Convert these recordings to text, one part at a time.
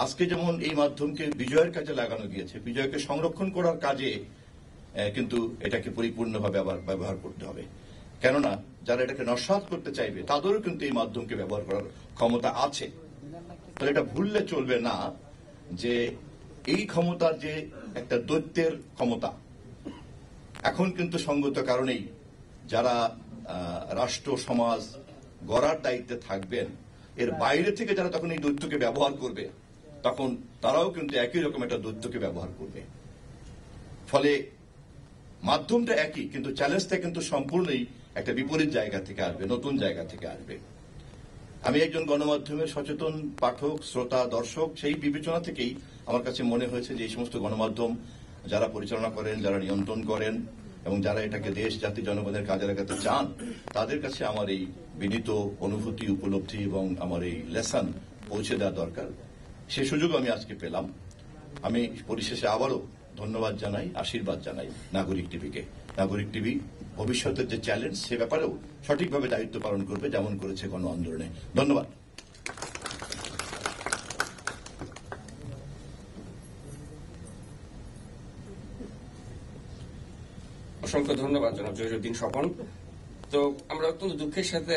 আজকে যেমন এই মাধ্যমকে বিজয়ের কাজে লাগানো গিয়েছে, বিজয়কে সংরক্ষণ করার কাজে কিন্তু এটাকে পরিপূর্ণভাবে আবার ব্যবহার করতে হবে। কেননা যারা এটাকে নস্যাৎ করতে চাইবে তাদেরও কিন্তু এই মাধ্যমকে ব্যবহার করার ক্ষমতা আছে। তাহলে এটা ভুললে চলবে না যে এই ক্ষমতার যে একটা দৈত্যের ক্ষমতা, এখন কিন্তু সঙ্গত কারণেই যারা রাষ্ট্র সমাজ গড়ার দায়িত্বে থাকবেন, এর বাইরে থেকে যারা তখন এই দৈত্যকে ব্যবহার করবে, তখন তারাও কিন্তু একই রকম একটা দৈত্যকে ব্যবহার করবে। ফলে মাধ্যমটা একই, কিন্তু চ্যালেঞ্জটা কিন্তু সম্পূর্ণই একটা বিপরীত জায়গা থেকে আসবে, নতুন জায়গা থেকে আসবে। আমি একজন গণমাধ্যমের সচেতন পাঠক, শ্রোতা, দর্শক, সেই বিবেচনা থেকেই আমার কাছে মনে হয়েছে যে এই সমস্ত গণমাধ্যম যারা পরিচালনা করেন, যারা নিয়ন্ত্রণ করেন এবং যারা এটাকে দেশ জাতি জনগণের কাজে লাগাতে চান, তাদের কাছে আমার এই বিনীত অনুভূতি, উপলব্ধি এবং আমার এই লেসন পৌঁছে দেওয়া দরকার। সে সুযোগ আমি আজকে পেলাম। আমি পরিশেষে আবারও ধন্যবাদ জানাই, আশীর্বাদ জানাই নাগরিক টিভিকে। নাগরিক টিভি ভবিষ্যতের যে চ্যালেঞ্জ, সে ব্যাপারেও সঠিকভাবে দায়িত্ব পালন করবে, যেমন করেছে গণ আন্দোলনে। ধন্যবাদ। অসংখ্য ধন্যবাদ জনাব জহিরুদ্দিন স্বপন। তো আমরা অত্যন্ত দুঃখের সাথে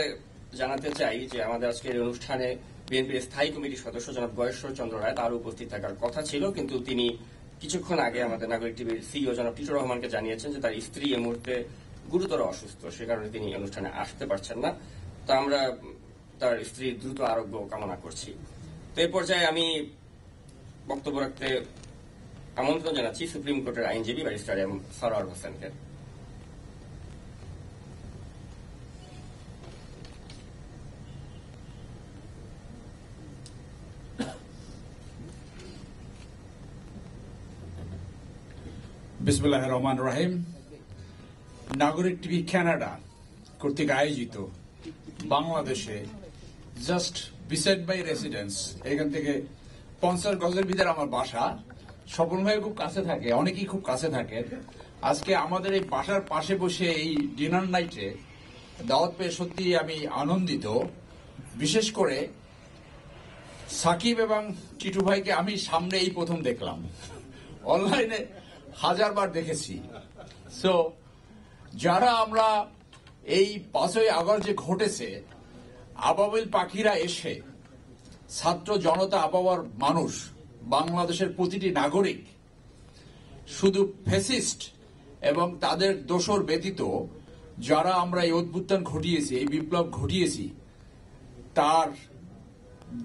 জানাতে চাই যে আমাদের আজকের অনুষ্ঠানে বিএনপির স্থায়ী কমিটির সদস্য জনাব গয়েশ্বর চন্দ্র রায়, তার উপস্থিত থাকার কথা ছিল, কিন্তু তিনি কিছুক্ষণ আগে আমাদের নাগরিক টিভির সিইও জনাব টিটুর রহমানকে জানিয়েছেন যে তার স্ত্রী এই মুহূর্তে গুরুতর অসুস্থ, সে কারণে তিনি অনুষ্ঠানে আসতে পারছেন না। তো আমরা তার স্ত্রীর দ্রুত আরোগ্য কামনা করছি। তো এই পর্যায়ে আমি বক্তব্য রাখতে আমন্ত্রণ জানাচ্ছি সুপ্রিম কোর্টের আইনজীবী ব্যারিস্টার এম সরওয়ার হোসেনকে। বিসমিল্লাহির রহমানির রহিম। নাগরিক টিভি কানাডা কর্তৃক আয়োজিত বাংলাদেশে জাস্ট বিসাইড বাই রেসিডেন্স, এখান থেকে 50 গজের ভিতরে আমার বাসা। স্বপন ভাই খুব কাছে থাকে, অনেকেই খুব কাছে থাকে। আজকে আমাদের এই বাসার পাশে বসে এই ডিনার নাইটে দাওয়াত পেয়ে সত্যি আমি আনন্দিত। বিশেষ করে সাকিব এবং টিটু ভাইকে আমি সামনে এই প্রথম দেখলাম, অনলাইনে হাজারবার দেখেছি। সো যারা আমরা এই 5ই আগস্ট যে ঘটেছে, আবাবিল পাখিরা এসে ছাত্র জনতা, আবহাওয়ার মানুষ, বাংলাদেশের প্রতিটি নাগরিক, শুধু ফ্যাসিস্ট এবং তাদের দোসর ব্যতীত যারা আমরা এই অভ্যুত্থান ঘটিয়েছি, এই বিপ্লব ঘটিয়েছি, তার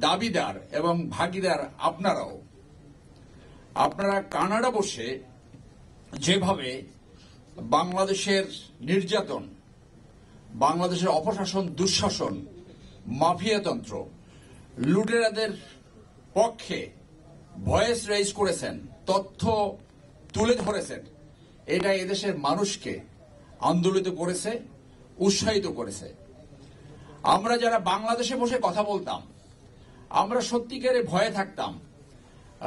দাবিদার এবং ভাগিদার আপনারাও। আপনারা কানাডা বসে যেভাবে বাংলাদেশের নির্যাতন, বাংলাদেশের অপশাসন, দুঃশাসন, মাফিয়াতন্ত্র, লুটেরাদের পক্ষে ভয়েস রেইজ করেছেন, তথ্য তুলে ধরেছেন, এটা এদেশের মানুষকে আন্দোলিত করেছে, উৎসাহিত করেছে। আমরা যারা বাংলাদেশে বসে কথা বলতাম, আমরা সত্যিকারে ভয়ে থাকতাম।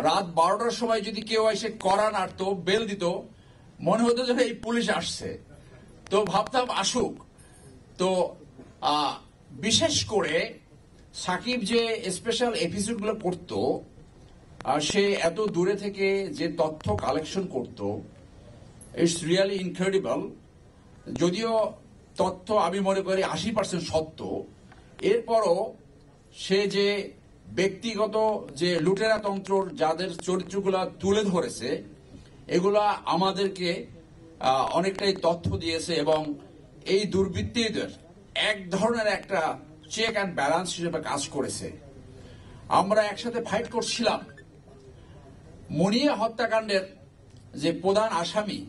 রাত 12টার সময় যদি কেউ এসে কড়া নাড়তো, বেল দিত, মনে হতো যে এই পুলিশ আসছে। তো ভাবতাম আসুক। তো বিশেষ করে সাকিব যে স্পেশাল এপিসোডগুলো করতো, সে এত দূরে থেকে যে তথ্য কালেকশন করতো, ইটস রিয়েলি ইনক্রেডিবল। যদিও তথ্য আমি মনে করি 80% সত্য, এরপরও সে যে ব্যক্তিগত যে লুটেরা তন্ত্র, যাদের চরিত্রগুলা তুলে ধরেছে, এগুলা আমাদেরকে অনেকটাই তথ্য দিয়েছে এবং এই দুর্বৃত্তদের এক ধরনের একটা চেক অ্যান্ড ব্যালেন্স হিসেবে কাজ করেছে। আমরা একসাথে ফাইট করছিলাম মনিয়া হত্যাকাণ্ডের যে প্রধান আসামি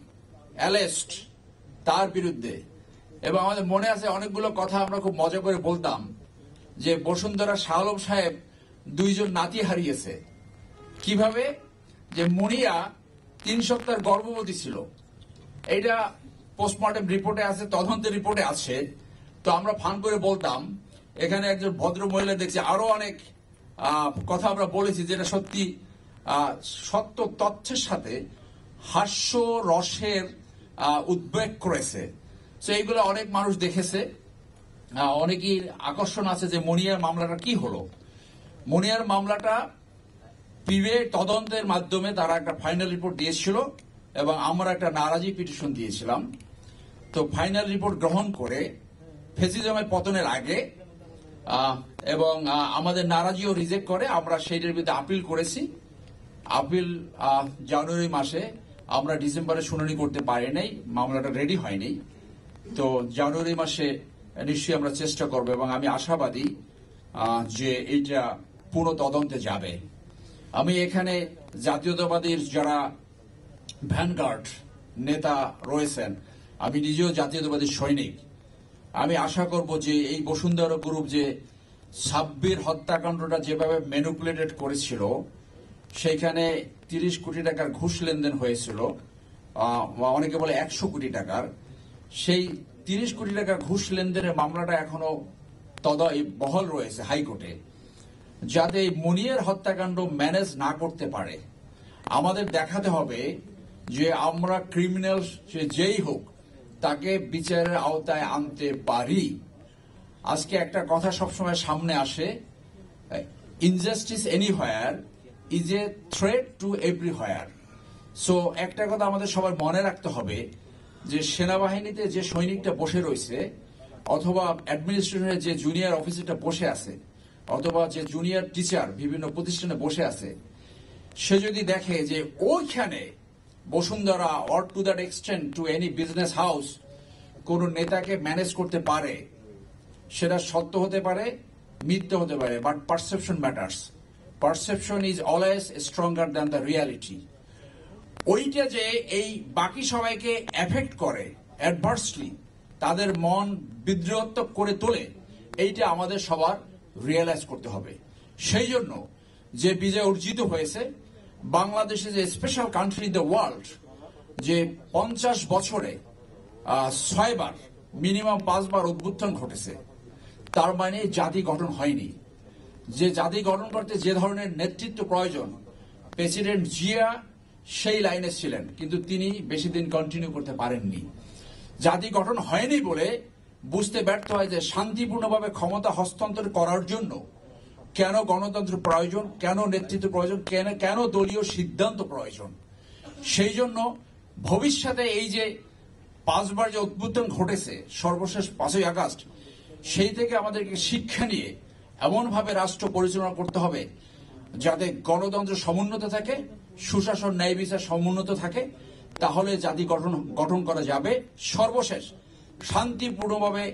অ্যালেস্ট, তার বিরুদ্ধে। এবং আমাদের মনে আছে অনেকগুলো কথা আমরা খুব মজা করে বলতাম যে বসুন্ধরা শাহ আলম সাহেব 2 নাতি হারিয়েছে। কিভাবে? যে মুনিয়া 3 সপ্তাহ গর্ভবতী ছিল, এটা পোস্টমর্টেম রিপোর্টে আছে, তদন্তের রিপোর্টে আছে। তো আমরা ফান করে বলতাম, এখানে একজন ভদ্র মহিলা দেখছি, আরো অনেক কথা আমরা বলেছি যেটা সত্যি সত্য তথ্যের সাথে হাস্য রসের উদ্বেগ করেছে। তো এইগুলো অনেক মানুষ দেখেছে। অনেকের আকর্ষণ আছে যে মনিয়ার মামলাটা কি হলো। মনিয়ার মামলাটা সিবিআই তদন্তের মাধ্যমে তারা একটা ফাইনাল রিপোর্ট দিয়েছিল এবং আমরা একটা নারাজি পিটিশন দিয়েছিলাম। তো ফাইনাল রিপোর্ট গ্রহণ করে ফেসিজমের পতনের আগে এবং আমাদের নারাজিও রিজেক্ট করে আমরা সেইটার বিরুদ্ধে আপিল করেছি। আপিল জানুয়ারি মাসে, আমরা ডিসেম্বরে শুনানি করতে পারি নাই, মামলাটা রেডি হয়নি। তো জানুয়ারি মাসে নিশ্চয়ই আমরা চেষ্টা করব এবং আমি আশাবাদী যে এইটা পুরো তদন্তে যাবে। আমি এখানে জাতীয়তাবাদীর যারা ভ্যানগার্ড নেতা রয়েছেন, আমি নিজেও জাতীয়তাবাদী সৈনিক। আমি আশা করব যে এই বসুন্ধরা গ্রুপ যে সাব্বির হত্যাকাণ্ডটা যেভাবে ম্যানিপুলেটেড করেছিল, সেখানে 30 কোটি টাকার ঘুষ লেনদেন হয়েছিল, অনেকে বলে 100 কোটি টাকার। সেই 30 কোটি টাকার ঘুষ লেনদেনের মামলাটা এখনো বহাল রয়েছে হাইকোর্টে। যাতে মুনিয়ের হত্যাকাণ্ড ম্যানেজ না করতে পারে, আমাদের দেখাতে হবে যে আমরা ক্রিমিনাল যেই হোক তাকে বিচারের আওতায় আনতে পারি। আজকে একটা কথা সবসময় সামনে আসে, injustice anywhere is a threat to everywhere. So একটা কথা আমাদের সবার মনে রাখতে হবে যে সেনাবাহিনীতে যে সৈনিকটা বসে রয়েছে, অথবা অ্যাডমিনিস্ট্রেশনের যে জুনিয়র অফিসারটা বসে আছে, অথবা যে জুনিয়র টিচার বিভিন্ন প্রতিষ্ঠানে বসে আছে, সে যদি দেখে যে ওইখানে Bashundhara or to that extent to any business house কোন নেতাকে ম্যানেজ করতে পারে, সেটা সত্য হতে পারে, মিথ্যে হতে পারে, but perception matters. Perception is always stronger than the reality. ওইটা যে এই বাকি সবাইকে এফেক্ট করে অ্যাডভার্সলি, তাদের মন বিদ্রোহাত্মক করে তোলে, এইটা আমাদের সবার রিয়েলাইজ করতে হবে। সেই জন্য যে বিজয় অর্জিত হয়েছে, বাংলাদেশে যে special country in the world, যে 50 বছরে 6 বার মিনিমাম 5 বার অভ্যুত্থান ঘটেছে, তার মানে জাতি গঠন হয়নি। যে জাতি গঠন করতে যে ধরনের নেতৃত্ব প্রয়োজন, প্রেসিডেন্ট জিয়া সেই লাইনে ছিলেন, কিন্তু তিনি বেশি দিন কন্টিনিউ করতে পারেননি। জাতি গঠন হয়নি বলে বুঝতে ব্যর্থ হয় যে শান্তিপূর্ণভাবে ক্ষমতা হস্তান্তর করার জন্য কেন গণতন্ত্র প্রয়োজন, কেন নেতৃত্ব প্রয়োজন, কেন দলীয় সিদ্ধান্ত প্রয়োজন। সেই জন্য ভবিষ্যতে এই যে 5 বার যে অভ্যুত্থান ঘটেছে, সর্বশেষ 5ই আগস্ট, সেই থেকে আমাদেরকে শিক্ষা নিয়ে এমনভাবে রাষ্ট্র পরিচালনা করতে হবে যাতে গণতন্ত্র সমুন্নত থাকে, সুশাসন ন্যায় বিচার সমুন্নত থাকে, তাহলে জাতি গঠন করা যাবে। সর্বশেষ শান্তিপূর্ণভাবে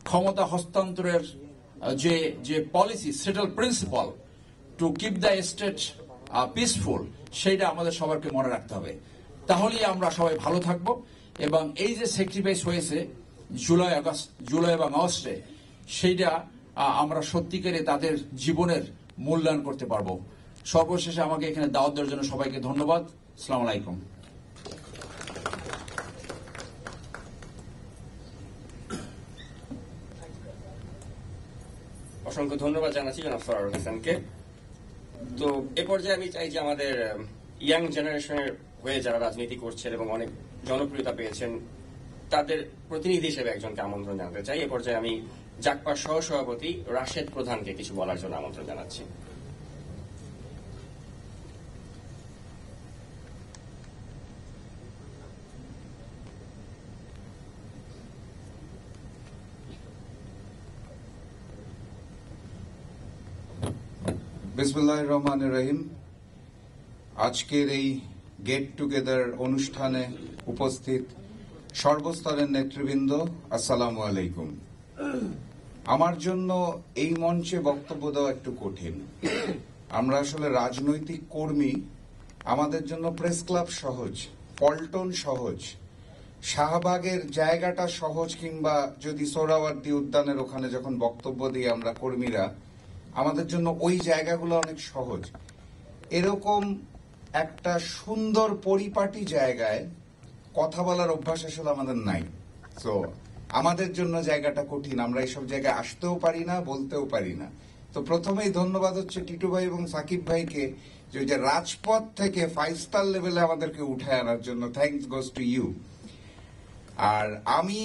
ক্ষমতা হস্তান্তরের যে policy, settle principal to keep the state peaceful, সেইটা আমাদের সবাইকে মনে রাখতে হবে। তাহলেই আমরা সবাই ভালো থাকব এবং এই যে স্যাক্রিফাইস হয়েছে জুলাই এবং আগস্টে, সেইটা আমরা সত্যিকারে তাদের জীবনের মূল্যায়ন করতে পারবো। সর্বশেষে আমাকে এখানে দাওয়াত দেওয়ার জন্য সবাইকে ধন্যবাদ। আসসালামু আলাইকুম। অসংখ্য ধন্যবাদ জানাচ্ছি জনাব সরার হোসেনকে। তো এ পর্যায়ে আমি চাই যে আমাদের ইয়াং জেনারেশনের হয়ে যারা রাজনীতি করছেন এবং অনেক জনপ্রিয়তা পেয়েছেন, তাদের প্রতিনিধি হিসেবে একজনকে আমন্ত্রণ জানাতে চাই। এ পর্যায়ে আমি জাকপার সহসভাপতি রাশেদ প্রধানকে কিছু বলার জন্য আমন্ত্রণ জানাচ্ছি। বিসমিল্লাহির রহমানির রহিম। আজকের এই গেট টুগেদার অনুষ্ঠানে উপস্থিত সর্বস্তরের নেতৃবৃন্দ, আসসালামু আলাইকুম। আমার জন্য এই মঞ্চে বক্তব্য দেওয়া একটু কঠিন। আমরা আসলে রাজনৈতিক কর্মী, আমাদের জন্য প্রেস ক্লাব সহজ, পল্টন সহজ, শাহবাগের জায়গাটা সহজ, কিংবা যদি সোহরাওয়ার্দী উদ্যানের ওখানে যখন বক্তব্য দিই আমরা কর্মীরা, আমাদের জন্য ওই জায়গাগুলো অনেক সহজ। এরকম একটা সুন্দর পরিপাটি জায়গায় কথা বলার অভ্যাস আসলে আমাদের নাই। তো আমাদের জন্য জায়গাটা কঠিন, আমরা এইসব জায়গায় আসতেও পারি না, বলতেও পারি না। তো প্রথমেই ধন্যবাদ হচ্ছে টিটু ভাই এবং সাকিব ভাইকে, যে ওই যে রাজপথ থেকে 5 স্টার লেভেলে আমাদেরকে উঠায় আনার জন্য। Thanks goes to you. আর আমি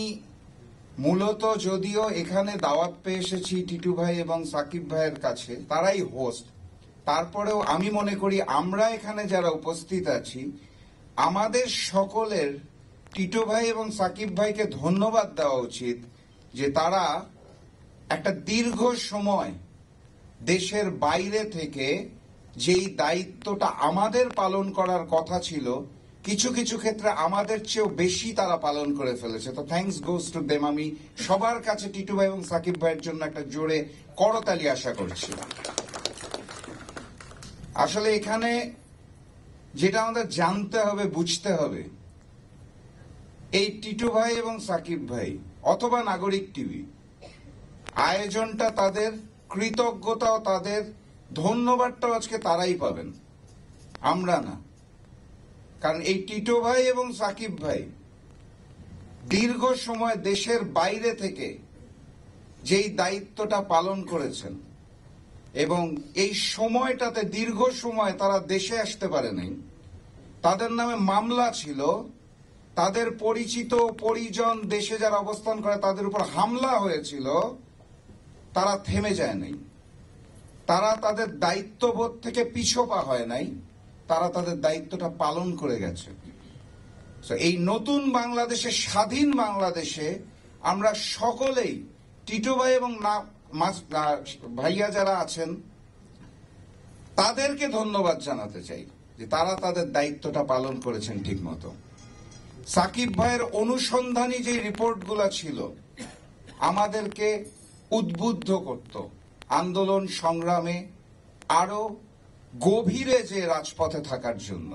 মূলত যদিও এখানে দাওয়াত পেয়ে এসেছি টিটু ভাই এবং সাকিব ভাইয়ের কাছে, তারাই হোস্ট, তারপরেও আমি মনে করি আমরা এখানে যারা উপস্থিত আছি আমাদের সকলের টিটো ভাই এবং সাকিব ভাইকে ধন্যবাদ দেওয়া উচিত যে তারা একটা দীর্ঘ সময় দেশের বাইরে থেকে যেই দায়িত্বটা আমাদের পালন করার কথা ছিল কিছু কিছু ক্ষেত্রে আমাদের চেয়েও বেশি তারা পালন করে ফেলেছে। তো থ্যাঙ্কস গোস টু দেম। আমি সবার কাছে টিটো ভাই এবং সাকিব ভাইয়ের জন্য একটা জোরে করতালি আশা করছি। আসলে এখানে যেটা আমাদের জানতে হবে, বুঝতে হবে, এই টিটো ভাই এবং সাকিব ভাই অথবা নাগরিক টিভি আয়োজনটা তাদের, কৃতজ্ঞতাও তাদের, ধন্যবাদটাও আজকে তারাই পাবেন, আমরা না। কারণ এই টিটো ভাই এবং সাকিব ভাই দীর্ঘ সময় দেশের বাইরে থেকে যেই দায়িত্বটা পালন করেছেন এবং এই সময়টাতে দীর্ঘ সময় তারা দেশে আসতে পারেনি, তাদের নামে মামলা ছিল, তাদের পরিচিত পরিজন দেশে যারা অবস্থান করে তাদের উপর হামলা হয়েছিল, তারা থেমে যায় নাই, তারা তাদের দায়িত্ববোধ থেকে পিছপা হয় নাই, তারা তাদের দায়িত্বটা পালন করে গেছে। এই নতুন বাংলাদেশে, স্বাধীন বাংলাদেশে আমরা সকলেই টিটো ভাই এবং ভাইয়া যারা আছেন তাদেরকে ধন্যবাদ জানাতে চাই যে তারা তাদের দায়িত্বটা পালন করেছেন ঠিক মতো। সাকিব ভাইয়ের অনুসন্ধানী যে রিপোর্টগুলো ছিল আমাদেরকে উদ্বুদ্ধ করত আন্দোলন সংগ্রামে আরো গভীরে যে রাজপথে থাকার জন্য।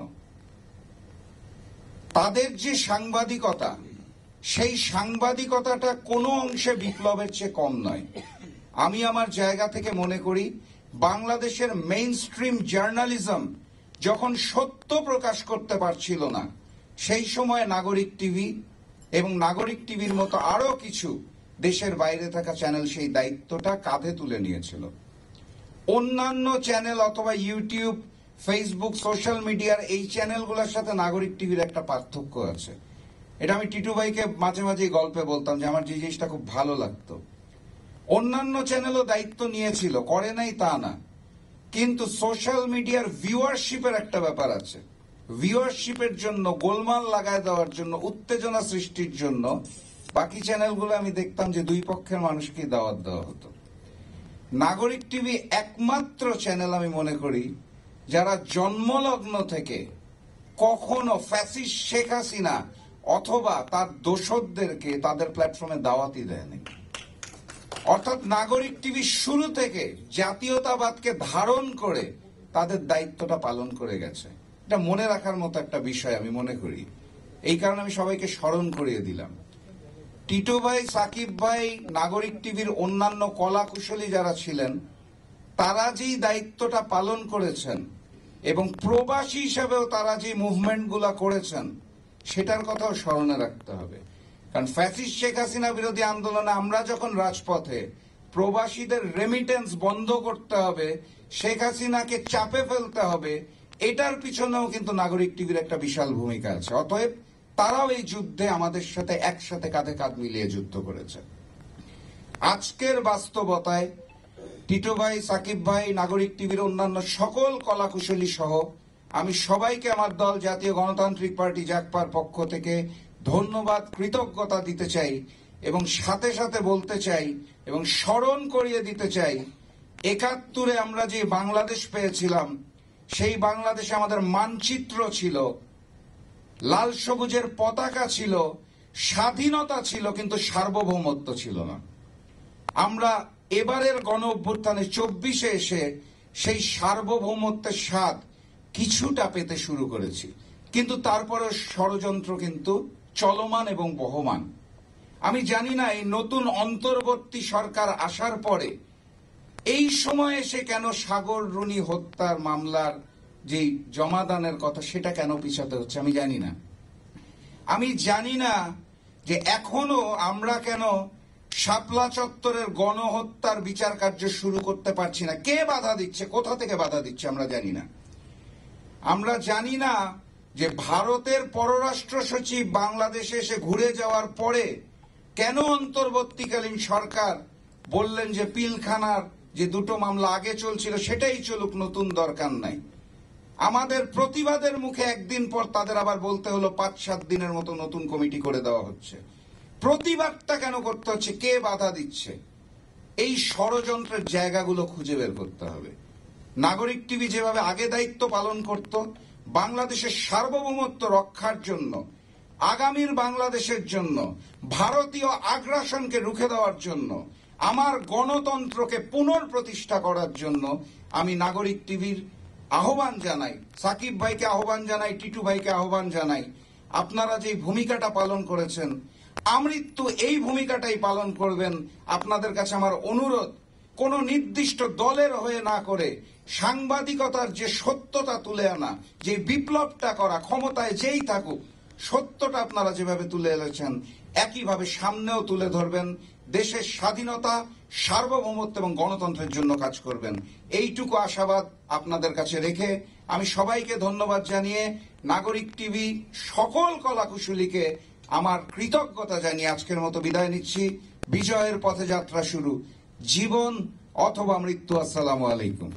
তাদের যে সাংবাদিকতা, সেই সাংবাদিকতাটা কোনো অংশে বিপ্লবের চেয়ে কম নয়। আমি আমার জায়গা থেকে মনে করি বাংলাদেশের মেইন স্ট্রিম জার্নালিজম যখন সত্য প্রকাশ করতে পারছিল না, সেই সময় নাগরিক টিভি এবং নাগরিক টিভির মতো আরো কিছু দেশের বাইরে থাকা চ্যানেল সেই দায়িত্বটা কাঁধে তুলে নিয়েছিল। অন্যান্য চ্যানেল অথবা ইউটিউব, ফেসবুক, সোশ্যাল মিডিয়ার এই চ্যানেলগুলোর সাথে নাগরিক টিভির একটা পার্থক্য আছে। এটা আমি টিটু ভাইকে মাঝে মাঝে গল্পে বলতাম যে আমার যে জিনিসটা খুব ভালো লাগতো। অন্যান্য চ্যানেলও দায়িত্ব নিয়েছিল, করে নাই তা না, কিন্তু সোশ্যাল মিডিয়ার ভিউয়ারশিপের একটা ব্যাপার আছে। ভিউয়ারশিপের জন্য, গোলমাল লাগায় দেওয়ার জন্য, উত্তেজনা সৃষ্টির জন্য বাকি চ্যানেলগুলো আমি দেখতাম যে দুই পক্ষের মানুষকেই দাওয়াত দেওয়া হতো। নাগরিক টিভি একমাত্র চ্যানেল আমি মনে করি যারা জন্মলগ্ন থেকে কখনো ফ্যাসিস্ট শেখ হাসিনা অথবা তার দোসরদেরকে তাদের প্ল্যাটফর্মে দাওয়াতই দেয়নি। অর্থাৎ নাগরিক টিভি শুরু থেকে জাতীয়তাবাদকে ধারণ করে তাদের দায়িত্বটা পালন করে গেছে। এটা মনে রাখার মতো একটা বিষয় আমি মনে করি। এই কারণে আমি সবাইকে স্মরণ করিয়ে দিলাম। টিটো ভাই, সাকিব ভাই, নাগরিক টিভির অন্যান্য কলা কুশলী যারা ছিলেন তারা যেই দায়িত্বটা পালন করেছেন এবং প্রবাসী হিসাবেও তারা যে মুভমেন্টগুলো করেছেন সেটার কথাও স্মরণে রাখতে হবে। কারণ ফ্যাসিস্ট শেখ হাসিনা বিরোধী আন্দোলনে আমরা যখন রাজপথে, প্রবাসীদের রেমিটেন্স বন্ধ করতে হবে, শেখ হাসিনাকে চাপে ফেলতে হবে, এটার পিছনেও কিন্তু নাগরিক টিভির একটা বিশাল ভূমিকা আছে। অতএব তারাও এই যুদ্ধে আমাদের সাথে একসাথে কাঁধে কাঁধ মিলিয়ে যুদ্ধ করেছে। আজকের বাস্তবতায় টিটো ভাই, সাকিব ভাই, নাগরিক টিভির অন্যান্য সকল কলাকুশলী সহ আমি সবাইকে আমার দল জাতীয় গণতান্ত্রিক পার্টি জাগপার পক্ষ থেকে ধন্যবাদ, কৃতজ্ঞতা দিতে চাই এবং সাথে সাথে বলতে চাই এবং স্মরণ করিয়ে দিতে চাই ৭১-এ আমরা যে বাংলাদেশ পেয়েছিলাম সেই বাংলাদেশে আমাদের মানচিত্র ছিল, লাল সবুজের পতাকা ছিল, স্বাধীনতা ছিল, কিন্তু সার্বভৌমত্ব ছিল না। আমরা এবারের গণ অভ্যুত্থানে ২৪-এ এসে সেই সার্বভৌমত্বের স্বাদ কিছুটা পেতে শুরু করেছি, কিন্তু তারপরে ষড়যন্ত্র কিন্তু চলমান এবং বহমান। আমি জানি না এই নতুন অন্তর্বর্তী সরকার আসার পরে এই সময় এসে কেন সাগর রুনি হত্যার মামলার যে জমাদানের কথা সেটা কেন পিছাতে হচ্ছে আমি জানি না। আমি জানি না যে এখনো আমরা কেন শাপলা চত্বরের গণহত্যার বিচার কার্য শুরু করতে পারছি না। কে বাধা দিচ্ছে, কোথা থেকে বাধা দিচ্ছে আমরা জানি না। আমরা জানি না যে ভারতের পররাষ্ট্র সচিব বাংলাদেশে এসে ঘুরে যাওয়ার পরে কেন অন্তর্বর্তীকালীন সরকার বললেন যে পিলখানার যে দুটো মামলা আগে চলছিল সেটাই চলুক, নতুন দরকার নাই। আমাদের প্রতিবাদের মুখে একদিন পর তাদের আবার বলতে হলো 5-7 দিনের মতো নতুন কমিটি করে দেওয়া হচ্ছে। প্রতিবাদটা কেন করতে হচ্ছে? কে বাধা দিচ্ছে? এই ষড়যন্ত্রের জায়গাগুলো খুঁজে বের করতে হবে। নাগরিক টিভি যেভাবে আগে দায়িত্ব পালন করত বাংলাদেশের সার্বভৌমত্ব রক্ষার জন্য, আগামীর বাংলাদেশের জন্য, ভারতীয় আগ্রাসনকে রুখে দেওয়ার জন্য, আমার গণতন্ত্রকে পুনঃপ্রতিষ্ঠা করার জন্য আমি নাগরিক টিভির আহ্বান জানাই, সাকিব ভাইকে আহ্বান জানাই, টিটু ভাইকে আহ্বান জানাই, আপনারা যে ভূমিকাটা পালন করেছেন আমৃত্যু এই ভূমিকাটাই পালন করবেন। আপনাদের কাছে আমার অনুরোধ, কোন নির্দিষ্ট দলের হয়ে না করে সাংবাদিকতার যে সত্যতা তুলে আনা, যে বিপ্লবটা করা, ক্ষমতায় যেই থাকুক সত্যটা আপনারা যেভাবে তুলে এনেছেন একইভাবে সামনেও তুলে ধরবেন। দেশের স্বাধীনতা, সার্বভৌমত্ব এবং গণতন্ত্রের জন্য কাজ করবেন। এইটুকু আশাবাদ আপনাদের কাছে রেখে আমি সবাইকে ধন্যবাদ জানিয়ে নাগরিক টিভি সকল কলাকুশলীকে আমার কৃতজ্ঞতা জানিয়ে আজকের মতো বিদায় নিচ্ছি। বিজয়ের পথে যাত্রা শুরু, জীবন অথবা মৃত্যু। আসসালামু আলাইকুম।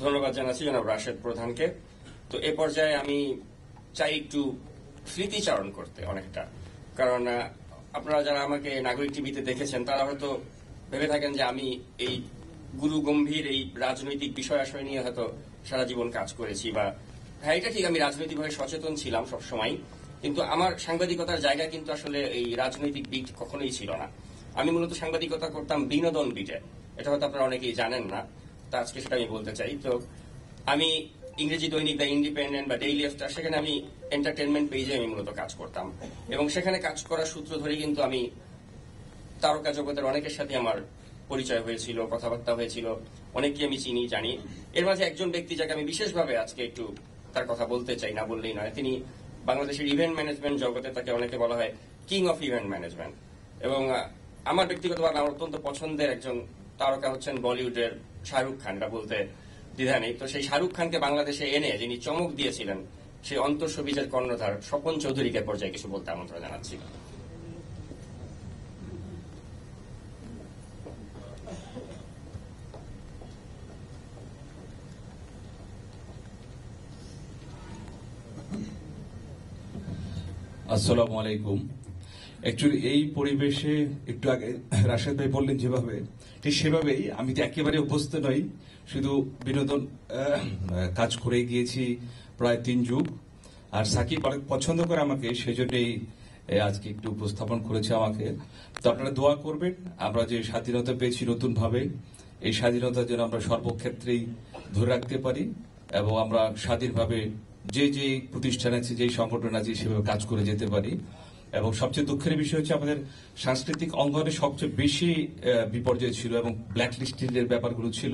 ধন্যবাদ জানাচ্ছি জনাব রাশেদ প্রধানকে। তো এ পর্যায়ে আমি চাই একটু স্মৃতিচারণ করতে অনেকটা, কারণ আপনারা যারা আমাকে নাগরিক টিভিতে দেখেছেন তারা হয়তো ভেবে থাকেন যে আমি এই গুরু গম্ভীর এই রাজনৈতিক বিষয় আশয় নিয়ে হয়তো সারা জীবন কাজ করেছি, বা হ্যাঁ এটা ঠিক আমি রাজনৈতিকভাবে সচেতন ছিলাম সবসময়, কিন্তু আমার সাংবাদিকতার জায়গা কিন্তু আসলে এই রাজনৈতিক বিট কখনোই ছিল না। আমি মূলত সাংবাদিকতা করতাম বিনোদন বিটে, এটা হয়তো আপনারা অনেকেই জানেন না, তা আজকে সেটা আমি বলতে চাই। তো আমি ইংরেজি দৈনিক দ্য ইন্ডিপেন্ডেন্ট বা ডেইলি স্টার, সেখানে আমি এন্টারটেনমেন্ট পেজে আমি মূলত কাজ করতাম, এবং সেখানে কাজ করার সূত্র ধরে কিন্তু আমি তারকা জগতের অনেকের সাথে আমার পরিচয় হয়েছিল, কথাবার্তা হয়েছিল, অনেককে আমি চিনি জানি। এর মাঝে একজন ব্যক্তি যাকে আমি বিশেষভাবে আজকে একটু তার কথা বলতে চাই, না বললেই নয়, তিনি বাংলাদেশের ইভেন্ট ম্যানেজমেন্ট জগতে তাকে অনেকে বলা হয় কিং অফ ইভেন্ট ম্যানেজমেন্ট, এবং আমার ব্যক্তিগতভাবে আমার অত্যন্ত পছন্দের একজন তারকা হচ্ছেন বলিউডের শাহরুখ খান, এটা বলতে দ্বিধা নেই। তো সেই শাহরুখ খানকে বাংলাদেশে এনে যিনি চমক দিয়েছিলেন সেই অন্তঃসবীজের কর্ণধার স্বপন চৌধুরীকে পর্যায়ে কিছু বলতে আমন্ত্রণ জানাচ্ছি। আসসালামু আলাইকুম। অ্যাকচুয়ালি এই পরিবেশে একটু আগে রাশেদ ভাই বললেন যেভাবে, ঠিক সেভাবেই আমি তো একেবারে অভ্যস্ত নই, শুধু বিনোদন কাজ করে গিয়েছি প্রায় 3 যুগ। আর সাকিব অনেক পছন্দ করে আমাকে, সেজন্যই আজকে একটু উপস্থাপন করেছে আমাকে। তো আপনারা দোয়া করবেন, আমরা যে স্বাধীনতা পেয়েছি নতুন ভাবে, এই স্বাধীনতা যেন আমরা সর্বক্ষেত্রেই ধরে রাখতে পারি, এবং আমরা স্বাধীনভাবে যে যে প্রতিষ্ঠান আছে, যে সংগঠন আছে সেভাবে কাজ করে যেতে পারি। এবং সবচেয়ে দুঃখের বিষয় হচ্ছে আমাদের সাংস্কৃতিক অঙ্গনে সবচেয়ে বেশি বিপর্যয় ছিল এবং ব্ল্যাক লিস্টের ব্যাপারগুলো ছিল,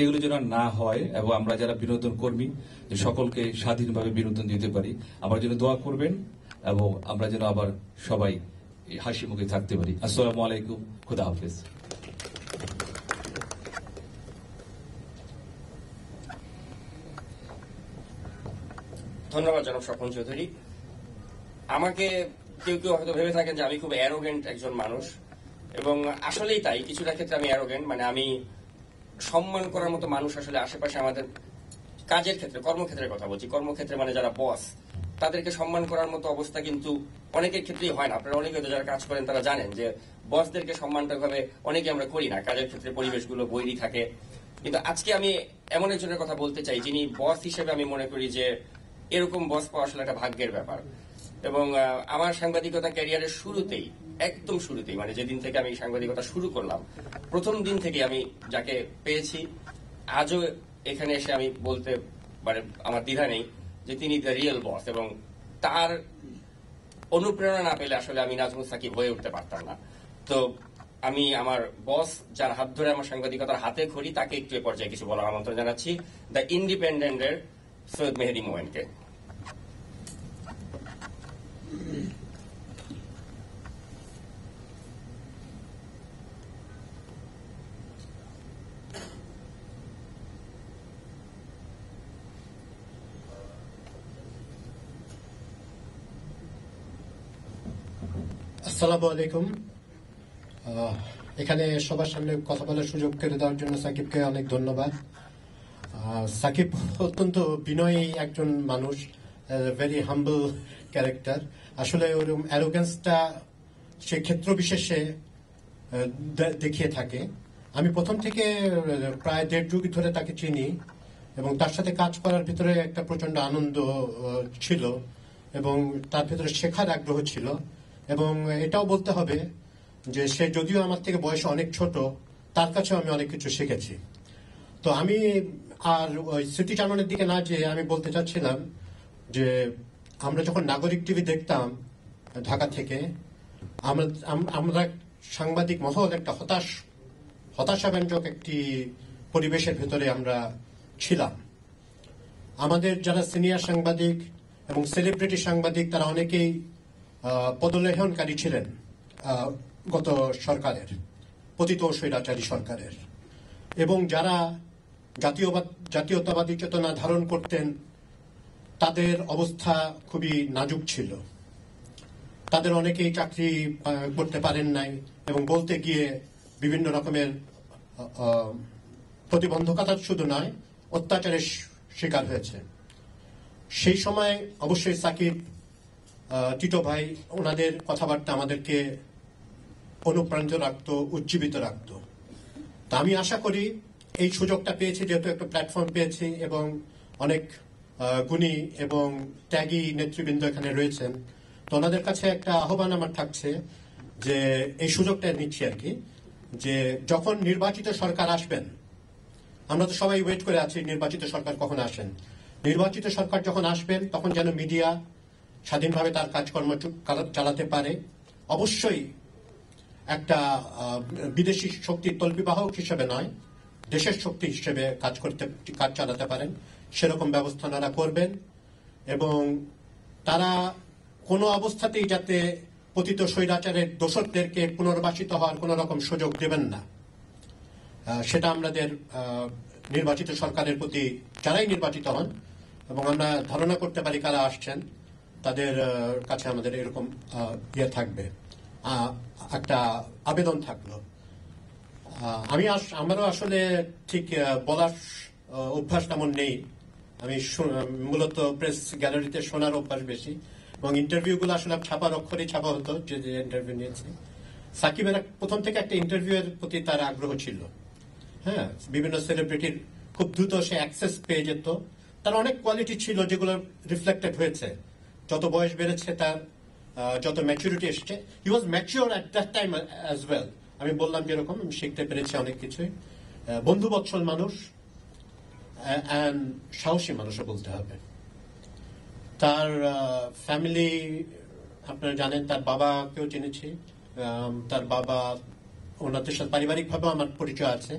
এগুলো যেন না হয়, এবং আমরা যারা বিনোদন কর্মী যে সকলকে স্বাধীনভাবে বিনোদন দিতে পারি, আমার জন্য দোয়া করবেন, এবং আমরা যেন আবার সবাই হাসি মুখে থাকতে পারি। আসসালামু আলাইকুম, খুদা হাফেজ। ধন্যবাদ জনাব স্বপন চৌধুরী। আমাকে কেউ কেউ হয়তো ভেবে থাকেন যে আমি খুব অ্যারোগেন্ট একজন মানুষ, এবং আসলেই তাই, কিছুটা ক্ষেত্রে আমি অ্যারোগেন্ট, মানে আমি সম্মান করার মতো মানুষ আসলে আশেপাশে আমাদের কাজের ক্ষেত্রে, কর্মক্ষেত্রের কথা বলছি, কর্মক্ষেত্রে মানে যারা বস, তাদেরকে সম্মান করার মতো অবস্থা কিন্তু অনেকের ক্ষেত্রেই হয় না। আপনারা অনেকে যারা কাজ করেন তারা জানেন যে বসদেরকে সম্মানটা ভাবে অনেকে আমরা করি না, কাজের ক্ষেত্রে পরিবেশগুলো বৈরী থাকে। কিন্তু আজকে আমি এমন একজনের কথা বলতে চাই যিনি বস হিসেবে আমি মনে করি যে এরকম বস পাওয়া আসলে একটা ভাগ্যের ব্যাপার। এবং আমার সাংবাদিকতা ক্যারিয়ারের শুরুতেই, একদম শুরুতেই, মানে যেদিন থেকে আমি সাংবাদিকতা শুরু করলাম প্রথম দিন থেকে আমি যাকে পেয়েছি, আজও এখানে এসে আমি বলতে মানে আমার দ্বিধা নেই যে তিনি দ্য রিয়েল বস, এবং তার অনুপ্রেরণা না পেলে আসলে আমি নাজমুল সাকিব হয়ে উঠতে পারতাম না। তো আমি আমার বস যার হাত ধরে আমার সাংবাদিকতার হাতে খড়ি, তাকে একটু এ পর্যায়ে কিছু বলার আমন্ত্রণ জানাচ্ছি, দ্য ইন্ডিপেন্ডেন্টের সৈয়দ মেহেদী মোয়েনকে। আসসালামু আলাইকুম। এখানে সবার সামনে কথা বলার সুযোগ করে দেওয়ার জন্য সাকিবকে অনেক ধন্যবাদ। সাকিব অত্যন্ত বিনয়ী একজন মানুষ, ভেরি হাম্বল ক্যারেক্টার। আসলে ওরকম অ্যারোগেন্সটা সে ক্ষেত্র বিশেষে দেখিয়ে থাকে। আমি প্রথম থেকে প্রায় 1.5 যুগ ধরে তাকে চিনি এবং তার সাথে কাজ করার ভিতরে একটা প্রচন্ড আনন্দ ছিল এবং তার ভিতরে শেখার আগ্রহ ছিল। এবং এটাও বলতে হবে যে সে যদিও আমার থেকে বয়সে অনেক ছোট, তার কাছেও আমি অনেক কিছু শিখেছি। তো আমি আর ওই স্মৃতিচারণের দিকে না যেয়ে আমি বলতে চাচ্ছিলাম যে আমরা যখন নাগরিক টিভি দেখতাম ঢাকা থেকে, আমরা সাংবাদিক মহল একটা হতাশাব্যঞ্জক একটি পরিবেশের ভেতরে আমরা ছিলাম। আমাদের যারা সিনিয়র সাংবাদিক এবং সেলিব্রিটি সাংবাদিক তারা অনেকেই পদলেহনকারী ছিলেন গত সরকারের, পতিত স্বৈরাচারী সরকারের, এবং যারা জাতীয়তাবাদী চেতনা ধারণ করতেন তাদের অবস্থা খুবই নাজুক ছিল। তাদের অনেকেই চাকরি করতে পারেন নাই এবং বলতে গিয়ে বিভিন্ন রকমের প্রতিবন্ধকতা শুধু নয়, অত্যাচারের শিকার হয়েছে। সেই সময় অবশ্যই সাকিব, টিটো ভাই, ওনাদের কথাবার্তা আমাদেরকে অনুপ্রাণিত রাখতো, উজ্জীবিত রাখতো। তা আমি আশা করি এই সুযোগটা পেয়েছি, যেহেতু একটা প্ল্যাটফর্ম পেয়েছি এবং অনেক গুণী এবং ত্যাগী নেতৃবৃন্দ এখানে রয়েছেন, তো ওনাদের কাছে একটা আহ্বান আমার থাকছে যে এই সুযোগটা নিচ্ছি আর কি, যে যখন নির্বাচিত সরকার আসবেন, আমরা তো সবাই ওয়েট করে আছি নির্বাচিত সরকার কখন আসেন। নির্বাচিত সরকার যখন আসবেন তখন যেন মিডিয়া স্বাধীনভাবে তার কাজকর্ম চালাতে পারে। অবশ্যই একটা বিদেশি শক্তির তল্পিবাহক হিসেবে নয়, দেশের শক্তি হিসেবে কাজ চালাতে পারেন, সেরকম ব্যবস্থা ওনারা করবেন। এবং তারা কোনো অবস্থাতেই যাতে পতিত স্বৈরাচারের দোষরদেরকে পুনর্বাসিত হওয়ার কোন রকম সুযোগ দেবেন না, সেটা আমাদের নির্বাচিত সরকারের প্রতি, যারাই নির্বাচিত হন এবং আমরা ধারণা করতে পারি কারা আসছেন, তাদের কাছে আমাদের এরকম ইয়ে থাকবে, একটা আবেদন থাকলো। আমারও আসলে ঠিক বলার অভ্যাস তেমন নেই। আমি মূলত প্রেস গ্যালারিতে শোনার অভ্যাস বেশি এবং ইন্টারভিউগুলো আসলে ছাপার অক্ষরে ছাপা হতো, যে ইন্টারভিউ নিয়েছি। সাকিবের প্রথম থেকে একটা ইন্টারভিউ এর প্রতি তার আগ্রহ ছিল। হ্যাঁ, বিভিন্ন সেলিব্রিটির খুব দ্রুত সে অ্যাক্সেস পেয়ে যেত। তার অনেক কোয়ালিটি ছিল যেগুলো রিফ্লেক্টেড হয়েছে। যত বয়স বেড়েছে তার যত ম্যাচুরিটি এসছে, he was mature at that time as well. আমি বললাম যেরকম আমি শিখতে পেরেছি অনেক কিছুই। বন্ধুবৎসল মানুষ, সাহসী মানুষও বলতে হবে। তার ফ্যামিলি আপনারা জানেন, তার বাবাকেও চিনেছি। তার বাবা, ওনাদের সাথে পারিবারিকভাবেও আমার পরিচয় আছে।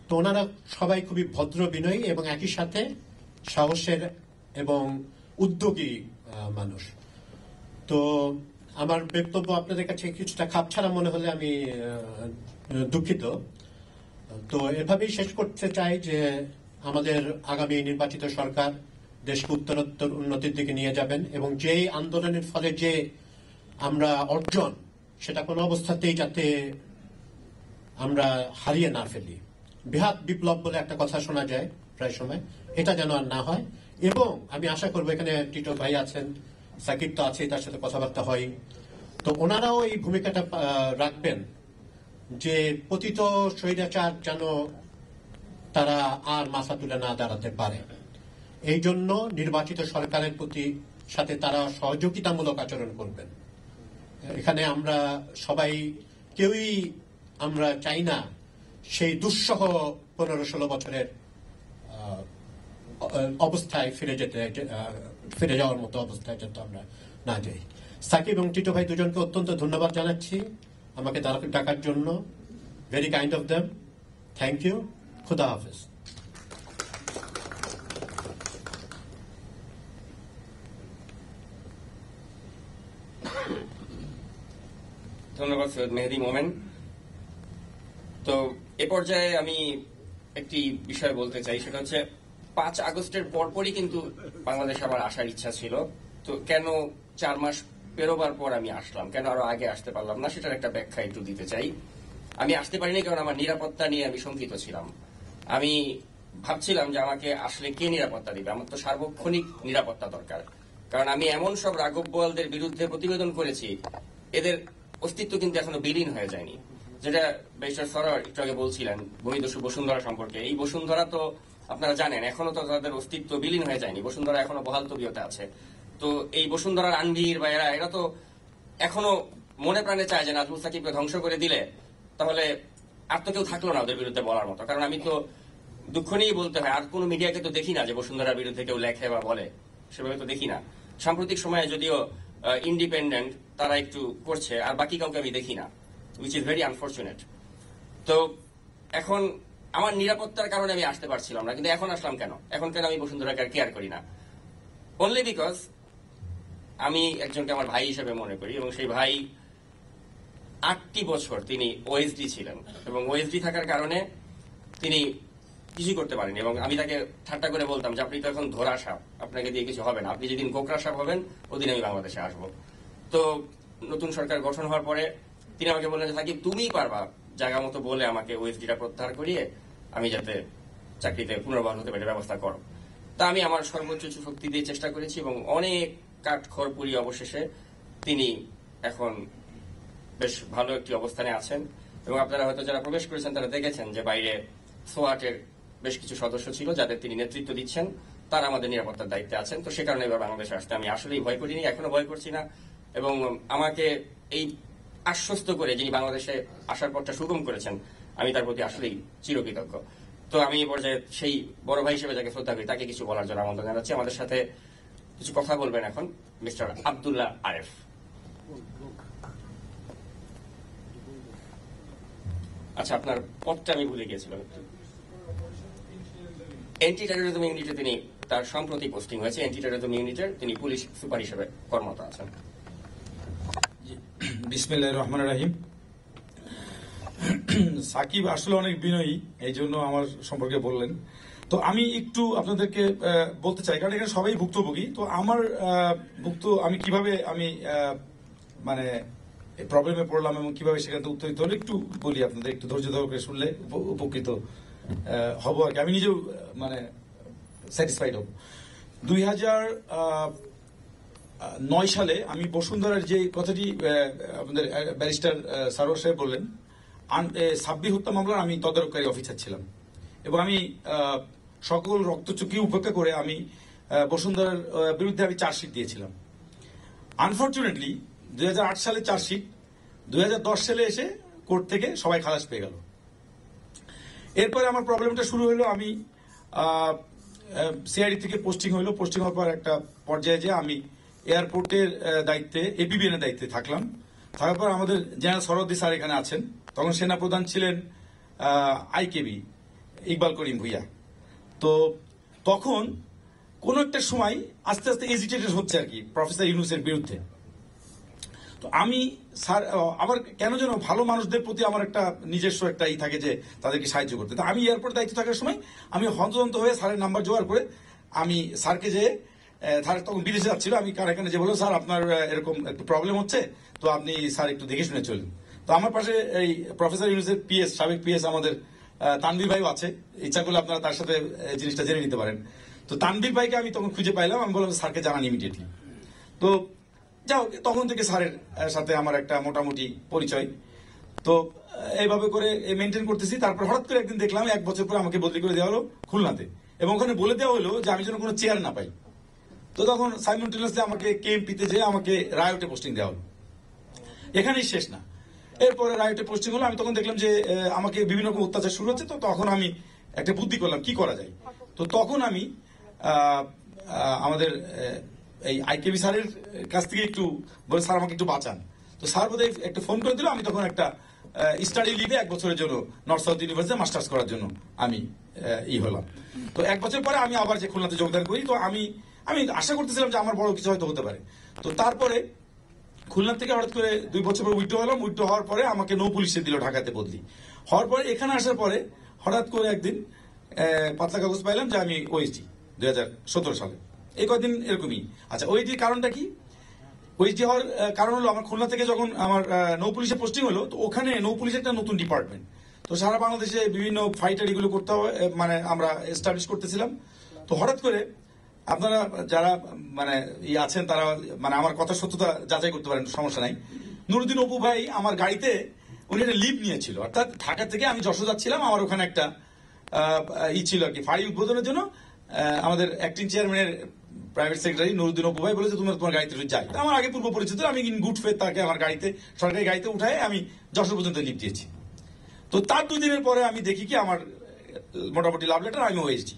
তো ওনারা সবাই খুবই ভদ্র, বিনয়ী এবং একই সাথে সাহসের এবং উদ্যোগী মানুষ। তো আমার বক্তব্য আপনাদের কাছে কিছুটা খাপছাড়া মনে হলে আমি দুঃখিত। তো এভাবেই শেষ করতে চাই যে আমাদের আগামী নির্বাচিত সরকার দেশকে উত্তরোত্তর উন্নতির দিকে নিয়ে যাবেন এবং যেই আন্দোলনের ফলে যে আমরা অর্জন, সেটা কোনো অবস্থাতেই যাতে আমরা হারিয়ে না ফেলি। বৃহৎ বিপ্লব বলে একটা কথা শোনা যায় প্রায় সময়, এটা যেন আর না হয়। এবং আমি আশা করবো, এখানে টিটো ভাই আছেন, সাকিব তো আছেই, তার সাথে কথাবার্তা হয়, তো ওনারাও এই ভূমিকাটা রাখবেন যে পতিত স্বৈরাচার যেন তারা আর মাথা তুলে না দাঁড়াতে পারে। এই জন্য নির্বাচিত সরকারের প্রতি সাথে তারা সহযোগিতামূলক আচরণ করবেন। এখানে আমরা সবাই কেউই আমরা চাই না সেই দুঃসহ 15-16 বছরের অবস্থায় ফিরে যাওয়ার মতো অবস্থায় যাতে আমরা না যাই। সাকিব এবং টিটো ভাই দুজনকে অত্যন্ত ধন্যবাদ জানাচ্ছি আমাকে ডাকার জন্য। Very kind of them. Thank you. খুদা হাফেজ। ধন্যবাদ সৈয়দ মেহেদী মোমেন। তো এ পর্যায়ে আমি একটি বিষয় বলতে চাই, সেটা হচ্ছে 5 আগস্টের পরপরই কিন্তু বাংলাদেশ আবার আসার ইচ্ছা ছিল। তো কেন 4 মাস পেরোবার পর আমি আসলাম, কেন আরো আগে আসতে পারলাম না সেটার একটা ব্যাখ্যা একটু দিতে চাই। আমি আসতে পারিনি কারণ আমার নিরাপত্তা নিয়ে আমি শঙ্কিত ছিলাম। আমি ভাবছিলাম যে আমাকে আসলে কে নিরাপত্তা দিবে, আমার তো সার্বক্ষণিক নিরাপত্তা দরকার। কারণ আমি এমন সব রাঘব বোয়ালদের বিরুদ্ধে প্রতিবেদন করেছি, এদের অস্তিত্ব কিন্তু এখনো বিলীন হয়ে যায়নি। যেটা ব্যারিস্টার সরোয়ার একটু আগে বলছিলেন ভূমিদস্যু বসুন্ধরা সম্পর্কে, এই বসুন্ধরা তো আপনারা জানেন এখনো তো তাদের অস্তিত্ব বিলীন হয়ে যায়নি, বসুন্ধরা এখনো বহাল তবিয়তে আছে। তো এই বসুন্ধরার আনভির বা এরা তো এখনো মনে প্রাণে চায় যে নাজমুল সাকিবকে ধ্বংস করে দিলে তাহলে আর তো কেউ থাকলো না ওদের বিরুদ্ধে বলার মতো। কারণ আমি তো দুঃখ নিয়েই বলতে হয়, আর কোনো মিডিয়াকে তো দেখি না যে বসুন্ধরার বিরুদ্ধে কেউ লেখে বা বলে, সেভাবে তো দেখি না। সাম্প্রতিক সময়ে যদিও ইন্ডিপেন্ডেন্ট তারা একটু করছে, আর বাকি কাউকে আমি দেখি না, উইচ ইজ ভেরি আনফর্চুনেট। তো এখন আমার নিরাপত্তার কারণে আমি আসতে পারছিলাম না, কিন্তু এখন আসলাম কেন? এখন কেন আমি বসুন্ধরাকে আর কেয়ার করি না? অনলি বিকজ আমি একজনকে আমার ভাই হিসেবে মনে করি, এবং সেই ভাই 8টি বছর তিনি ওএসডি ছিলেন, এবং ওএসডি থাকার কারণে তিনি কিছুই করতে পারেনি। এবং আমি তাকে ঠাট্টা করে বলতাম যে আপনি তো এখন ধরা সাপ, আপনাকে দিয়ে কিছু হবে না, আপনি যেদিন কোকড়া সাপ হবেন ওদিন আমি বাংলাদেশে আসবো। তো নতুন সরকার গঠন হওয়ার পরে তিনি আমাকে বললেন যে সাকিব তুমিই পারবা জায়গা মতো বলে আমাকে ওএসডিটা প্রত্যাহার করিয়ে আমি যাতে চাকরিতে পুনর্বহাল হতে পারি ব্যবস্থা করো। তা আমি আমার সর্বোচ্চ শক্তি দিয়ে চেষ্টা করেছি, এবং অনেক কাঠখড় পুড়িয়ে অবশেষে তিনি এখন বেশ ভালো একটি অবস্থানে আছেন। এবং আপনারা হয়তো যারা প্রবেশ করেছেন তারা দেখেছেন যে বাইরে সোয়াটের বেশ কিছু সদস্য ছিল যাদের তিনি নেতৃত্ব দিচ্ছেন, তারা আমাদের নিরাপত্তার দায়িত্বে আছেন। তো সে কারণে এবার বাংলাদেশে আসতে আমি আসলেই ভয় করিনি, এখনো ভয় করছি না। এবং আমাকে এই আশ্বস্ত করে যিনি বাংলাদেশে আসার পথটা সুগম করেছেন, আমি তার প্রতি আসলেই চিরকৃতজ্ঞ। তো আমি এই পর্যায়ে সেই বড় ভাই হিসেবে যাকে শ্রদ্ধা করি তাকে কিছু বলার জন্য আমন্ত্রণ জানাচ্ছি। আমাদের সাথে কিছু কথা বলবেন এখন মিস্টার আব্দুল্লাহ আরেফ। আচ্ছা, আপনার পদটা আমি ভুলে গিয়েছিলাম। অ্যান্টি টেরোরিজম ইউনিটে তিনি তার সম্প্রতি পোস্টিং হয়েছে, অ্যান্টি টেরোরিজম ইউনিটের তিনি পুলিশ সুপার হিসেবে কর্মরত আছেন। বিসমিল্লাহির রহমানির রহিম। সাকিব আসলে অনেক বিনয়ী, এই জন্য আমার সম্পর্কে বললেন। তো আমি একটু আপনাদেরকে বলতে চাই, কারণ এখানে সবাই ভুক্তভোগী। তো আমার আমি কিভাবে মানে প্রবলেমে পড়লাম এবং কিভাবে সেখান থেকে উত্তরিত হলো একটু বলি আপনাদের, একটু ধৈর্য ধরে করে শুনলে উপকৃত হব আর কি। আমি নিজেও মানে স্যাটিসফাইড হব। 2009 সালে আমি বসুন্ধরার যে কথাটি আমাদের ব্যারিস্টার সারোয়ার সাহেব বললেন, সাব্বির হত্যা মামলার আমি তদারককারী অফিসার ছিলাম, এবং আমি সকল রক্তচুকি উপেক্ষা করে আমি বসুন্ধরার বিরুদ্ধে আমি চার্জশিট দিয়েছিলাম। আনফর্চুনেটলি 2008 সালে চার্জশিট, 2010 সালে এসে কোর্ট থেকে সবাই খালাস পেয়ে গেল। এরপরে আমার প্রবলেমটা শুরু হলো, আমি সিআইডি থেকে পোস্টিং হলো। পোস্টিং হওয়ার পর একটা পর্যায়ে যে আমি এয়ারপোর্টের দায়িত্বে, এপিবিএন এর দায়িত্বে থাকলাম। থাকার পর আমাদের জেনারেল সরোয়ার্দী স্যার এখানে আছেন, তখন সেনাপ্রধান ছিলেন আইকেবি ইকবাল করিম ভুইয়া। তো তখন কোন একটা সময় আস্তে আস্তে এজিটেটেড হচ্ছে আর কি প্রফেসর ইউনূসের বিরুদ্ধে। তো আমি স্যার আবার কেন যেন ভালো মানুষদের প্রতি আমার একটা নিজস্ব একটা থাকে যে তাদেরকে সাহায্য করতে। তো আমি এয়ারপোর্টে দায়িত্ব থাকার সময় আমি হন্তদন্ত হয়ে স্যারের নাম্বার জোগাড় করে আমি স্যারকে যে স্যার তখন বিদেশে যাচ্ছিল, আমি এখানে যে বললাম স্যার আপনার এরকম একটু প্রবলেম হচ্ছে, তো আপনি স্যার একটু দেখে শুনে চলুন। তো আমার পাশে এই প্রফেসর ইউনূসের পিএস, সাবেক পিএস আমাদের তানভীর ভাইও আছে, ইচ্ছা করলে আপনারা তার সাথে জিনিসটা জেনে নিতে পারেন। তো তানভীর ভাইকে আমি তখন খুঁজে পাইলাম, আমি বললাম স্যারকে জানান ইমিডিয়েটলি। তো যাও, তখন থেকে স্যারের সাথে আমার একটা মোটামুটি পরিচয়। তো এইভাবে করে মেনটেন করতেছি। তারপর হঠাৎ করে একদিন দেখলাম 1 বছর পরে আমাকে বদলি করে দেওয়া হলো খুলনাতে, এবং ওখানে বলে দেওয়া হলো যে আমি যেন কোনো চেয়ার না পাই। তো তখন সাইমultaneously আমাকে কেএমপিতে যে আমাকে রায়টে পোস্টিং দেওয়া হলো। এখানেই শেষ না, এরপরে রায়টে পোস্টিং হলো। আমি তখন দেখলাম যে আমাকে বিভিন্ন রকম অত্যাচার শুরু হচ্ছে। তো তখন আমি একটা বুদ্ধি করলাম কি করা যায়। তো তখন আমি আমাদের এই আইকেবি স্যারের কাছ থেকে একটু বলে স্যার আমাকে একটু বাঁচান। তো স্যার বোধহয় একটা ফোন করে দিল। আমি তখন একটা স্টাডি লিভে 1 বছরের জন্য নর্থ সাউথ ইউনিভার্সিটি মাস্টার্স করার জন্য আমি হলাম। তো 1 বছর পরে আমি আবার যে খুলনাতে যোগদান করি। তো আমি আশা করতেছিলাম যে আমার বড় কিছু হয়তো হতে পারে। তো তারপরে খুলনা থেকে হঠাৎ করে 2 বছর পরে উইথড্র হলাম। উইথড্র হওয়ার পরে আমাকে নৌ পুলিশে দিল ঢাকাতে বদলি। হওয়ার পরে এখানে আসার পরে হঠাৎ করে একদিন পাতলা কাগজ পাইলাম যে আমি ওএসডি 2017 সালে। এই কয়েকদিন এরকমই। আচ্ছা, ওইটির কারণটা কি? ওই যে হওয়ার কারণ হলো আমার খুলনা থেকে যখন আমার নৌ পুলিশে পোস্টিং হলো, তো ওখানে নৌ পুলিশ একটা নতুন ডিপার্টমেন্ট, তো সারা বাংলাদেশে বিভিন্ন ফাইটার এগুলো করতে হবে, মানে আমরা এস্টাবলিশ করতেছিলাম। তো হঠাৎ করে আপনারা যারা মানে আছেন তারা মানে আমার কথা সত্যতা যাচাই করতে পারেন, সমস্যা নাই। নুরুদ্দিন অপু ভাই আমার গাড়িতে উনি একটা লিভ নিয়েছিল, অর্থাৎ ঢাকা থেকে আমি যশোর যাচ্ছিলাম, আমার ওখানে একটা ছিল আর কি, ফাঁড়ি উদ্বোধনের জন্য আমাদের অ্যাক্টিং চেয়ারম্যানের প্রাইভেট সেক্রেটারি নুরুদ্দিন অপু ভাই বলেছে তোমার গাড়িতে যাই। আমার আগে পূর্ব পরিচিত, আমি ইন গুড ফেথ তাকে আমার গাড়িতে, সরকারি গাড়িতে উঠায় আমি যশোর পর্যন্ত লিভ দিয়েছি। তো তার 2 দিনের পরে আমি দেখি কি আমার মোটামুটি লাভ লেটার আমি ওএসডি।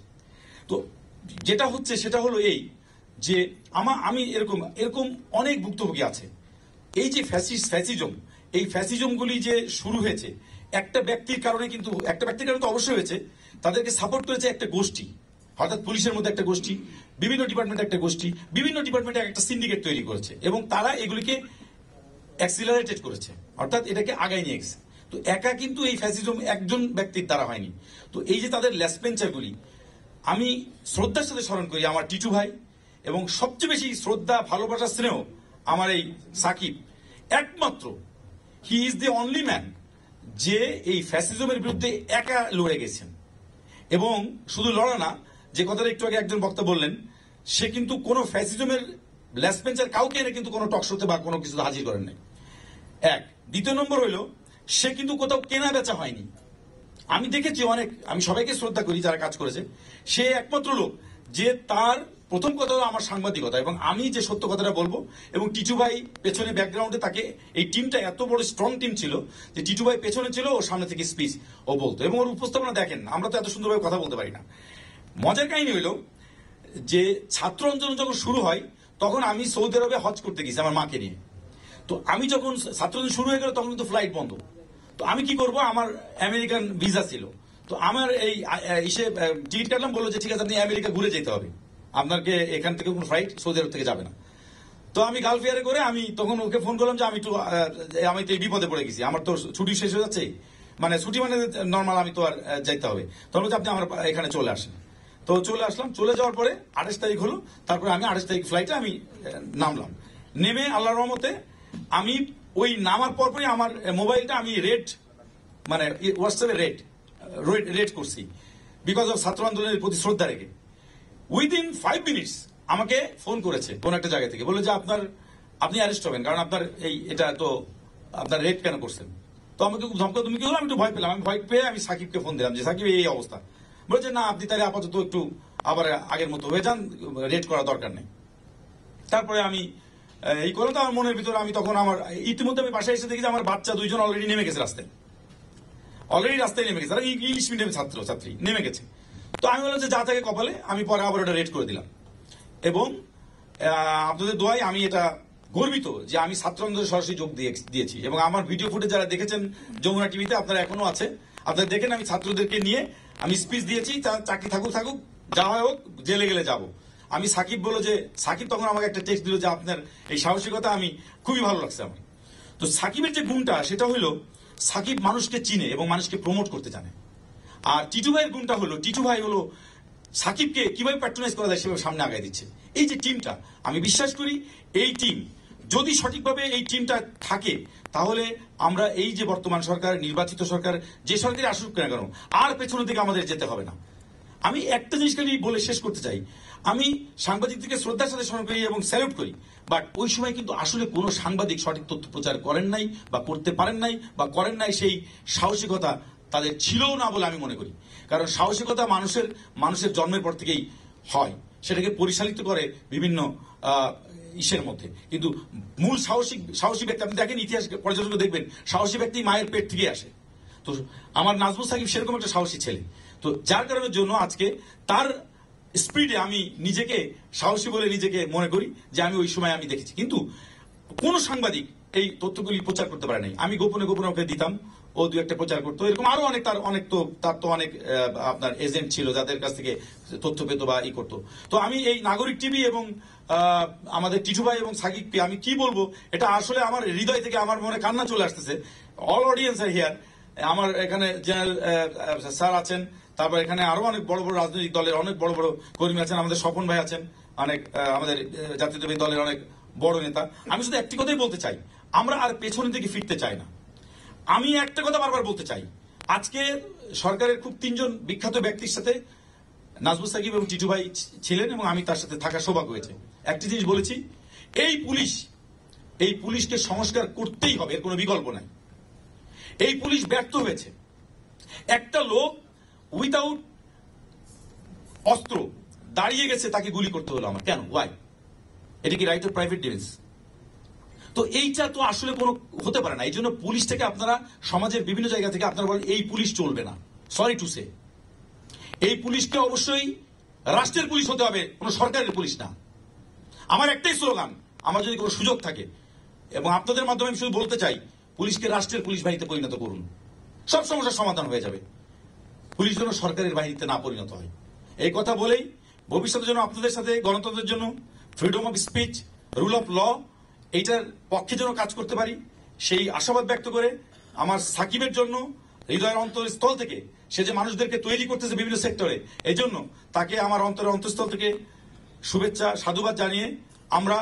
তো যেটা হচ্ছে সেটা হলো এই যে আমি এরকম অনেক ভুক্তভোগী আছে। এই যে ফ্যাসিজম, এই ফ্যাসিজমগুলি যে শুরু হয়েছে একটা ব্যক্তির কারণে, কিন্তু একটা ব্যক্তির কারণে তো অবশ্যই হয়েছে, তাদেরকে সাপোর্ট করেছে একটা গোষ্ঠী, অর্থাৎ পুলিশের মধ্যে একটা গোষ্ঠী, বিভিন্ন ডিপার্টমেন্টে একটা গোষ্ঠী, বিভিন্ন ডিপার্টমেন্টে একটা সিন্ডিকেট তৈরি করেছে এবং তারা এগুলিকে অ্যাক্সিলারেটেড করেছে, অর্থাৎ এটাকে আগায় নিয়ে গেছে। তো একা কিন্তু এই ফ্যাসিজম একজন ব্যক্তির দ্বারা হয়নি। তো এই যে তাদের লেসপেঞ্চারগুলি আমি শ্রদ্ধার সাথে স্মরণ করি আমার টিটু ভাই, এবং সবচেয়ে বেশি শ্রদ্ধা, ভালোবাসা, স্নেহ আমার এই সাকিব। একমাত্র he is the only man যে এই ফ্যাসিজমের বিরুদ্ধে একা লড়ে গেছেন, এবং শুধু লড়া না, যে কথাটা একটু আগে একজন বক্তা বললেন, সে কিন্তু কোনো ফ্যাসিজমের লেসপেঞ্চার কাউকে এনে কিন্তু কোনো টকশোতে বা কোনো কিছু হাজির করেন নাই। এক, দ্বিতীয় নম্বর হইল সে কিন্তু কোথাও কেনা বেচা হয়নি। আমি দেখেছি অনেক, আমি সবাইকে শ্রদ্ধা করি যারা কাজ করেছে, সে একমাত্র লোক যে তার প্রথম কথা হলো আমার সাংবাদিকতা, এবং আমি যে সত্য কথাটা বলবো, এবং টিটু ভাই পেছনে ব্যাকগ্রাউন্ডে তাকে, এই টিমটা এত বড় স্ট্রং টিম ছিল যে টিটু ভাই পেছনে ছিল, ওর সামনে থেকে স্পিচ ও বলতো, এবং ওর উপস্থাপনা দেখেন, আমরা তো এত সুন্দরভাবে কথা বলতে পারি না। মজার কাহিনী হইল যে ছাত্র আন্দোলন যখন শুরু হয় তখন আমি সৌদি আরবে হজ করতে গেছি আমার মাকে নিয়ে। তো আমি যখন ছাত্র আন্দোলন শুরু হয়ে গেল তখন কিন্তু ফ্লাইট বন্ধ। তো আমি কি করব, আমার আমেরিকান ভিসা ছিল, তো আমার এই টিকিট কাটলাম, বললো যে ঠিক আছে আপনি আমেরিকা ঘুরে যেতে হবে, আপনাকে এখান থেকে কোনো ফ্লাইট সৌদি আরব থেকে যাবে না। তো আমি গালফ এয়ারে করে আমি তখন ওকে ফোন করলাম যে আমি তো এই বিপদে পড়ে গেছি, আমার তো ছুটি শেষ হয়ে যাচ্ছে, মানে ছুটি মানে নর্মাল, আমি তো আর যাইতে হবে। তখন বলছে আপনি আমার এখানে চলে আসেন। তো চলে আসলাম, চলে যাওয়ার পরে 28 তারিখ হলো, তারপরে আমি 28 তারিখ ফ্লাইটে আমি নামলাম। নেমে আল্লাহর রহমতে আমি ওই নামার পরপরই আমার মোবাইলটা আমি রেড, মানে হোয়াটসঅ্যাপে রেড করছি, বিকজ অফ ছাত্র আন্দোলনের প্রতি শ্রদ্ধা রেখে। উইদিন 5 মিনিটস আমাকে ফোন করেছে কোন একটা জায়গা থেকে, বলে যে আপনি অ্যারেস্ট হবেন, কারণ আপনার এটা তো আপনার রেড কেন করছেন। তো আমাকে খুব ধমকা, তুমি কি হলো, আমি একটু ভয় পেলাম। আমি ভয় পেয়ে আমি সাকিবকে ফোন দিলাম যে সাকিব এই অবস্থা, বলেছে না আপনি তাহলে আপাতত একটু আবার আগের মতো হয়ে যান, রেড করার দরকার নেই। তারপরে আমি এই করলাম, তো আমার মনের ভিতরে আমি তখন আমার ইতিমধ্যে আমি বাসায় এসে দেখি যে আমার বাচ্চা 2 জন অলরেডি নেমে গেছে রাস্তায়, নেমে গেছে, তারা ইংলিশ মিডিয়াম ছাত্রী নেমে গেছে। তো আমি বললাম যে যা থাকে কপালে, আমি পরে আবার ওটা রেড করে দিলাম। এবং আপনাদের দোয়ায় আমি এটা গর্বিত যে আমি ছাত্র আন্দোলনে সরাসরি যোগ দিয়েছি, এবং আমার ভিডিও ফুটেজ যারা দেখেছেন যমুনা টিভিতে, আপনারা এখনো আছে, আপনারা দেখেন আমি ছাত্রদেরকে নিয়ে আমি স্পিচ দিয়েছি, চাকরি থাকুক যা হয় হোক, জেলে গেলে যাব। আমি সাকিব বলো যে সাকিব তখন আমাকে একটা টেক্সট দিল যে আপনার এই সাহসিকতা আমি খুবই ভালো লাগছে আমার। তো সাকিবের যে গুণটা সেটা হলো সাকিব মানুষকে চিনে এবং মানুষকে প্রমোট করতে জানে। আর টিটু ভাইয়ের গুণটা হলো টিটু ভাই হলো সাকিবকে কিভাবে প্যাট্রোনাইজ করা যায় সেভাবে সামনে আগায় দিচ্ছে। এই যে টিমটা, আমি বিশ্বাস করি এই টিম যদি সঠিকভাবে এই টিমটা থাকে, তাহলে আমরা এই যে বর্তমান সরকার, নির্বাচিত সরকার, যে সরকারই আসুক না কেন, আর পেছনের দিকে আমাদের যেতে হবে না। আমি একটা জিনিস খালি বলে শেষ করতে চাই, আমি সাংবাদিকদেরকে শ্রদ্ধার সাথে স্মরণ করি এবং স্যালুট করি, বাট ওই সময় কিন্তু আসলে কোনো সাংবাদিক সঠিক তথ্য প্রচার করেন নাই বা করতে পারেন নাই বা করেন নাই, সেই সাহসিকতা তাদের ছিলও না বলে আমি মনে করি। কারণ সাহসিকতা মানুষের জন্মের পর থেকেই হয়, সেটাকে পরিচালিত করে বিভিন্ন ইসের মধ্যে, কিন্তু মূল সাহসী ব্যক্তি আপনি দেখেন, ইতিহাস পর্যটন দেখবেন, সাহসী ব্যক্তি মায়ের পেট থেকে আসে। তো আমার নাজমুল সাকিব সেরকম একটা সাহসী ছেলে, তো যার কারণের জন্য আজকে তার স্পিডে আমি নিজেকে সাহসী বলে নিজেকে মনে করি যে আমি ওই সময় আমি দেখেছি। কিন্তু কোন সাংবাদিক এই তথ্যগুলি প্রচার করতে পারে নাই, আমি গোপনে ওকে দিতাম, ও 2-1টা প্রচার করতো, এরকম আরো অনেক, তার তো অনেক আপনার এজেন্ট ছিল যাদের কাছ থেকে তথ্য পেত বা করতো। তো আমি এই নাগরিক টিভি এবং আমাদের টিটু ভাই এবং সাকিবকে আমি কি বলবো, এটা আসলে আমার হৃদয় থেকে আমার মনে কান্না চলে আসতেছে। অল অডিয়েন্স আর হিয়ার, আমার এখানে জেনারেল স্যার আছেন, তারপর এখানে আরো অনেক বড় বড় রাজনৈতিক দলের অনেক বড় বড় কর্মী আছেন, আমাদের স্বপন ভাই আছেন, অনেক আমাদের জাতীয়তাবাদী দলের অনেক বড় নেতা। আমি শুধু একটি কথাই বলতে চাই, আমরা আর পেছনের দিকে ফিরতে চাই না। আমি একটা কথা বারবার বলতে চাই, আজকে সরকারের খুব 3 জন বিখ্যাত ব্যক্তির সাথে নাজমুল সাকিব এবং টিটু ভাই ছিলেন এবং আমি তার সাথে থাকার সৌভাগ্য হয়েছে। একটি জিনিস বলেছি, এই পুলিশকে সংস্কার করতেই হবে, এর কোনো বিকল্প নাই। এই পুলিশ ব্যর্থ হয়েছে। একটা লোক উইথাউট অস্ত্র দাঁড়িয়ে গেছে, তাকে গুলি করতে হলো আমার, কেন? ওয়াই? এটা কি রাইট অফ প্রাইভেট ডিফেন্স? তো এইটা তো আসলে কোনো হতে পারে না। এই জন্য পুলিশটাকে আপনারা সমাজের বিভিন্ন জায়গা থেকে আপনারা বলেন এই পুলিশ চলবে না। সরি টু সে, এই পুলিশকে অবশ্যই রাষ্ট্রের পুলিশ হতে হবে, কোনো সরকারের পুলিশ না। আমার একটাই স্লোগান, আমার যদি কোনো সুযোগ থাকে এবং আপনাদের মাধ্যমে আমি শুধু বলতে চাই, পুলিশকে রাষ্ট্রের পুলিশ বাহিনীতে পরিণত করুন, সব সমস্যার সমাধান হয়ে যাবে। পুলিশ যেন সরকারের বাহিনীতে না পরিণত হয়, এই কথা বলেই ভবিষ্যতে যেন আপনাদের সাথে গণতন্ত্রের জন্য, freedom of speech, rule of law, এইটার পক্ষে যেন কাজ করতে পারি, সেই আশাবাদ ব্যক্ত করে আমার সাকিবের জন্য হৃদয়ের অন্তরস্থল থেকে, সে যে মানুষদেরকে তৈরি করতেছে বিভিন্ন সেক্টরে, এই জন্য তাকে আমার অন্তরের অন্তঃস্থল থেকে শুভেচ্ছা সাধুবাদ জানিয়ে আমরা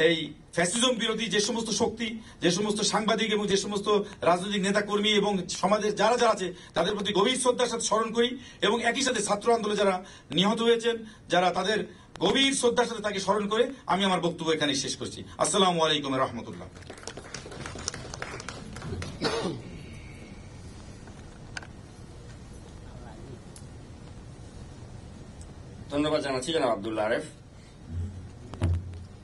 এই ফ্যাসিজম বিরোধী যে সমস্ত শক্তি, যে সমস্ত সাংবাদিক এবং যে সমস্ত রাজনৈতিক নেতা কর্মী এবং সমাজের যারা যারা আছে তাদের প্রতি গভীর শ্রদ্ধার সাথে স্মরণ করি এবং একই সাথে ছাত্র আন্দোলনে যারা নিহত হয়েছেন, যারা তাদের গভীর শ্রদ্ধার সাথে তাকে স্মরণ করে আমি আমার বক্তব্য এখানে শেষ করছি। আসসালামু আলাইকুম রহমতুল্লাহ। ধন্যবাদ জানাচ্ছি জনাব আব্দুল্লাহ আরেফ।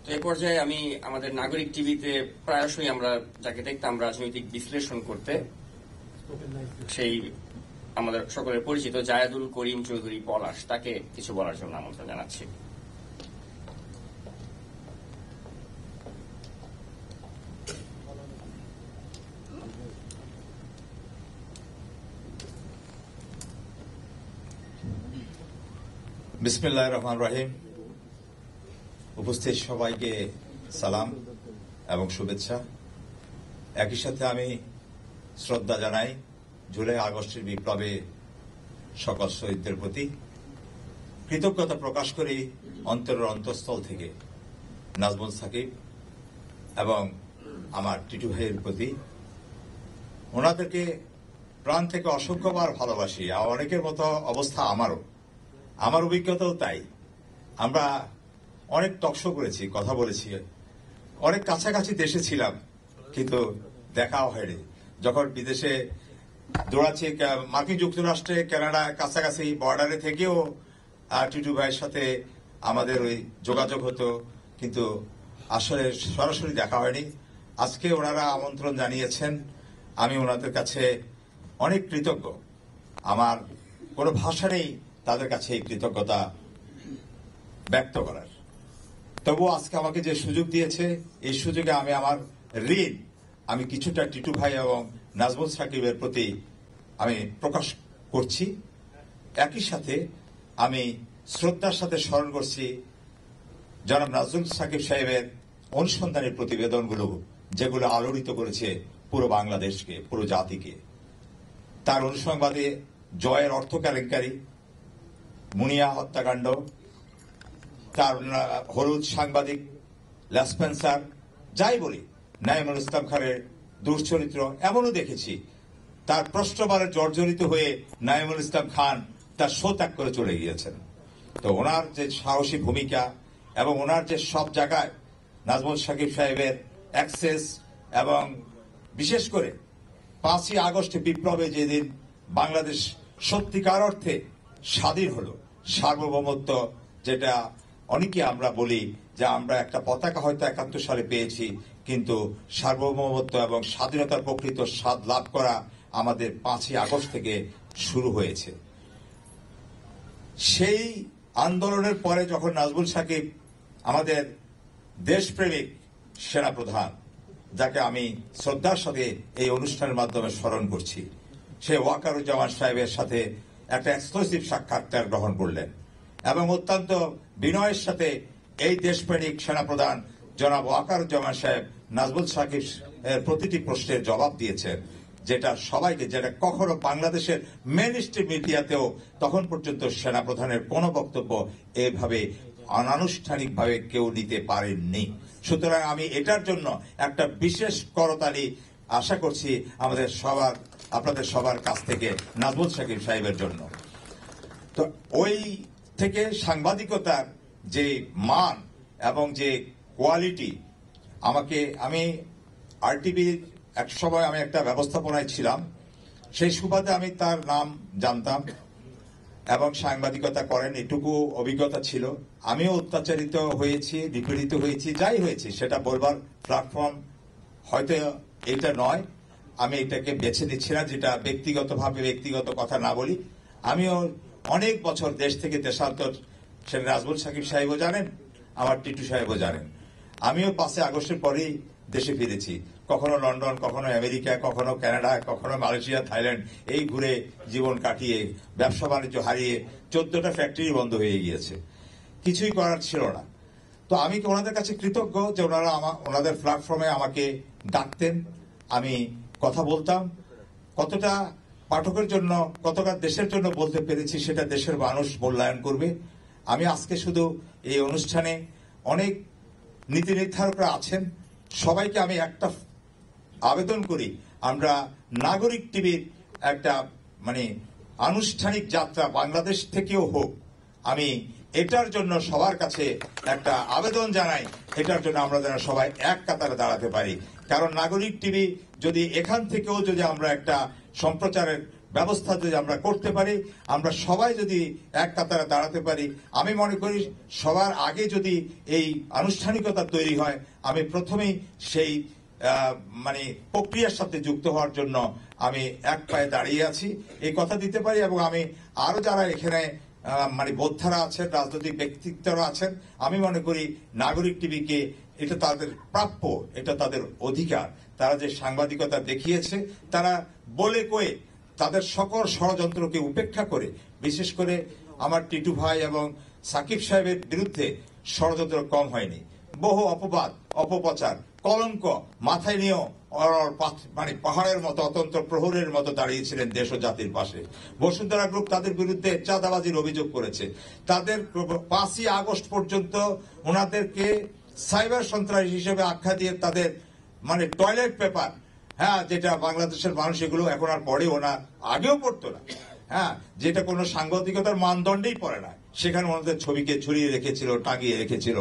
তো এ পর্যায়ে আমি আমাদের নাগরিক টিভিতে প্রায়শই আমরা যাকে দেখতাম রাজনৈতিক বিশ্লেষণ করতে, সেই আমাদের সকলের পরিচিত জায়েদুল করিম চৌধুরী পলাশ, তাকে কিছু বলার জন্য আমন্ত্রণ জানাচ্ছি। বিসমিল্লাহির রহমানির রহিম। উপস্থিত সবাইকে সালাম এবং শুভেচ্ছা। একই সাথে আমি শ্রদ্ধা জানাই জুলাই আগস্টের বিপ্লবে সকল শহীদদের প্রতি, কৃতজ্ঞতা প্রকাশ করি অন্তরের অন্তঃস্থল থেকে নাজমুল সাকিব এবং আমার টিটু ভাইয়ের প্রতি। ওনাদেরকে প্রাণ থেকে অসংখ্যবার ভালোবাসি। অনেকের মতো অবস্থা আমারও, আমার অভিজ্ঞতাও তাই। আমরা অনেক টকশো করেছি, কথা বলেছি, অনেক কাছাকাছি দেশে ছিলাম, কিন্তু দেখাও হয়নি। যখন বিদেশে দৌড়াচ্ছি, মার্কিন যুক্তরাষ্ট্রে, কানাডা, কাছাকাছি বর্ডারে থেকেও টিটু ভাইয়ের সাথে আমাদের ওই যোগাযোগ হতো, কিন্তু আসলে সরাসরি দেখা হয়নি। আজকে ওনারা আমন্ত্রণ জানিয়েছেন, আমি ওনাদের কাছে অনেক কৃতজ্ঞ। আমার কোনো ভাষা নেই তাদের কাছে এই কৃতজ্ঞতা ব্যক্ত করার। তবুও আজকে আমাকে যে সুযোগ দিয়েছে, এই সুযোগে আমি আমার ঋণ আমি কিছুটা টিটু ভাই এবং নাজমুল সাকিবের প্রতি আমি প্রকাশ করছি। একই সাথে আমি শ্রদ্ধার সাথে স্মরণ করছি জনাব নাজমুল সাকিব সাহেবের অনুসন্ধানী প্রতিবেদনগুলো, যেগুলো আলোড়িত করেছে পুরো বাংলাদেশকে, পুরো জাতিকে। তার অনুসংবাদে জয়ের অর্থ কেলেঙ্কারি, মুনিয়া হত্যাকাণ্ড, তার হলুদ সাংবাদিক লেসপেন্সার, যাই বলি, নাইমুল ইসলাম খানের দুশ্চরিত্র, এমনও দেখেছি তার প্রশ্নবারে জর্জরিত হয়ে নাইমুল ইসলাম খান তার শো ত্যাগ করে চলে গিয়েছেন। তো ওনার যে সাহসী ভূমিকা এবং ওনার যে সব জায়গায় নাজমুল সাকিব সাহেবের অ্যাক্সেস, এবং বিশেষ করে 5ই আগস্টে বিপ্লবে যেদিন বাংলাদেশ সত্যিকার অর্থে স্বাধীন হলো, সার্বভৌমত্ব, যেটা অনেকে আমরা বলি যে আমরা একটা পতাকা হয়তো 71 সালে পেয়েছি, কিন্তু সার্বভৌমত্ব এবং স্বাধীনতার প্রকৃত স্বাদ লাভ করা আমাদের 5ই আগস্ট থেকে শুরু হয়েছে। সেই আন্দোলনের পরে যখন নাজমুল সাকিব আমাদের দেশপ্রেমিক সেনাপ্রধান, যাকে আমি শ্রদ্ধার সাথে এই অনুষ্ঠানের মাধ্যমে স্মরণ করছি, সে ওয়াকারুজ্জামান সাহেবের সাথে একটা এক্সক্লুসিভ সাক্ষাৎকার গ্রহণ করলেন এবং অত্যন্ত বিনয়ের সাথে এই দেশপ্রেমিক সেনাপ্রধান জনাব ওয়াকারুজ্জামান সাহেব নাজমুল সাকিব এর প্রতিটি প্রশ্নের জবাব দিয়েছেন, যেটা সবাইকে, যেটা কখনো বাংলাদেশের মেইন স্ট্রিম মিডিয়াতেও তখন পর্যন্ত সেনাপ্রধানের কোনো বক্তব্য এভাবে অনানুষ্ঠানিকভাবে কেউ নিতে পারেননি। সুতরাং আমি এটার জন্য একটা বিশেষ করতালি আশা করছি আপনাদের সবার কাছ থেকে নাজমুল সাকিব সাহেবের জন্য। তো ওই থেকে সাংবাদিকতার যে মান এবং যে কোয়ালিটি আমি আরটিভির এক সময় আমি একটা ব্যবস্থাপনায় ছিলাম, সেই সুবাদে আমি তার নাম জানতাম এবং সাংবাদিকতা করেন এটুকু অভিজ্ঞতা ছিল। আমিও অত্যাচারিত হয়েছি, নিপীড়িত হয়েছি, যাই হয়েছি সেটা বলবার প্ল্যাটফর্ম হয়তো এটা নয়, আমি এটাকে বেছে নিচ্ছি না, যেটা ব্যক্তিগতভাবে ব্যক্তিগত কথা না বলি। আমিও অনেক বছর দেশ থেকে দেশান্তর, সেটা নাজমুল সাকিব সাহেবও জানেন, আমার টিটু সাহেবও জানেন। আমিও 5 আগস্টের পরেই দেশে ফিরেছি, কখনো লন্ডন, কখনো আমেরিকা, কখনো কানাডা, কখনো মালয়েশিয়া, থাইল্যান্ড, এই ঘুরে জীবন কাটিয়ে ব্যবসা বাণিজ্য হারিয়ে 14টা ফ্যাক্টরি বন্ধ হয়ে গিয়েছে, কিছুই করার ছিল না। তো আমি ওনাদের কাছে কৃতজ্ঞ যে ওনারা ওনাদের প্ল্যাটফর্মে আমাকে ডাকতেন, আমি কথা বলতাম। কতটা পাঠকের জন্য, কতটা দেশের জন্য বলতে পেরেছি সেটা দেশের মানুষ মূল্যায়ন করবে। আমি আজকে শুধু এই অনুষ্ঠানে অনেক নীতি নির্ধারকরা আছেন, সবাইকে আমি একটা আবেদন করি, আমরা নাগরিক টিভির একটা আনুষ্ঠানিক যাত্রা বাংলাদেশ থেকেও হোক, আমি এটার জন্য সবার কাছে একটা আবেদন জানাই, এটার জন্য আমরা যেন সবাই এক কাতারে দাঁড়াতে পারি। কারণ নাগরিক টিভি যদি এখান থেকেও যদি আমরা একটা সম্প্রচারের ব্যবস্থা যদি আমরা করতে পারি, আমরা সবাই যদি এক কাতারে দাঁড়াতে পারি, আমি মনে করি সবার আগে যদি এই আনুষ্ঠানিকতা তৈরি হয়, আমি প্রথমেই সেই প্রক্রিয়ার সাথে যুক্ত হওয়ার জন্য আমি এক পায়ে দাঁড়িয়ে আছি, এই কথা দিতে পারি। এবং আমি আরো যারা এখানে বোদ্ধারা আছেন, রাজনৈতিক ব্যক্তিত্বরা আছেন, আমি মনে করি নাগরিক টিভিকে এটা তাদের প্রাপ্য, এটা তাদের অধিকার। তারা যে সাংবাদিকতা দেখিয়েছে, তারা বলে কয়ে তাদের সকল ষড়যন্ত্রকে উপেক্ষা করে, বিশেষ করে আমার টিটু ভাই এবং সাকিব সাহেবের বিরুদ্ধে ষড়যন্ত্র কম হয়নি। বহু অপবাদ, অপপ্রচার, কলঙ্ক মাথায় নিয়েও পাহাড়ের মতো অতন্ত্র প্রহরের মতো দাঁড়িয়েছিলেন দেশ ও জাতির পাশে। বসুন্ধরা গ্রুপ তাদের বিরুদ্ধে চাঁদাবাজির অভিযোগ করেছে, তাদের 5ই আগস্ট পর্যন্ত ওনাদেরকে সাইবার সন্ত্রাসী হিসেবে আখ্যা দিয়ে তাদের টয়লেট পেপার, যেটা বাংলাদেশের মানুষ এগুলো এখন আর পড়েও না, আগেও পড়তো না, যেটা কোনো সাংবাদিকতার মানদণ্ডেই পড়ে না, সেখানে ওনাদের ছবিকে ছড়িয়ে রেখেছিল, টাঙিয়ে রেখেছিল,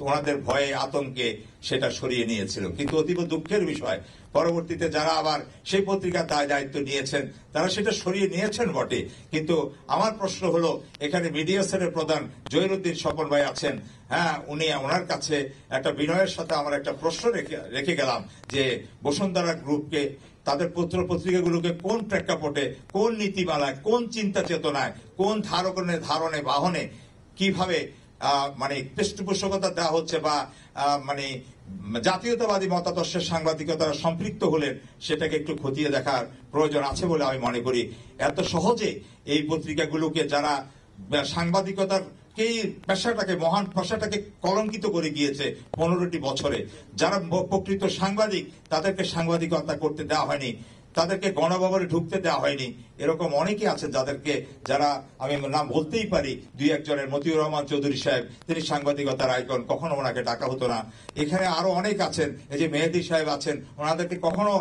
ওনাদের ভয়ে আতঙ্কে সেটা সরিয়ে নিয়েছিল। কিন্তু অতীব দুঃখের বিষয়, পরবর্তীতে যারা আবার সেই পত্রিকার দায়িত্ব নিয়েছেন, তারা সেটা সরিয়ে নিয়েছেন বটে। কিন্তু আমার প্রশ্ন হলো, এখানে মিডিয়া সেলের প্রধান জহিরুদ্দিন স্বপন ভাই আছেন, ওনার কাছে একটা বিনয়ের সাথে আমার একটা প্রশ্ন রেখে গেলাম যে বসুন্ধরা গ্রুপকে, তাদের পত্র পত্রিকাগুলোকে কোন প্রেক্ষাপটে, কোন নীতিমালায়, কোন চিন্তা চেতনায়, কোন ধারণে বাহনে কিভাবে পৃষ্ঠপোষকতা দেওয়া হচ্ছে বা জাতীয়তাবাদী মতাদর্শের সাংবাদিকতারা সম্পৃক্ত হলেন, সেটাকে একটু খতিয়ে দেখার প্রয়োজন আছে বলে আমি মনে করি। এত সহজে এই পত্রিকাগুলোকে যারা সাংবাদিকতার পেশাটাকে, মহান পেশাটাকে কলঙ্কিত করে গিয়েছে 15টি বছরে, যারা প্রকৃত সাংবাদিক তাদেরকে সাংবাদিকতা করতে দেওয়া হয়নি, তাদেরকে গণভবনে ঢুকতে দেওয়া হয়নি। এরকম অনেকে আছে যারা আমি নাম বলতেই পারি, 2-1 মতিউর রহমান চৌধুরী সাহেব, তিনি সাংবাদিকতার আইকন, কখনো ওনাকে ডাকা হতো না। এখানে আরো অনেক আছেন, এই যে মেহেদী সাহেব আছেন, ওনাদেরকে কখনো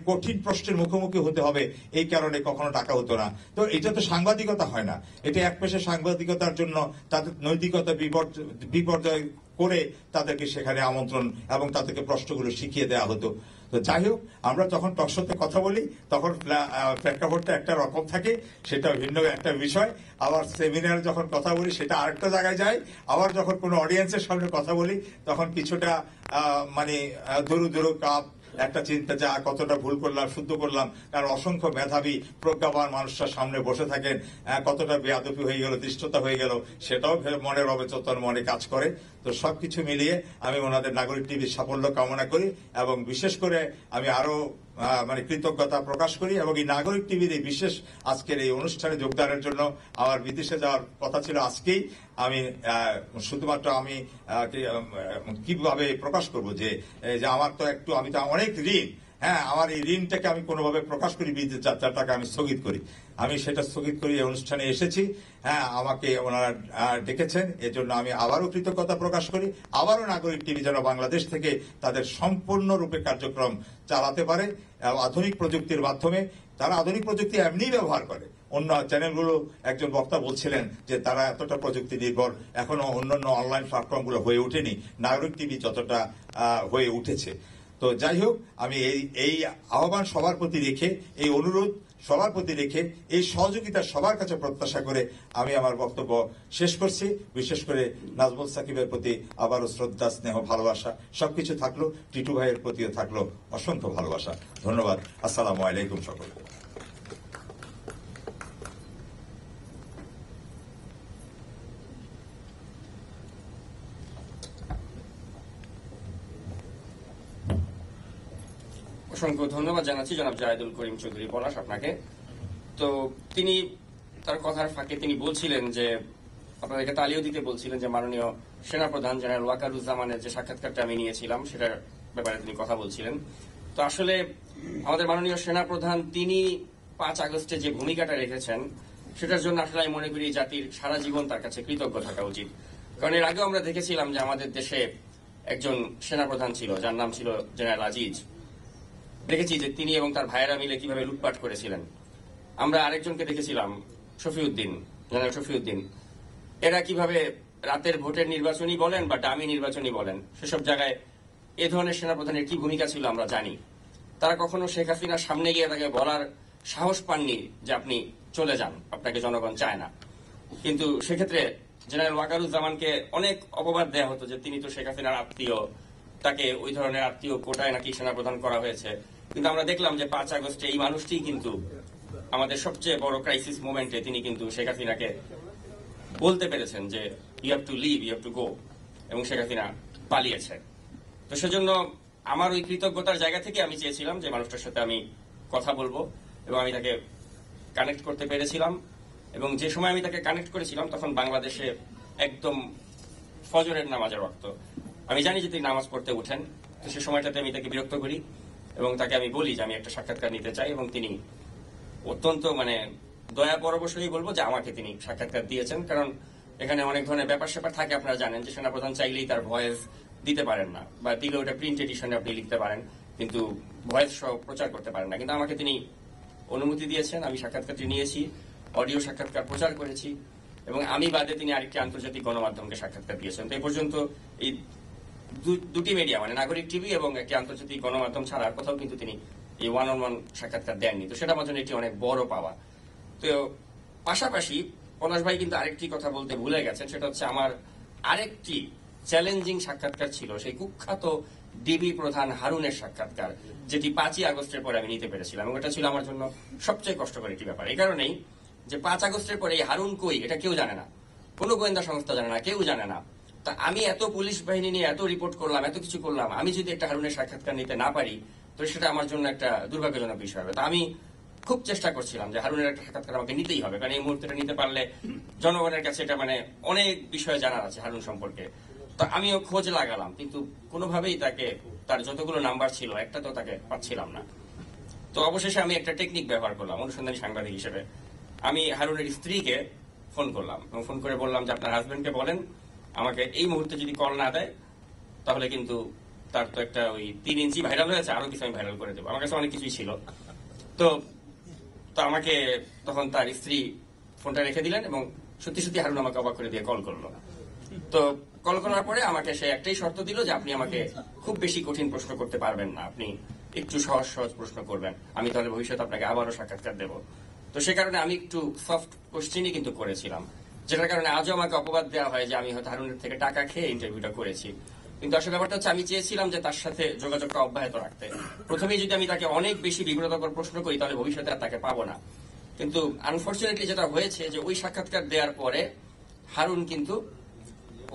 কঠিন প্রশ্নের মুখোমুখি হতে হবে এই কারণে কখনো ডাকা হতো না। তো এটা তো সাংবাদিকতা হয় না, এটা এক পেশা সাংবাদিকতার জন্য তাদের নৈতিকতা বিপর্যয় করে তাদেরকে সেখানে আমন্ত্রণ এবং তাদেরকে প্রশ্নগুলো শিখিয়ে দেওয়া হতো। তো যাই হোক, আমরা যখন টকশোতে কথা বলি তখন প্রেক্ষাপটটা একটা রকম থাকে, সেটা ভিন্ন একটা বিষয়। আবার সেমিনারে যখন কথা বলি সেটা আরেকটা জায়গায় যায়। আবার যখন কোনো অডিয়েন্সের সামনে কথা বলি তখন কিছুটা ধরু কাপ একটা চিন্তা যে কতটা ভুল করলাম, শুদ্ধ করলাম, কারণ অসংখ্য মেধাবী প্রজ্ঞাবান মানুষরা সামনে বসে থাকেন, কতটা বেয়াদবি হয়ে গেল, দৃষ্টতা হয়ে গেল, সেটাও মনের অবচেতন মনে কাজ করে। তো সবকিছু মিলিয়ে আমি ওনাদের নাগরিক টিভির সাফল্য কামনা করি এবং বিশেষ করে আমি আরো কৃতজ্ঞতা প্রকাশ করি। এবং এই নাগরিক টিভির এই বিশেষ আজকের এই অনুষ্ঠানে যোগদানের জন্য আমার বিদেশে যাওয়ার কথা ছিল আজকেই, আমি শুধুমাত্র আমি কিভাবে প্রকাশ করব যে আমার তো আমি তো অনেক ঋণ, হ্যাঁ, আমার এই ঋণটাকে আমি কোনোভাবে প্রকাশ করি, বিদেশ যাত্রাটাকে আমি স্থগিত করি। আমি সেটা স্থগিত করি, এই অনুষ্ঠানে এসেছি। হ্যাঁ, আমাকে ওনারা ডেকেছেন, এজন্য আমি আবারও কৃতজ্ঞতা প্রকাশ করি। আবারও নাগরিক টিভি যেন বাংলাদেশ থেকে তাদের সম্পূর্ণরূপে কার্যক্রম চালাতে পারে আধুনিক প্রযুক্তির মাধ্যমে। তারা আধুনিক প্রযুক্তি এমনি ব্যবহার করে। অন্য চ্যানেলগুলো, একজন বক্তা বলছিলেন যে তারা এতটা প্রযুক্তি নির্ভর, এখনো অন্যান্য অনলাইন প্ল্যাটফর্মগুলো হয়ে ওঠেনি নাগরিক টিভি যতটা হয়ে উঠেছে। তো যাই হোক, আমি এই আহ্বান সবার প্রতি রেখে, এই অনুরোধ সবার প্রতি রেখে, এই সহযোগিতা সবার কাছে প্রত্যাশা করে আমি আমার বক্তব্য শেষ করছি। বিশেষ করে নাজমুল সাকিবের প্রতি আবারও শ্রদ্ধা, স্নেহ, ভালোবাসা সবকিছু থাকলো। টিটু ভাইয়ের প্রতিও থাকলো অসংখ্য ভালোবাসা। ধন্যবাদ। আসসালামু আলাইকুম সকলকে। অসংখ্য ধন্যবাদ জানাচ্ছি জনাব জায়েদুল করিম চৌধুরী পলাশ আপনাকে। তো তিনি তার কথার ফাঁকে তিনি বলছিলেন যে, আপনাদেরকে তালিও দিতে বলছিলেন যে মাননীয় সেনাপ্রধান জেনারেল ওয়াকারুজ্জামানের যে সাক্ষাৎকারটা আমি নিয়েছিলাম সেটার ব্যাপারে তিনি কথা বলছিলেন। তো আসলে আমাদের মাননীয় সেনাপ্রধান তিনি 5 আগস্টে যে ভূমিকাটা রেখেছেন সেটার জন্য আসলে আমি মনে করি জাতির সারা জীবন তার কাছে কৃতজ্ঞ থাকা উচিত। কারণ এর আগেও আমরা দেখেছিলাম যে আমাদের দেশে একজন সেনাপ্রধান ছিল যার নাম ছিল জেনারেল আজিজ। দেখেছি যে তিনি এবং তার ভাইয়েরা মিলে কিভাবে লুটপাট করেছিলেন। আমরা আরেকজনকে দেখেছিলাম, শফিউদ্দিন, জেনারেল শফিউদ্দিন। এরা কিভাবে রাতের ভোটের নির্বাচনী বলেন বা ডামি নির্বাচনী বলেন, সেসব জায়গায় এ ধরনের সেনাপ্রধানের কি ভূমিকা ছিল আমরা জানি। তারা কখনো শেখ হাসিনার সামনে গিয়ে তাকে বলার সাহস পাননি যে আপনি চলে যান, আপনাকে জনগণ চায় না। কিন্তু সেক্ষেত্রে জেনারেল ওয়াকারুজ্জামানকে অনেক অপবাদ দেওয়া হতো যে তিনি তো শেখ হাসিনার আত্মীয়, তাকে ওই ধরনের আত্মীয় কোটায় নাকি সেনাপ্রধান করা হয়েছে। কিন্তু আমরা দেখলাম যে 5 আগস্টে এই মানুষটি কিন্তু আমাদের সবচেয়ে বড় ক্রাইসিস মোমেন্টে তিনি কিন্তু শেখ হাসিনাকে বলতে পেরেছেন যে you have to leave, you have to go, এবং শেখ হাসিনা পালিয়েছে। তো সেজন্য আমার ওই কৃতজ্ঞতার জায়গা থেকে আমি চেয়েছিলাম যে মানুষটার সাথে আমি কথা বলবো, এবং আমি তাকে কানেক্ট করতে পেরেছিলাম। এবং যে সময় আমি তাকে কানেক্ট করেছিলাম তখন বাংলাদেশে একদম ফজরের নামাজের ওয়াক্ত। আমি জানি যে তিনি নামাজ পড়তে উঠেন, তো সে সময়টাতে আমি তাকে বিরক্ত করি এবং তাকে আমি বলি যে আমি একটা সাক্ষাৎকার নিতে চাই, এবং তিনি অত্যন্ত দয়া পরবশই বলবো যে আমাকে তিনি সাক্ষাৎকার দিয়েছেন। কারণ এখানে অনেক ধরনের ব্যাপার স্যাপার থাকে, আপনারা জানেন যে সেনাপ্রধান চাইলেই তার ভয়েস দিতে পারেন না, বা দিলে ওটা প্রিন্ট এডিশনে আপনি লিখতে পারেন কিন্তু ভয়েস সহ প্রচার করতে পারেন না। কিন্তু আমাকে তিনি অনুমতি দিয়েছেন, আমি সাক্ষাৎকারটি নিয়েছি, অডিও সাক্ষাৎকার প্রচার করেছি, এবং আমি বাদে তিনি আরেকটি আন্তর্জাতিক গণমাধ্যমকে সাক্ষাৎকার দিয়েছেন। তো এই পর্যন্ত এই দুটি মিডিয়া নাগরিক টিভি এবং একটি আন্তর্জাতিক গণমাধ্যম ছাড়া আর কোথাও কিন্তু তিনি এই 1-on-1 সাক্ষাৎকার দেননি। তো সেটা আমার জন্য এটি অনেক বড় পাওয়া। তো পাশাপাশি পলাশ ভাই কিন্তু আরেকটি কথা বলতে ভুলে গেছেন, সেটা হচ্ছে আমার আরেকটি চ্যালেঞ্জিং সাক্ষাৎকার ছিল সেই কুখ্যাত ডিবি প্রধান হারুনের সাক্ষাৎকার, যেটি 5ই আগস্টের পরে আমি নিতে পেরেছিলাম, এবং এটা ছিল আমার জন্য সবচেয়ে কষ্টকর একটি ব্যাপার। এই কারণেই যে 5 আগস্টের পরে এই হারুন কই এটা কেউ জানে না, কোনো গোয়েন্দা সংস্থা জানে না, কেউ জানে না। তা আমি এত পুলিশ বাহিনী নিয়ে এত রিপোর্ট করলাম, এত কিছু করলাম, আমি যদি একটা হারুনের সাক্ষাৎকার নিতে না পারি তো সেটা আমার জন্য একটা দুর্ভাগ্যজনক বিষয় হবে। তা আমি খুব চেষ্টা করছিলাম যে হারুনের একটা সাক্ষাৎকার আমাকে নিতেই হবে, কারণ এই মুহূর্তে নিতে পারলে জনগণের কাছে এটা অনেক বিষয় জানার আছে হারুন সম্পর্কে। তো আমিও খোঁজ লাগালাম, কিন্তু কোনোভাবেই তাকে, তার যতগুলো নাম্বার ছিল একটা তো তাকে পাচ্ছিলাম না। তো অবশেষে আমি একটা টেকনিক ব্যবহার করলাম অনুসন্ধানী সাংবাদিক হিসেবে। আমি হারুনের স্ত্রীকে ফোন করলাম এবং ফোন করে বললাম যে আপনার হাজবেন্ডকে বলেন আমাকে এই মুহূর্তে যদি কল না দেয় তাহলে কিন্তু তার তো একটা ওই 3 ইঞ্চি ভাইরাল হয়েছে, আরো কিছু আমি ভাইরাল করে দেবো। আমার কাছে অনেক কিছুই ছিল। তো আমাকে তখন তার স্ত্রী ফোনটা রেখে দিলেন এবং সত্যি সত্যি হারুন আমাকে অবাক করে দিয়ে কল করলো। তো কল করার পরে আমাকে সে একটাই শর্ত দিল যে আপনি আমাকে খুব বেশি কঠিন প্রশ্ন করতে পারবেন না, আপনি একটু সহজ সহজ প্রশ্ন করবেন, আমি তাহলে ভবিষ্যতে আপনাকে আবারও সাক্ষাৎকার দেবো। তো সে কারণে আমি একটু সফট কোশ্চেনই কিন্তু করেছিলাম, যেটার কারণে আজও আমাকে অপবাদ দেওয়া হয় যে আমি হয়তো হারুনের থেকে টাকা খেয়ে ইন্টারভিউটা করেছি। কিন্তু আসলে ব্যাপারটা হচ্ছে আমি চেয়েছিলাম যে তার সাথে যোগাযোগটা অব্যাহত রাখতে। প্রথমেই যদি আমি তাকে অনেক বেশি বিব্রতকর প্রশ্ন করি তাহলে ভবিষ্যতে আর তাকে পাবো না। কিন্তু আনফর্চুনেটলি যেটা হয়েছে যে ওই সাক্ষাৎকার দেওয়ার পরে হারুন কিন্তু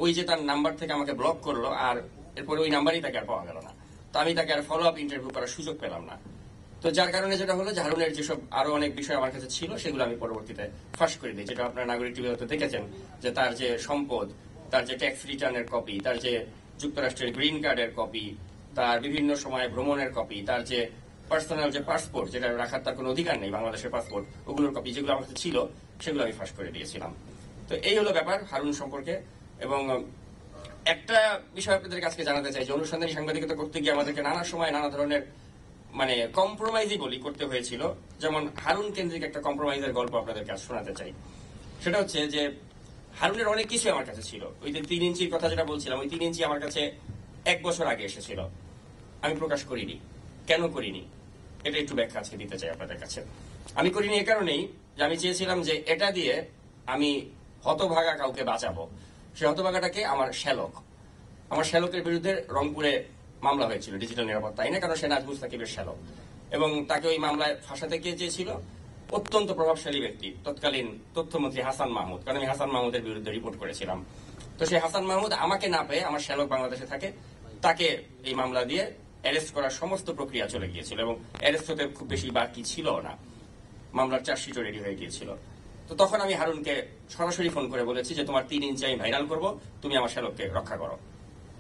ওই যে তার নাম্বার থেকে আমাকে ব্লক করলো, আর এরপরে ওই নাম্বারই তাকে আর পাওয়া গেল না। তো আমি তাকে আর ফলো আপ ইন্টারভিউ করার সুযোগ পেলাম না। তো যার কারণে যেটা হলো যে হারুনের যেসব আরো অনেক বিষয় আমার কাছে ছিল সেগুলো আমি পরবর্তীতে ফাঁস করে দিই, যেটা আপনারা নাগরিক টিভি হতে দেখেছেন যে তার যে সম্পদ, তার যে ট্যাক্স রিটার্নের কপি, তার যে যুক্তরাষ্ট্রের গ্রিন কার্ডের কপি, তার বিভিন্ন সময় ভ্রমণের কপি, তার যে পার্সোনাল যে পাসপোর্ট, যেটা রাখার তার কোনো অধিকার নেই, বাংলাদেশের পাসপোর্ট, ওগুলোর কপি যেগুলো আমার কাছে ছিল সেগুলো আমি ফাঁস করে দিয়েছিলাম। তো এই হলো ব্যাপার হারুন সম্পর্কে। এবং একটা বিষয় আপনাদের কাছে জানাতে চাই যে অনুসন্ধানী সাংবাদিকতা করতে গিয়ে আমাদেরকে নানা সময় নানা ধরনের মানে কম্প্রোমাইজই বলি করতে হয়েছিল। যেমন হারুন কেন্দ্রিক একটা কম্প্রোমাইজের গল্প আপনাদের কাছে শোনাতে চাই। সেটা হচ্ছে যে হারুনের অনেক কিছু আমার কাছে ছিল। ওই যে 3 ইঞ্চির কথা যেটা বলছিলাম, ওই 3 ইঞ্চি আমার কাছে 1 বছর আগে এসেছিল, আমি প্রকাশ করিনি। কেন করিনি এটা একটু ব্যাখ্যা আজকে দিতে চাই আপনাদের কাছে। আমি করিনি এ কারণেই যে আমি চেয়েছিলাম যে এটা দিয়ে আমি হতভাগা কাউকে বাঁচাবো। সে হতভাগাটাকে আমার শ্যালক। আমার শ্যালকের বিরুদ্ধে রংপুরে মামলা হয়েছিল ডিজিটাল নিরাপত্তা আইনে, কারণ সে নাজমুল সাকিবের শ্যালক, এবং তাকে ওই মামলায় ফাঁসাতে কে চেয়েছিল অত্যন্ত প্রভাবশালী ব্যক্তি তৎকালীন তথ্যমন্ত্রী হাসান মাহমুদ, কারণ আমি হাসান মাহমুদের বিরুদ্ধে রিপোর্ট করেছিলাম। তো সেই হাসান মাহমুদ আমাকে না পেয়ে, আমার শ্যালক বাংলাদেশে থাকে, তাকে এই মামলা দিয়ে অ্যারেস্ট করার সমস্ত প্রক্রিয়া চলে গিয়েছিল এবং অ্যারেস্ট হতে খুব বেশি বাকি ছিল না, মামলার চার্জশিটও রেডি হয়ে গিয়েছিল। তো তখন আমি হারুনকে সরাসরি ফোন করে বলেছি যে তোমার 3 ইঞ্চি আমি ভাইরাল করব, তুমি আমার শ্যালককে রক্ষা করো।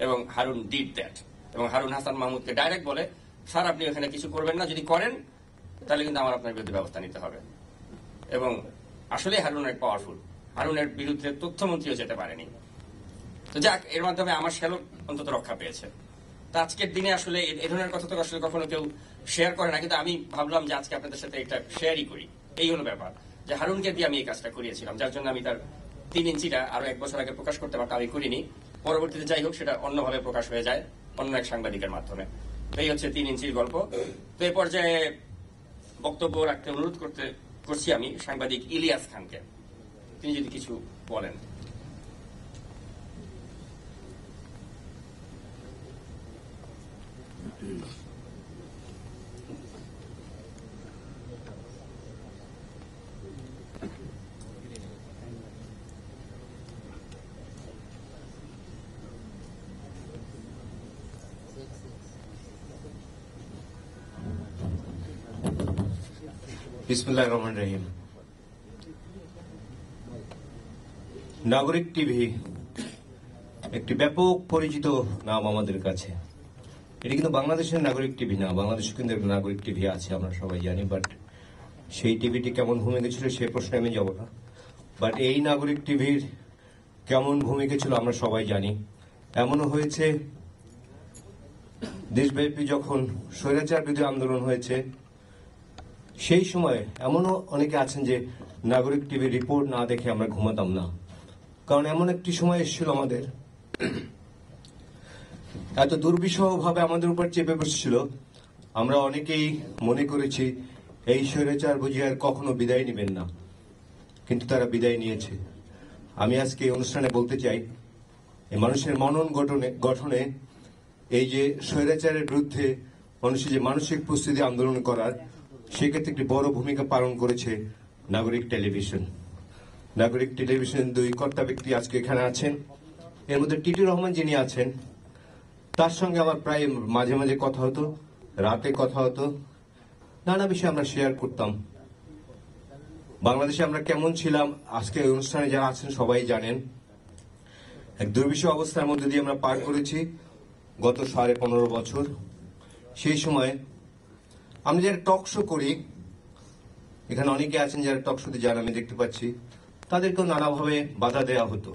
এবং হারুন ডিড দ্যাট। এবং হারুন হাসান মাহমুদকে ডাইরেক্ট বলে, স্যার আপনি ওখানে কিছু করবেন না, যদি করেন তাহলে কিন্তু আমার আপনার বিরুদ্ধে ব্যবস্থা নিতে হবে। এবং আসলে হারুন অনেক পাওয়ারফুল, হারুনের বিরুদ্ধে তথ্যমন্ত্রীও যেতে পারেনি। তো যাক, এর মাধ্যমে আমার শ্যালক অন্তত রক্ষা পেয়েছে। তো আজকের দিনে আসলে এই ধরনের কথা তো আসলে কখনো কেউ শেয়ার করে না, কিন্তু আমি ভাবলাম যে আজকে আপনাদের সাথে এটা শেয়ারই করি। এই হলো ব্যাপার যে হারুনকে দিয়ে আমি এই কাজটা করিয়েছিলাম, যার জন্য আমি তার 3 ইঞ্চিটা আরো 1 বছর আগে প্রকাশ করতে পারতাম, আমি করিনি। পরবর্তীতে যাই হোক সেটা অন্যভাবে প্রকাশ হয়ে যায় অন্য এক সাংবাদিকের মাধ্যমে। তো এই হচ্ছে 3 ইঞ্চির গল্প। তো এই পর্যায়ে বক্তব্য রাখতে অনুরোধ করছি আমি সাংবাদিক ইলিয়াস খানকে, তিনি যদি কিছু বলেন। বিসমিল্লাহির রহমানির রহিম। নাগরিক টিভি একটি ব্যাপক পরিচিত নাম আমাদের কাছে। এটি কিন্তু বাংলাদেশের নাগরিক টিভি না, বাংলাদেশে কিন্তু একটা নাগরিক টিভি আছে, আমরা সবাই জানি। বাট সেই টিভিটি কেমন ভূমিকা ছিল সেই প্রশ্নে আমি যাব না। বাট এই নাগরিক টিভির কেমন ভূমিকা ছিল আমরা সবাই জানি। এমনও হয়েছে দেশব্যাপী যখন স্বৈরাচার বিরোধী আন্দোলন হয়েছে, সেই সময় এমনও অনেকে আছেন যে নাগরিক টিভির রিপোর্ট না দেখে আমরা ঘুমাতাম না, কারণ এমন একটি সময় এসেছিল আমাদের, এত দুর্বিষহ ভাবে আমাদের উপর চেপে বসেছিল, আমরা অনেকেই মনে করেছি এই স্বৈরাচার বুঝি আর কখনো বিদায় নেবেন না, কিন্তু তারা বিদায় নিয়েছে। আমি আজকে এই অনুষ্ঠানে বলতে চাই, এই মানুষের মনন গঠনে এই যে স্বৈরাচারের বিরুদ্ধে মানুষের যে মানসিক প্রস্তুতি আন্দোলন করার, সেক্ষেত্রে একটি বড় ভূমিকা পালন করেছে নাগরিক টেলিভিশন। নাগরিক টেলিভিশন 2 কর্তা ব্যক্তি আজকে এখানে আছেন। এর মধ্যে টিটি রহমান যিনি আছেন, তার সঙ্গে আমার প্রায় মাঝে মাঝে কথা হতো, রাতে কথা হতো, নানা বিষয়ে আমরা শেয়ার করতাম। বাংলাদেশে আমরা কেমন ছিলাম আজকে এই অনুষ্ঠানে যারা আছেন সবাই জানেন। এক দুর্বিষহ অবস্থার মধ্যে দিয়ে আমরা পার করেছি গত 15.5 বছর। সেই সময় আমরা যারা টক শো করি, এখানে অনেকে আছেন যারা টক শোতে যান, আমি দেখতে পাচ্ছি, তাদেরকেও নানাভাবে বাধা দেওয়া হতো।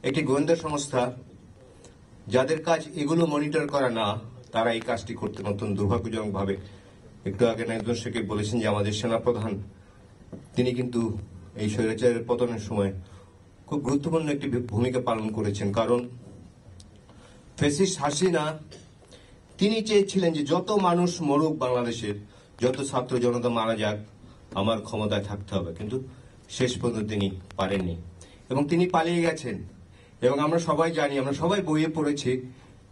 একটি গোয়েন্দা সংস্থা যাদের কাজ এগুলো মনিটর করা না, তারা এই কাজটি করতেন অত্যন্ত দুর্ভাগ্যজনক ভাবে। একটু আগে নাজমুল সাকিব বলেছেন যে আমাদের সেনাপ্রধান তিনি কিন্তু এই স্বৈরাচারের পতনের সময় খুব গুরুত্বপূর্ণ একটি ভূমিকা পালন করেছেন, কারণ ফ্যাসিস্ট হাসিনা তিনি চেয়েছিলেন যে যত মানুষ মরুক বাংলাদেশের, যত ছাত্র জনতা মারা যাক, আমার ক্ষমতায় থাকতে হবে, কিন্তু শেষ পর্যন্ত তিনি পারেননি এবং তিনি পালিয়ে গেছেন। এবং আমরা সবাই জানি, আমরা সবাই বইয়ে পড়েছি,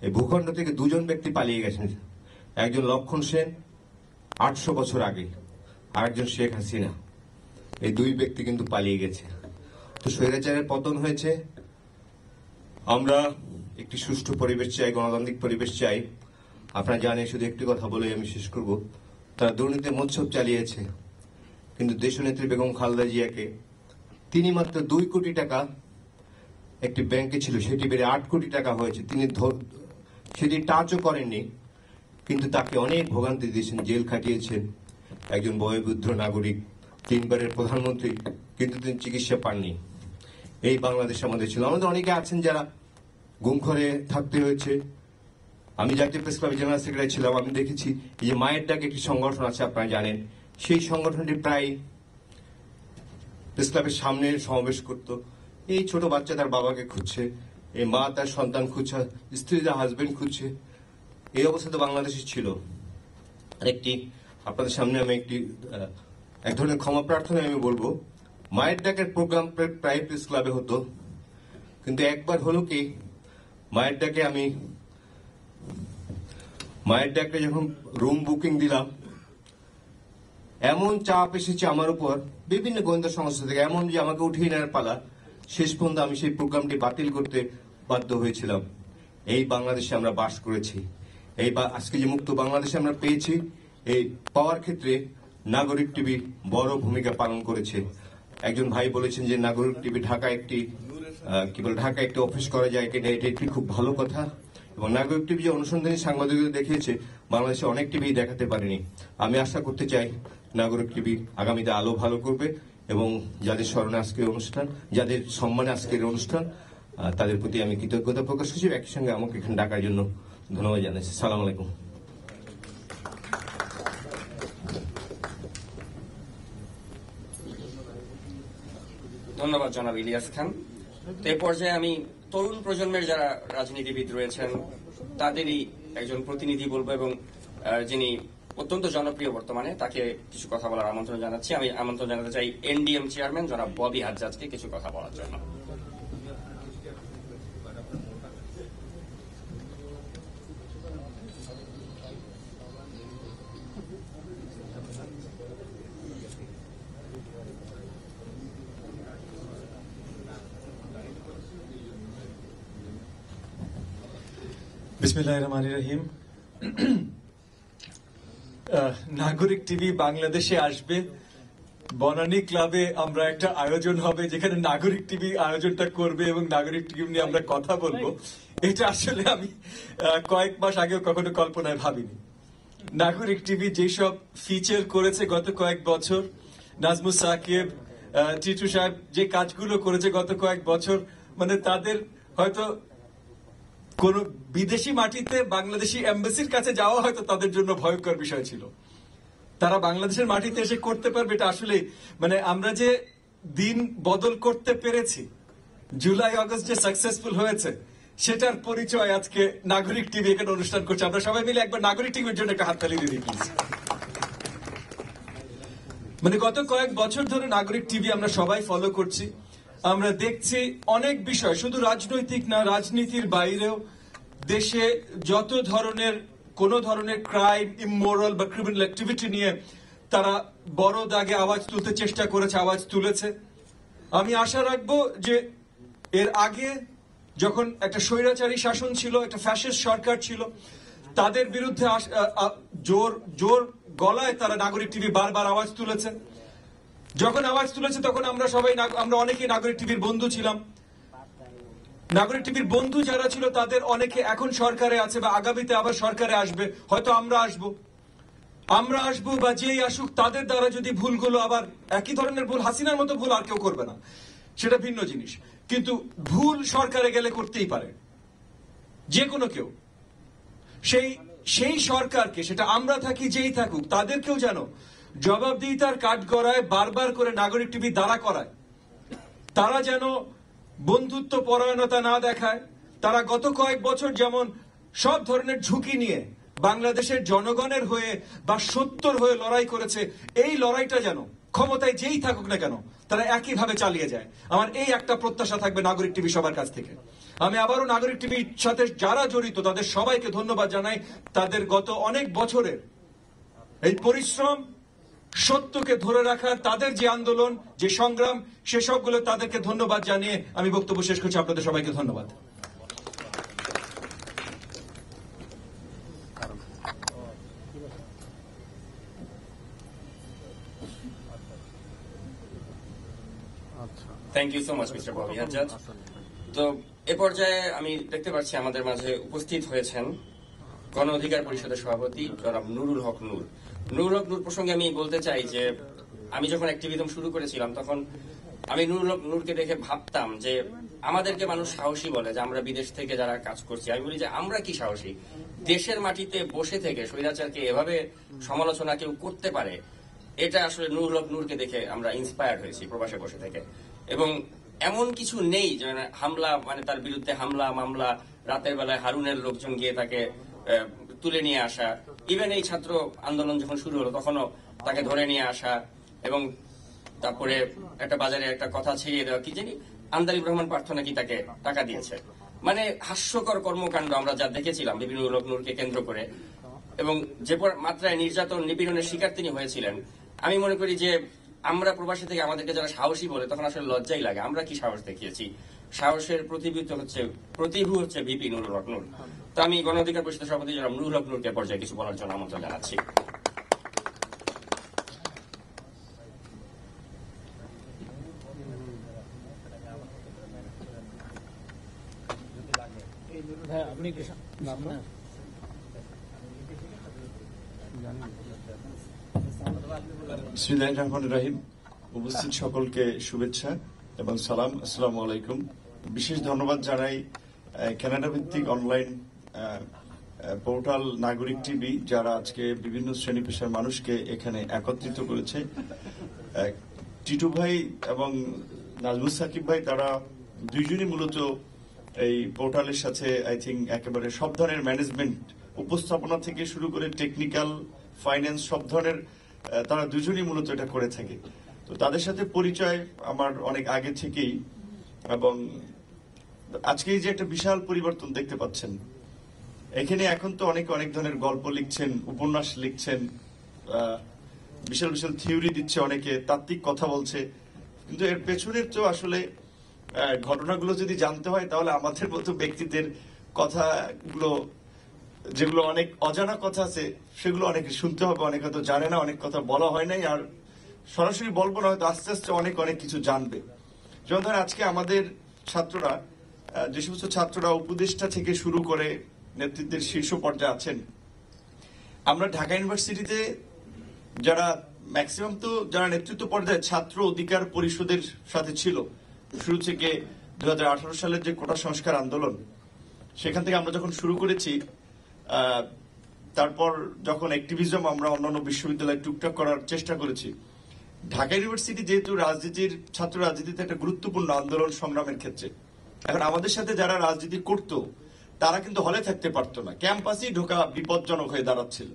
এই ভূখণ্ড থেকে 2 জন ব্যক্তি পালিয়ে গেছেন। একজন লক্ষণ সেন 800 বছর আগে, আর একজন শেখ হাসিনা। এই 2 ব্যক্তি কিন্তু পালিয়ে গেছে। তো স্বৈরাচারের পতন হয়েছে, আমরা একটি সুষ্ঠু পরিবেশ চাই, গণতান্ত্রিক পরিবেশ চাই। আপনারা জানেন, শুধু একটি কথা বলে আমি শেষ করব, তারা দুর্নীতির মৎসব চালিয়েছে, কিন্তু দেশনেত্রী বেগম খালেদা জিয়াকে তিনি মাত্র 2 কোটি টাকা একটি ব্যাংকে ছিল, সেটি বেড়ে 8 কোটি টাকা হয়েছে, তিনি সেটি টাচও করেননি, কিন্তু তাকে অনেক ভোগান্তি দিয়েছেন, জেল খাটিয়েছেন। একজন বয়োবৃদ্ধ নাগরিক, 3 বারের প্রধানমন্ত্রী, কিন্তু তিনি চিকিৎসা পাননি। এই বাংলাদেশ আমাদের ছিল। আমাদের অনেকে আছেন যারা গুম ঘরে থাকতে হয়েছে। আমি জাতীয় প্রেস ক্লাবের জেনারেল সেক্রেটারি ছিলাম, আমি দেখেছি এই যে মায়ের ডাক একটি সংগঠন আছে, আপনারা জানেন, সেই সংগঠনটি প্রায় প্রেস ক্লাবের সামনে সমাবেশ করত। এই ছোট বাচ্চা তার বাবাকে খুঁজছে, এই মা তার সন্তান খুঁজছে, স্ত্রী তার হাজবেন্ড খুঁজছে। এই অবস্থা তো বাংলাদেশে ছিল। আরেকটি আপনাদের সামনে আমি এক ধরনের ক্ষমা প্রার্থনা আমি বলবো, মায়ের ডাকের প্রোগ্রাম প্রায় প্রেস ক্লাবে হতো, কিন্তু একবার হলো কি, মায়ের ডাকে যখন রুম বুকিং দিলাম, এমন চাপ এসেছে আমার উপর বিভিন্ন গোয়েন্দা সংস্থা থেকে, এমন যে আমাকে উঠিয়ে নেওয়ার পালা। শেষ পর্যন্ত আমি সেই প্রোগ্রামটি বাতিল করতে বাধ্য হয়েছিলাম। এই বাংলাদেশে আমরা বাস করেছি, আজকে যে মুক্ত বাংলাদেশে আমরা পেয়েছি, এই পাওয়ার ক্ষেত্রে নাগরিক টিভি বড় ভূমিকা পালন করেছে। একজন ভাই বলেছেন যে নাগরিক টিভি ঢাকায় একটি অফিস করা যায় কিনা, এটা একটি খুব ভালো কথা। এবং নাগরিক টিভি যে অনুসন্ধানী সাংবাদিকতা দেখিয়েছে, বাংলাদেশে অনেক টিভি দেখাতে পারেনি। আমি আশা করতে চাই নাগরিক টিভি আগামীতে আলো ভালো করবে, এবং যাদের স্মরণে আজকের অনুষ্ঠান, যাদের সম্মানে আজকের অনুষ্ঠান, তাদের প্রতি আমি কৃতজ্ঞতা প্রকাশ করছি। একই সঙ্গে আমাকে এখানে ডাকার জন্য ধন্যবাদ জানাচ্ছি। সালাম আলাইকুম। ধন্যবাদ জনাব ইলিয়াস খান। তো এই পর্যায়ে আমি তরুণ প্রজন্মের যারা রাজনীতিবিদ রয়েছেন তাদেরই একজন প্রতিনিধি বলবো, এবং যিনি অত্যন্ত জনপ্রিয় বর্তমানে, তাকে কিছু কথা বলার আমন্ত্রণ জানাচ্ছি। আমি আমন্ত্রণ জানাতে চাই এনডিএম চেয়ারম্যান জনাব ববি হাজ্জাজকে কিছু কথা বলার জন্য। বিসমিল্লাহির রহমানির রহিম। নাগরিক টিভি বাংলাদেশে আসবে, বনানী ক্লাবে আমরা একটা আয়োজন হবে যেখানে নাগরিক টিভি আয়োজনটা করবে এবং নাগরিক টিভি নিয়ে আমরা কথা বলবো। এটা আসলে আমি কয়েক মাস আগেও কখনো কল্পনায় ভাবিনি। নাগরিক টিভি যেসব ফিচার করেছে গত কয়েক বছর, নাজমুস সাকিব, টিটু সাহেব যে কাজগুলো করেছে গত কয়েক বছর, মানে তাদের হয়তো কোন বিদেশি মাটিতে বাংলাদেশি এমবাসির কাছে যাওয়া হয়তো তাদের জন্য ভয়ঙ্কর বিষয় ছিল। তারা বাংলাদেশের মাটিতে এসে করতে পারবে, এটা আসলে মানে আমরা যে দিন বদল করতে পেরেছি, জুলাই আগস্ট যে সাকসেসফুল হয়েছে, সেটার পরিচয় আজকে নাগরিক টিভি এখানে অনুষ্ঠান করছে। আমরা সবাই মিলে একবার নাগরিক টিভির জন্য একটা হাততালি দিয়ে দিই প্লিজ। মানে গত কয়েক বছর ধরে নাগরিক টিভি আমরা সবাই ফলো করছি। আমরা দেখছি অনেক বিষয়, শুধু রাজনৈতিক না, রাজনীতির বাইরেও দেশে যত ধরনের কোন ধরনের ক্রাইম, ইমোরাল বা ক্রিমিনাল অ্যাক্টিভিটি নিয়ে তারা বড় দাগে আওয়াজ তুলতে চেষ্টা করেছে, আওয়াজ তুলেছে। আমি আশা রাখবো যে এর আগে যখন একটা স্বৈরাচারী শাসন ছিল, একটা ফ্যাসিস্ট সরকার ছিল, তাদের বিরুদ্ধে জোর গলায় তারা নাগরিক টিভি বারবার আওয়াজ তুলেছে। যখন আওয়াজ তুলেছে তখন আমরা অনেকেই নাগরিক টিভির বন্ধু ছিলাম। নাগরিক টিভির বন্ধু যারা ছিল তাদের অনেকে এখন সরকারে আছে বা আগামীতে আবার সরকারে আসবে, হয়তো আমরা আসবো বা যেই আসুক, তাদের দ্বারা যদি ভুলগুলো আবার একই ধরনের ভুল, হাসিনার মতো ভুল আর কেউ করবে না, সেটা ভিন্ন জিনিস। কিন্তু ভুল সরকারে গেলে করতেই পারে যে কোনো কেউ। সেই সরকারকে, সেটা আমরা থাকি যেই থাকুক, তাদেরকেও যেন জবাবদিহিতার কাঠগড়ায় বারবার করে নাগরিক টিভি দাঁড়া করায়। তারা যেন বন্ধুত্ব পরায়ণতা না দেখায়। তারা গত কয়েক বছর যেমন সব ধরনের ঝুঁকি নিয়ে বাংলাদেশের জনগণের হয়ে বা সত্যর হয়ে লড়াই করেছে, এই লড়াইটা যেন ক্ষমতায় যেই থাকুক না কেন তারা একইভাবে চালিয়ে যায়। আমার এই একটা প্রত্যাশা থাকবে নাগরিক টিভি সবার কাছ থেকে। আমি আবারও নাগরিক টিভির সাথে যারা জড়িত তাদের সবাইকে ধন্যবাদ জানাই। তাদের গত অনেক বছরের এই পরিশ্রম, সত্যকে ধরে রাখার তাদের যে আন্দোলন, যে সংগ্রাম, সেসবগুলো তাদেরকে ধন্যবাদ জানিয়ে আমি বক্তব্য শেষ করছি। আপনাদের সবাইকে ধন্যবাদ। Thank you so much mister Bobby Hajjaj. তো এ পর্যায়ে আমি দেখতে পাচ্ছি আমাদের মাঝে উপস্থিত হয়েছেন গণ অধিকার পরিষদের সভাপতি জনাব নুরুল হক নূর। নুরুল হক নূর প্রসঙ্গে আমি বলতে চাই যে আমি যখন অ্যাক্টিভিজম শুরু করেছিলাম তখন আমি নুরুল হক নূরকে দেখে ভাবতাম যে আমাদেরকে মানুষ সাহসী বলে যে আমরা বিদেশ থেকে যারা কাজ করছি। আমি বলি যে আমরা কি সাহসী? দেশের মাটিতে বসে থেকে স্বৈরাচারকে এভাবে সমালোচনা কেউ করতে পারে, এটা আসলে নুরুল হক নূরকে দেখে আমরা ইন্সপায়ার্ড হয়েছি প্রবাসে বসে থেকে। এবং এমন কিছু নেই যে হামলা, মানে তার বিরুদ্ধে হামলা মামলা, রাতের বেলায় হারুনের লোকজন গিয়ে তাকে তুলে নিয়ে আসা, ইভেন এই ছাত্র আন্দোলন যখন শুরু হলো তখনও তাকে ধরে নিয়ে আসা, এবং তারপরে একটা বাজারে একটা কথা ছেড়িয়ে দেওয়া, কি জানি আন্দালিব রহমান পার্থ নাকি তাকে টাকা দিয়েছে। মানে হাস্যকর কর্মকাণ্ড আমরা যা দেখেছিলাম বিভিন্ন লোক নূরকে কেন্দ্র করে, এবং যে মাত্রায় নির্যাতন নিপীড়নের শিকার তিনি হয়েছিলেন। আমি মনে করি যে আমরা প্রবাসী থেকে আমাদেরকে যারা সাহসী বলে তখন আসলে লজ্জাই লাগে। আমরা কি সাহস দেখিয়েছি? সাহসের প্রতিভূ হচ্ছে ভিপি নুরুল হক নূর। তো আমি গণ অধিকার পরিষদের সভাপতি জনাব নুরুল হক নূরকে পর্যায়ে কিছু বলার জন্য আমন্ত্রণ জানাচ্ছি। বিসমিল্লাহির রহমানির রহিম। উপস্থিত সকলকে শুভেচ্ছা এবং সালাম, আসসালামু আলাইকুম। বিশেষ ধন্যবাদ জানাই কানাডা ভিত্তিক অনলাইন পোর্টাল নাগরিক টিভি, যারা আজকে বিভিন্ন শ্রেণী পেশার মানুষকে এখানে একত্রিত করেছে। টিটু ভাই এবং নাজমুস সাকিব ভাই, তারা দুইজনই মূলত এই পোর্টালের সাথে আই থিঙ্ক একেবারে সব ধরনের ম্যানেজমেন্ট, উপস্থাপনা থেকে শুরু করে টেকনিক্যাল, ফাইন্যান্স, সব ধরনের তারা দুজনই মূলত এটা করে থাকে। তো তাদের সাথে পরিচয় আমার অনেক আগে থেকেই, এবং আজকে এই যে একটা বিশাল পরিবর্তন দেখতে পাচ্ছেন এখানে, এখন তো অনেক ধরনের গল্প লিখছেন, উপন্যাস লিখছেন, বিশাল বিশাল থিওরি দিচ্ছে, অনেকে তাত্ত্বিক কথা বলছে, কিন্তু এর পেছনের তো আসলে ঘটনাগুলো যদি জানতে হয় তাহলে আমাদের মতো ব্যক্তিদের কথাগুলো, যেগুলো অনেক অজানা কথা আছে, সেগুলো অনেকে শুনতে হবে, অনেকে হয়তো জানে না, অনেক কথা বলা হয় নাই, আর সরাসরি বলবো না, হয়তো আস্তে আস্তে অনেক কিছু জানবে। যেমন ধরেন আজকে আমাদের ছাত্ররা, যে সমস্ত ছাত্ররা উপদেষ্টা থেকে শুরু করে নেতৃত্বের শীর্ষ পর্যায়ে আছেন, আমরা ঢাকা ইউনিভার্সিটিতে যারা ম্যাক্সিমাম তো যারা নেতৃত্ব পর্যায়ে ছাত্র অধিকার পরিষদের সাথে ছিল শুরু থেকে 2018 সালের যে কোটা সংস্কার আন্দোলন, সেখান থেকে আমরা যখন শুরু করেছি, তারপর যখন অ্যাক্টিভিজম আমরা অন্যান্য বিশ্ববিদ্যালয়ে টুকটাক করার চেষ্টা করেছি, ঢাকা ইউনিভার্সিটি যেহেতু রাজনীতির, ছাত্র রাজনীতিতে একটা গুরুত্বপূর্ণ আন্দোলন সংগ্রামের ক্ষেত্রে, এখন আমাদের সাথে যারা রাজনীতি করত তারা কিন্তু হলে থাকতে পারতো না, ক্যাম্পাসেই ঢোকা বিপজ্জনক হয়ে দাঁড়াচ্ছিল।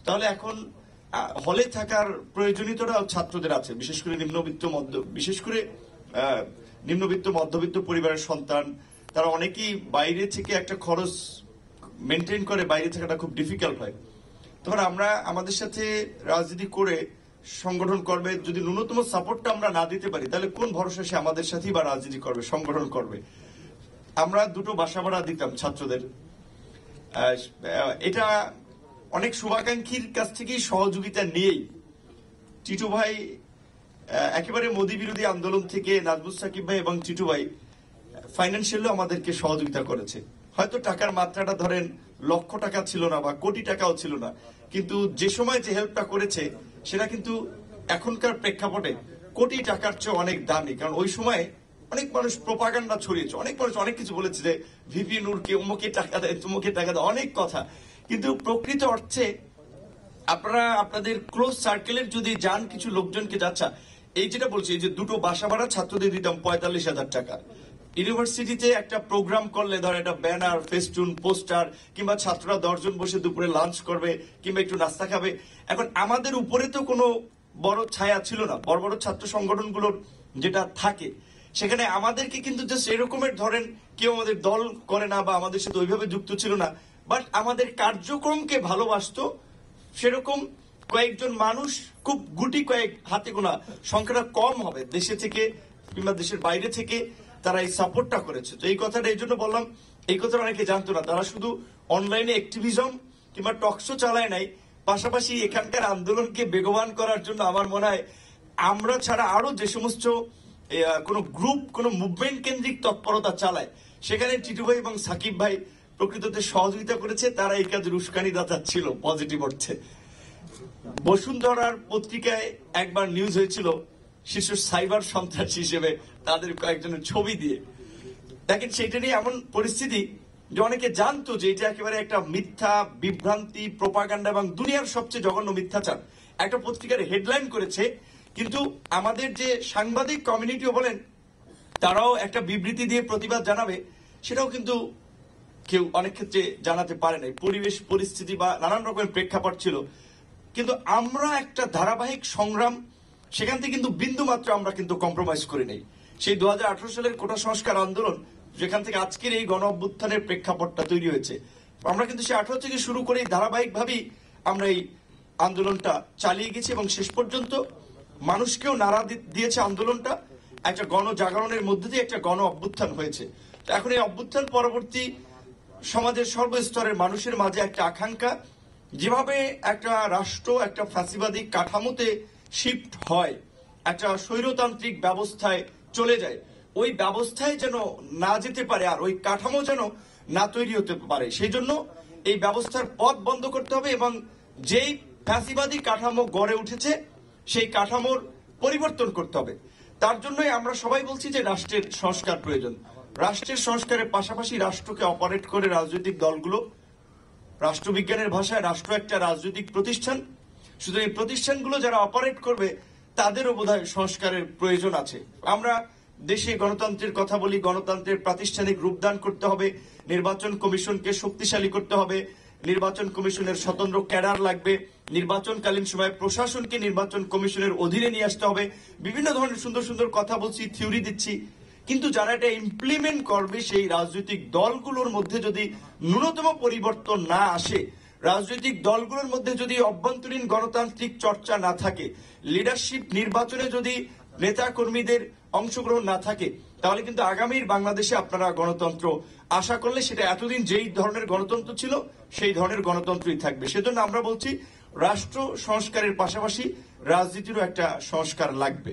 তাহলে এখন হলে থাকার প্রয়োজনীয়তা ছাত্রদের আছে, বিশেষ করে নিম্নবিত্ত মধ্যবিত্ত পরিবারের সন্তান, তারা অনেকেই বাইরে থেকে একটা খরচ মেনটেন করে, বাইরে থাকাটা খুব ডিফিকাল্ট হয়। তখন আমরা আমাদের সাথে রাজনীতি করে সংগঠন করবে, যদি ন্যূনতম সাপোর্টটা আমরা না দিতে পারি তাহলে কোন ভরসা সে আমাদের সাথেই বা রাজনীতি করবে, সংগঠন করবে। আমরা 2টো বাসা ভাড়া দিতাম ছাত্রদের। এটা অনেক শুভাকাঙ্ক্ষীর কাছ থেকেই সহযোগিতা নিয়েই টিটু ভাই একেবারে মোদী বিরোধী আন্দোলন থেকে নাজমুস সাকিব ভাই এবং টিটু ভাই ফাইন্যান্সিয়ালিও আমাদেরকে সহযোগিতা করেছে। হয়তো টাকার মাত্রাটা ধরেন লক্ষ টাকা ছিল না বা কোটি টাকাও ছিল না, কিন্তু যে সময় যে হেল্পটা করেছে সেটা কিন্তু এখনকার প্রেক্ষাপটে কোটি টাকার চেয়ে অনেক দামি। কারণ ওই সময় অনেক মানুষ প্রোপাগান্ডা ছড়িয়েছে, অনেক মানুষ অনেক কিছু বলেছে যে ভিপি নূরকে অমুকে টাকা দেয়, তুমুকে টাকা দেয়, অনেক কথা। কিন্তু প্রকৃত অর্থে আপনারা আপনাদের ক্লোজ সার্কেলের যদি যান, কিছু লোকজনকে যাচ্ছা, এই যেটা বলছি, এই যে 2টো বাসা ভাড়া ছাত্রদের দিতাম 45,000 টাকা। ইউনিভার্সিটিতে একটা প্রোগ্রাম করলে ধর একটা ব্যানার, ফেস্টুন, পোস্টার, কিংবা ছাত্ররা 10 জন বসে দুপুরে লাঞ্চ করবে কিংবা একটু নাস্তা খাবে। এখন আমাদের উপরে তো কোনো বড় ছায়া ছিল না, বড় বড় ছাত্র সংগঠনগুলোর যেটা থাকে, সেখানে আমাদেরকে কিন্তু জাস্ট এরকমের ধরেন কেউ আমাদের দল করে না বা আমাদের সাথে ওইভাবে যুক্ত ছিল না, বাট আমাদের কার্যক্রমকে ভালোবাসতো সেরকম কয়েকজন মানুষ, খুব গুটি কয়েক, হাতে গোনা, সংখ্যাটা কম হবে, দেশে থেকে কিংবা দেশের বাইরে থেকে তারা এই সাপোর্টটা করেছে। তো এই কথাটা এই জন্য বললাম, এই কথাটা অনেকে জানতো না। তারা শুধু অনলাইনে অ্যাক্টিভিজম কিংবা টকশো চালায় নাই, পাশাপাশি এখানকার আন্দোলনকে বেগবান করার জন্য আমার মনে হয় আমরা ছাড়া আরো যে সমস্ত কোনো গ্রুপ, কোনো মুভমেন্ট কেন্দ্রিক তৎপরতা চালায়, সেখানে টিটু ভাই এবং সাকিব ভাই প্রকৃততে সহযোগিতা করেছে তারা এই কাজের উস্কানিদাতা ছিল পজিটিভ অর্থে। বসুন্ধরার পত্রিকায় একবার নিউজ হয়েছিল শিশু সাইবার সন্ত্রাসী হিসেবে তাদের কয়েকজনের ছবি দিয়ে। দেখেন সেটা নিয়ে এমন পরিস্থিতি যে অনেকে জানতো যে এটা একেবারে একটা মিথ্যা বিভ্রান্তি প্রোপাগান্ডা এবং দুনিয়ার সবচেয়ে জঘন্য মিথ্যাচার একটা পত্রিকার হেডলাইন করেছে, কিন্তু আমাদের যে সাংবাদিক কমিউনিটিও বলেন তারাও একটা বিবৃতি দিয়ে প্রতিবাদ জানাবে, সেটাও কিন্তু কেউ অনেক ক্ষেত্রে জানাতে পারে নাই। পরিবেশ পরিস্থিতি বা নানান রকমের প্রেক্ষাপট ছিল, কিন্তু আমরা একটা ধারাবাহিক সংগ্রাম, সেখান থেকে কিন্তু বিন্দু মাত্র আমরা কিন্তু কম্প্রোমাইজ করে নেই। সেই 2018 সালের কোটা সংস্কার আন্দোলন যেখান থেকে আজকের এই গণ অভ্যুত্থানের প্রেক্ষাপটটা তৈরি হয়েছে, আমরা কিন্তু সেই 18 থেকে শুরু করে ধারাবাহিকভাবেই আমরা এই আন্দোলনটা চালিয়ে গেছি এবং শেষ পর্যন্ত মানুষকেও নাড়া দিয়েছে আন্দোলনটা, একটা গণজাগরণের মধ্যে দিয়ে একটা গণ অভ্যুত্থান হয়েছে। তো এখন এই অভ্যুত্থান পরবর্তী সমাজের সর্বস্তরের মানুষের মাঝে একটা আকাঙ্ক্ষা, যেভাবে একটা রাষ্ট্র একটা ফ্যাসিবাদী কাঠামোতে শিফট হয়, একটা স্বৈরতান্ত্রিক ব্যবস্থায় চলে যায়, ওই ব্যবস্থায় যেন না যেতে পারে আর ওই কাঠামো যেন না তৈরি হতে পারে, সেই জন্য এই ব্যবস্থার পথ বন্ধ করতে হবে এবং যেই ফ্যাসিবাদী কাঠামো গড়ে উঠেছে সেই কাঠামোর পরিবর্তন করতে হবে। তার জন্যই আমরা সবাই বলছি যে রাষ্ট্রের সংস্কার প্রয়োজন। রাষ্ট্রের সংস্কারের পাশাপাশি রাষ্ট্রকে অপারেট করে রাজনৈতিক দলগুলো, রাষ্ট্রবিজ্ঞানের ভাষায় রাষ্ট্র একটা রাজনৈতিক প্রতিষ্ঠান, শুধু এই প্রতিষ্ঠানগুলো যারা অপারেট করবে তাদেরও বোধহয় সংস্কারের প্রয়োজন আছে। আমরা দেশে গণতন্ত্রের কথা বলি, গণতন্ত্রের প্রাতিষ্ঠানিক রূপদান করতে হবে, নির্বাচন কমিশনকে শক্তিশালী করতে হবে, নির্বাচন কমিশনের স্বতন্ত্র ক্যাডার লাগবে, নির্বাচনকালীন সময় প্রশাসনকে নির্বাচন কমিশনের অধীনে নিয়ে আসতে হবে, বিভিন্ন ধরনের সুন্দর সুন্দর কথা বলছি, থিওরি দিচ্ছি, কিন্তু যারা এটা ইমপ্লিমেন্ট করবে সেই রাজনৈতিক দলগুলোর মধ্যে যদি ন্যূনতম পরিবর্তন না আসে, রাজনৈতিক দলগুলোর মধ্যে যদি অভ্যন্তরীণ গণতান্ত্রিক চর্চা না থাকে, লিডারশিপ নির্বাচনে যদি নেতা কর্মীদের অংশগ্রহণ না থাকে, তাহলে কিন্তু আগামীর বাংলাদেশে আপনারা গণতন্ত্র আশা করলে সেটা এতদিন যেই ধরনের গণতন্ত্র ছিল সেই ধরনের গণতন্ত্রই থাকবে। সেজন্য আমরা বলছি রাষ্ট্র সংস্কারের পাশাপাশি রাজনীতিরও একটা সংস্কার লাগবে।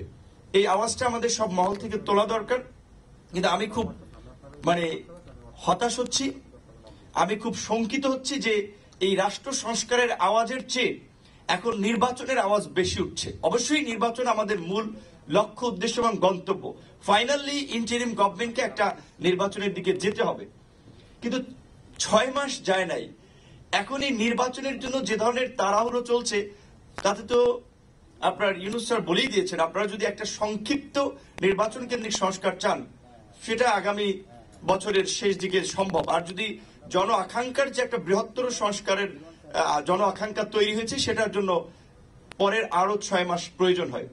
এই আওয়াজটা আমাদের সব মহল থেকে তোলা দরকার। কিন্তু আমি খুব হতাশ হচ্ছি, আমি খুব শঙ্কিত হচ্ছি যে এই রাষ্ট্র সংস্কারের আওয়াজের চেয়ে এখন নির্বাচনের আওয়াজ বেশি উঠছে। অবশ্যই নির্বাচন আমাদের মূল লক্ষ্য, উদ্দেশ্য এবং গন্তব্য। ফাইনালি ইন্টারিম গভর্নমেন্টকে একটা নির্বাচনের দিকে যেতে হবে, কিন্তু 6 মাস যায় নাই, এখন এই নির্বাচনের জন্য যে ধরনের তাড়াহুড়ো চলছে তাতে তো আপনার ইউনূস স্যার বলেই দিয়েছেন, আপনারা যদি একটা সংক্ষিপ্ত নির্বাচন কেন্দ্রিক সংস্কার চান সেটা আগামী বছরের শেষ দিকে সম্ভব। আর যদি জন আকাঙ্ক্ষার যে একটা বৃহত্তর সংস্কারের জন আকাঙ্ক্ষা তৈরি হয়েছে সেটার জন্য পরের আরো 6 মাস প্রয়োজন হয়।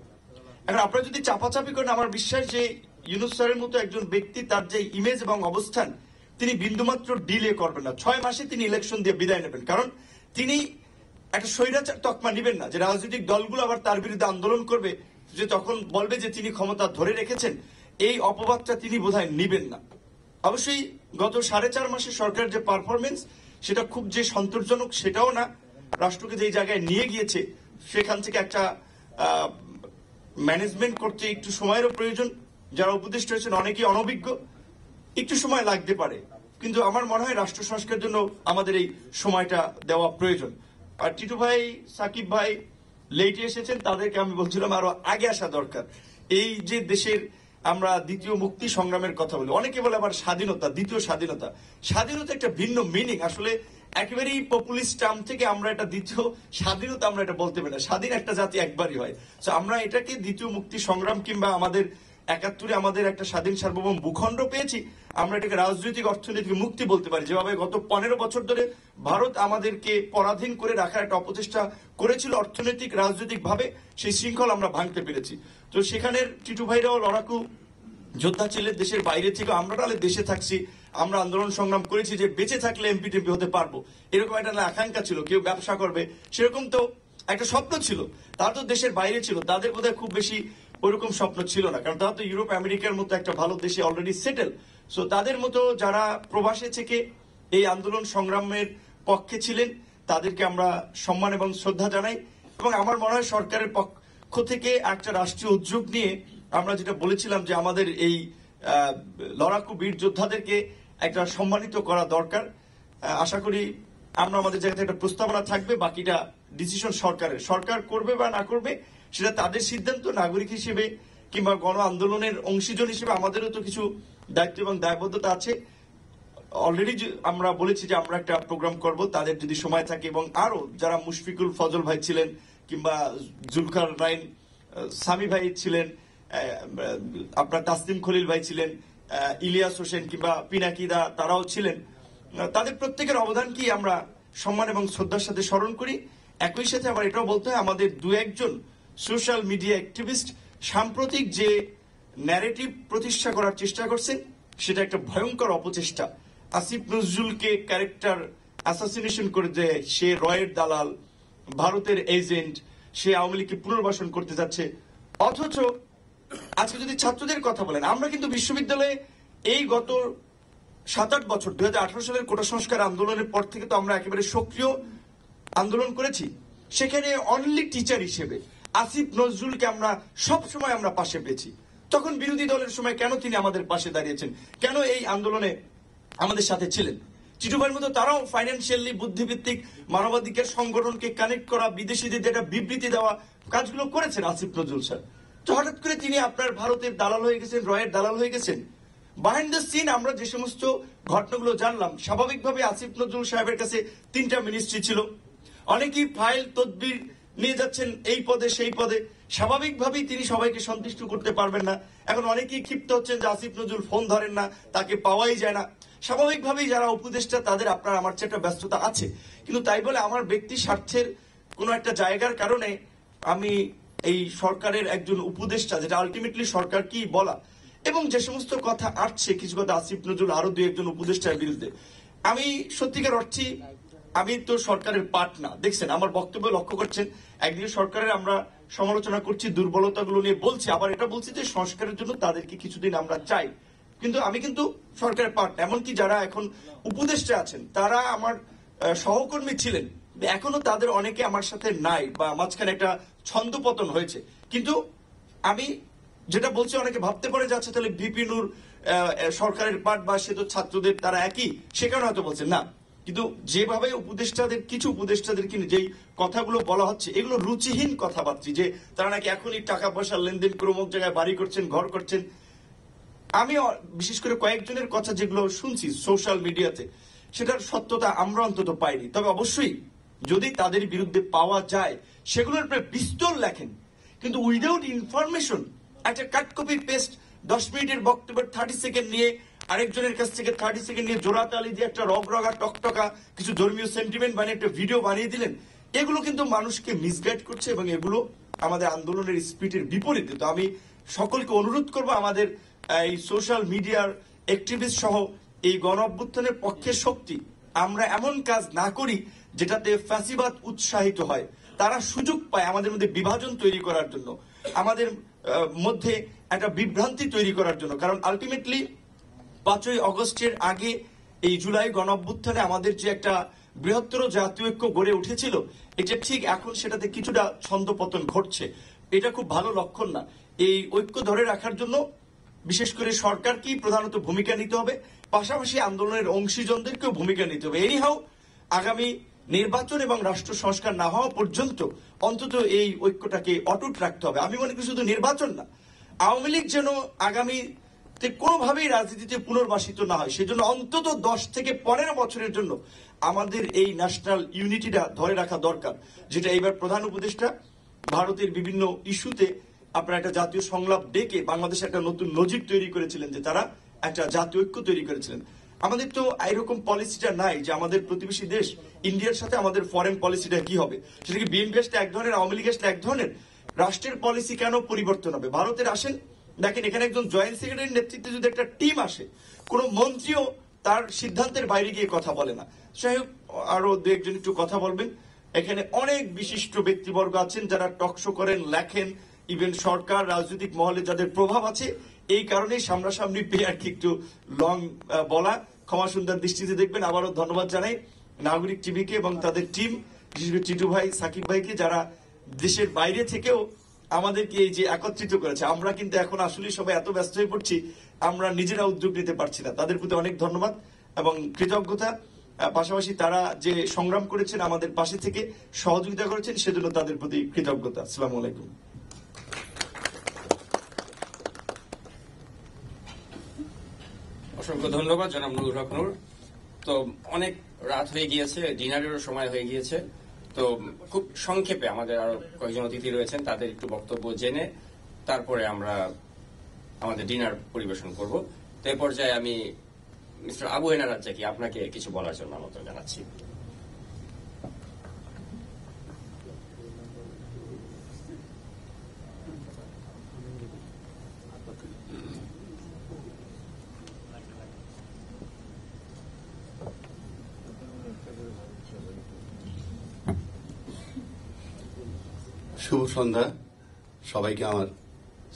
এখন আপনারা যদি চাপাচাপি করেন, আমার বিশ্বাস যে ইউনূস স্যারের মতো একজন ব্যক্তি, তার যে ইমেজ এবং অবস্থান, তিনি বিন্দুমাত্র ডিলে করবেন না। 6 মাসে তিনি ইলেকশন দিয়ে বিদায় নেবেন, কারণ তিনি একটা স্বৈরাচার তকমা নিবেন না যে রাজনৈতিক দলগুলো আবার তার বিরুদ্ধে আন্দোলন করবে, যে তখন বলবে যে তিনি ক্ষমতা ধরে রেখেছেন। এই অপবাদটা তিনি বোধহয় নিবেন না। অবশ্যই গত 4.5 মাসের সরকারের যে পারফরমেন্স সেটা খুব যে সন্তোষজনক সেটাও না। রাষ্ট্রকে যে জায়গায় নিয়ে গিয়েছে সেখান থেকে একটা ম্যানেজমেন্ট করতে একটু সময়েরও প্রয়োজন। যারা উপদেষ্টা হয়েছেন অনেকেই অনভিজ্ঞ, একটু সময় লাগতে পারে, কিন্তু আমার মনে হয় রাষ্ট্র সংস্কারের জন্য আমাদের এই সময়টা দেওয়া প্রয়োজন। আর টিটু ভাই, সাকিব ভাই লেটে এসেছেন, তাদেরকে আমি বলছিলাম আরো আগে আসা দরকার। এই যে দেশের আমরা দ্বিতীয় মুক্তি সংগ্রামের কথা বলি, অনেকে বলে আবার স্বাধীনতা, দ্বিতীয় স্বাধীনতা। স্বাধীনতা একটা ভিন্ন মিনিং। আসলে একেবারেই পপুলিস্ট টার্ম থেকে আমরা এটা দ্বিতীয় স্বাধীনতা আমরা এটা বলতে পারি না। স্বাধীন একটা জাতি একবারই হয়। তো আমরা এটাকে দ্বিতীয় মুক্তি সংগ্রাম কিংবা আমাদের 71-এ আমাদের একটা স্বাধীন সার্বভৌম ভূখণ্ড পেয়েছি, আমরা এটাকে রাজনৈতিক অর্থনৈতিক মুক্তি বলতে পারি। যেভাবে গত 15 বছর ধরে ভারত আমাদেরকে পরাধীন করে রাখার একটা অপচেষ্টা করেছিল অর্থনৈতিক রাজনৈতিক ভাবে, সেই শৃঙ্খল আমরা ভাঙতে পেরেছি। তো সেখানের টিটু ভাইরাও লড়াকু যোদ্ধা ছিলেন দেশের বাইরে থেকে। আমরা তাহলে দেশে থাকছি, আমরা আন্দোলন সংগ্রাম করেছি যে বেঁচে থাকলে এমপি টেমপি হতে পারবো, এরকম একটা আকাঙ্ক্ষা ছিল। কেউ ব্যবসা করবে সেরকম তো একটা স্বপ্ন ছিল। তারা তো দেশের বাইরে ছিল, তাদের বোধহয় খুব বেশি ওইরকম স্বপ্ন ছিল না, কারণ তারা তো ইউরোপ আমেরিকার মতো একটা ভালো দেশে অলরেডি সেটেল। সো তাদের মতো যারা প্রবাসে থেকে এই আন্দোলন সংগ্রামের পক্ষে ছিলেন তাদেরকে আমরা সম্মান এবং শ্রদ্ধা জানাই। এবং আমার মনে হয় সরকারের পক্ষ থেকে একটা রাষ্ট্রীয় উদ্যোগ নিয়ে আমরা যেটা বলেছিলাম যে আমাদের এই লড়াকু বীর যোদ্ধাদেরকে একটা সম্মানিত করা দরকার। আশা করি আমরা আমাদের জায়গা থেকে একটা প্রস্তাবনা থাকবে, বাকিটা ডিসিশন সরকারের। সরকার করবে বা না করবে সেটা তাদের সিদ্ধান্ত। নাগরিক হিসেবে কিংবা গণ আন্দোলনের অংশীজন হিসেবে আমাদেরও তো কিছু দায়িত্ব এবং দায়বদ্ধতা আছে। অলরেডি আমরা বলেছি যে আমরা একটা প্রোগ্রাম করব, তাদের যদি সময় থাকে, এবং আরো যারা মুশফিকুল ফজল ভাই ছিলেন কিংবা জুলকার নাইন সামি ভাই ছিলেন, আপনার তাসলিম খলিল ভাই ছিলেন, ইলিয়াস হোসেন কিংবা পিনাকিদা তারাও ছিলেন, তাদের প্রত্যেকের অবদানকে আমরা সম্মান এবং শ্রদ্ধার সাথে স্মরণ করি। একই সাথে আবার এটাও বলতে হয় আমাদের দু একজন সোশ্যাল মিডিয়া অ্যাক্টিভিস্ট সাম্প্রতিক যে ন্যারেটিভ প্রতিষ্ঠা করার চেষ্টা করছেন সেটা একটা ভয়ঙ্কর অপচেষ্টা। আসিফ নজরুলকে ক্যারেক্টার অ্যাসাসিনেশন করে যে সে রয়ের দালাল, ভারতের এজেন্ট, সে আওয়ামী লীগকে পুনর্বাসন করতে যাচ্ছে। অথচ আজকে যদি ছাত্রদের কথা বলেন, আমরা কিন্তু বিশ্ববিদ্যালয়ে এই গত 7-8 বছর 2018 সালের কোটা সংস্কার আন্দোলনের পর থেকে তো আমরা একেবারে সক্রিয় আন্দোলন করেছি। সেখানে অনলি টিচার হিসেবে আসিফ নজরুলকে আমরা সবসময় আমরা পাশে পেয়েছি। তখন বিরোধী দলের সময় কেন তিনি আমাদের পাশে দাঁড়িয়েছেন, কেন এই আন্দোলনে আমাদের সাথে ছিলেন? চিটুভাইয়ের মতো তারাও ফাইন্যান্সিয়ালি বুদ্ধিভিত্তিক মানবাধিকার সংগঠনকে কানেক্ট করা, বিদেশিদের একটা বিবৃতি দেওয়া কাজগুলো করেছেন আসিফ নজরুল স্যার। তো হঠাৎ করে তিনি আপনার ভারতের দালাল হয়ে গেছেন, রয়ের দালাল হয়ে গেছেন। বিহাইন্ড দ্য সিন আমরা যে সমস্ত ঘটনাগুলো জানলাম, স্বাভাবিকভাবে আসিফ নজরুল সাহেবের কাছে 3টা মিনিস্ট্রি ছিল, অনেকেই ফাইল তদবির নিয়ে যাচ্ছেন এই পদে সেই পদে, স্বাভাবিকভাবেই তিনি সবাইকে সন্তুষ্ট করতে পারবেন না। এখন অনেকেই ক্ষিপ্ত হচ্ছেন যে আসিফ নজরুল ফোন ধরেন না, তাকে পাওয়াই যায় না। স্বাভাবিকভাবেই যারা উপদেষ্টা তাদের আপনার আমার চেয়ে একটা ব্যস্ততা আছে, কিন্তু তাই বলে আমার ব্যক্তি স্বার্থের কোন একটা জায়গার কারণে আমি এই সরকারের একজন উপদেষ্টা, যেটা আলটিমেটলি সরকার কি বলা, এবং যে সমস্ত কথা আসছে কিছু কথা আসিফ নজরুল আরো 2-1 উপদেষ্টার বিরুদ্ধে, আমি সত্যিকার অর্থে আমি তো সরকারের পার্ট না। দেখছেন আমার বক্তব্য লক্ষ্য করছেন, একদিকে সরকারের আমরা সমালোচনা করছি, দুর্বলতাগুলো নিয়ে বলছি, আবার এটা বলছি যে সংস্কারের জন্য তাদেরকে কিছুদিন আমরা চাই। কিন্তু আমি কিন্তু সরকারের পার্ট, এমনকি যারা এখন উপদেষ্টা আছেন তারা আমার সহকর্মী ছিলেন, এখনো তাদের অনেকে আমার সাথে নাই, বা মাঝখানে একটা ছন্দপতন হয়েছে। কিন্তু আমি যেটা বলছি, অনেকে ভাবতে পারে যাচ্ছে তাহলে ভিপি নূর সরকারের পার্ট বা সে তো ছাত্রদের তারা একই, সে কারণে হয়তো বলছেন না। কিন্তু যেভাবে উপদেষ্টাদের কিছু উপদেষ্টাদেরকে যেই কথাগুলো বলা হচ্ছে, এগুলো রুচিহীন কথাবার্তা, যে তারা নাকি এখনই টাকা পয়সা লেনদেন করে অমুক জায়গায় বাড়ি করছেন, ঘর করছেন। আমি বিশেষ করে কয়েকজনের কথা যেগুলো শুনছি সোশ্যাল মিডিয়াতে, সেটার সত্যতা আমরা অন্তত পাইনি। তবে অবশ্যই যদি তাদের বিরুদ্ধে পাওয়া যায় সেগুলোর উপরে বিস্তর লেখেন, কিন্তু উইদাউট ইনফরমেশন একটা কাট কপি পেস্ট 10 মিনিটের বক্তব্যের 30 সেকেন্ড নিয়ে আরেকজনের কাছ থেকে 30 সেকেন্ড নিয়ে জোড়া তালি দিয়ে একটা রগরগা টকটকা কিছু ধর্মীয় সেন্টিমেন্ট বানিয়ে একটা ভিডিও বানিয়ে দিলেন, এগুলো কিন্তু মানুষকে মিসগাইড করছে এবং এগুলো আমাদের আন্দোলনের স্পিরিটের বিপরীতে। তো আমি সকলকে অনুরোধ করবো আমাদের এই সোশ্যাল মিডিয়ার অ্যাক্টিভিস্ট সহ এই গণ অভ্যুত্থানের পক্ষের শক্তি আমরা এমন কাজ না করি যেটাতে ফ্যাসিবাদ উৎসাহিত হয়, তারা সুযোগ পায় আমাদের মধ্যে বিভাজন তৈরি করার জন্য, আমাদের মধ্যে একটা বিভ্রান্তি তৈরি করার জন্য। কারণ আলটিমেটলি 5ই আগস্টের আগে এই জুলাই গণ অভ্যুত্থানে আমাদের যে একটা বৃহত্তর জাতীয় ঐক্য গড়ে উঠেছিল, এটা ঠিক এখন সেটাতে কিছুটা ছন্দপতন ঘটছে। এটা খুব ভালো লক্ষণ না। এই ঐক্য ধরে রাখার জন্য বিশেষ করে সরকারকেই প্রধানত ভূমিকা নিতে হবে, পাশাপাশি আন্দোলনের অংশীজনদেরকেও ভূমিকা নিতে হবে। এনিহাও আগামী নির্বাচন এবং রাষ্ট্র সংস্কার না হওয়া পর্যন্ত অন্তত এই ঐক্যটাকে অটুট রাখতে হবে। আমি মনে করি শুধু নির্বাচন না, আওয়ামী লীগ যেন আগামীতে কোনোভাবেই রাজনীতিতে পুনর্বাসিত না হয়, সেজন্য অন্তত 10 থেকে 15 বছরের জন্য আমাদের এই ন্যাশনাল ইউনিটিটা ধরে রাখা দরকার, যেটা এইবার প্রধান উপদেষ্টা ভারতের বিভিন্ন ইস্যুতে আপনারা একটা জাতীয় সংলাপ ডেকে বাংলাদেশে একটা নতুন নজির তৈরি করেছিলেন, যে তারা একটা জাতীয় ঐক্য তৈরি করেছিলেন। আমাদের তো এরকম পলিসিটা নাই যে আমাদের প্রতিবেশী দেশ ইন্ডিয়ার সাথে আমাদের ফরেন পলিসিটা কি হবে, সেটা কি বিএনপি আসলে এক ধরনের, আওয়ামী লীগ আসলে এক ধরনের, রাষ্ট্রের পলিসি কেন পরিবর্তন হবে? ভারতের আসেন, দেখেন এখানে একজন জয়েন্ট সেক্রেটারির নেতৃত্বে যদি একটা টিম আসে, কোন মন্ত্রীও তার সিদ্ধান্তের বাইরে গিয়ে কথা বলে না। যাই হোক, আরো 2-1 একটু কথা বলবেন। এখানে অনেক বিশিষ্ট ব্যক্তিবর্গ আছেন যারা টকশো করেন, লেখেন, ইভেন সরকার রাজনৈতিক মহলে যাদের প্রভাব আছে, এই কারণেই সামনাসামনি পেয়ে আর কি একটু লং বলা, ক্ষমা সুন্দর দৃষ্টিতে দেখবেন। আবারও ধন্যবাদ জানাই নাগরিক টিভিকে এবং তাদের টিম, বিশেষ করে টিটু ভাই, সাকিব ভাইকে, যারা দেশের বাইরে থেকেও আমাদেরকে এই যে একত্রিত করেছে। আমরা কিন্তু এখন আসলে সবাই এত ব্যস্ত হয়ে পড়ছি, আমরা নিজেরা উদ্যোগ নিতে পারছি না। তাদের প্রতি অনেক ধন্যবাদ এবং কৃতজ্ঞতা। পাশাপাশি তারা যে সংগ্রাম করেছেন, আমাদের পাশে থেকে সহযোগিতা করেছেন, সেজন্য তাদের প্রতি কৃতজ্ঞতা। আসসালামু আলাইকুম। অসংখ্য ধন্যবাদ জনাব নুরুল হক নূর। তো অনেক রাত হয়ে গিয়েছে, ডিনারেরও সময় হয়ে গিয়েছে। তো খুব সংক্ষেপে আমাদের আরো কয়েকজন অতিথি রয়েছেন, তাদের একটু বক্তব্য জেনে তারপরে আমরা আমাদের ডিনার পরিবেশন করব। তো এই পর্যায়ে আমি মিস্টার আবু হেনা রাজ্জাকি আপনাকে কিছু বলার জন্য আমন্ত্রণ জানাচ্ছি। শুভ সন্ধ্যা, সবাইকে আমার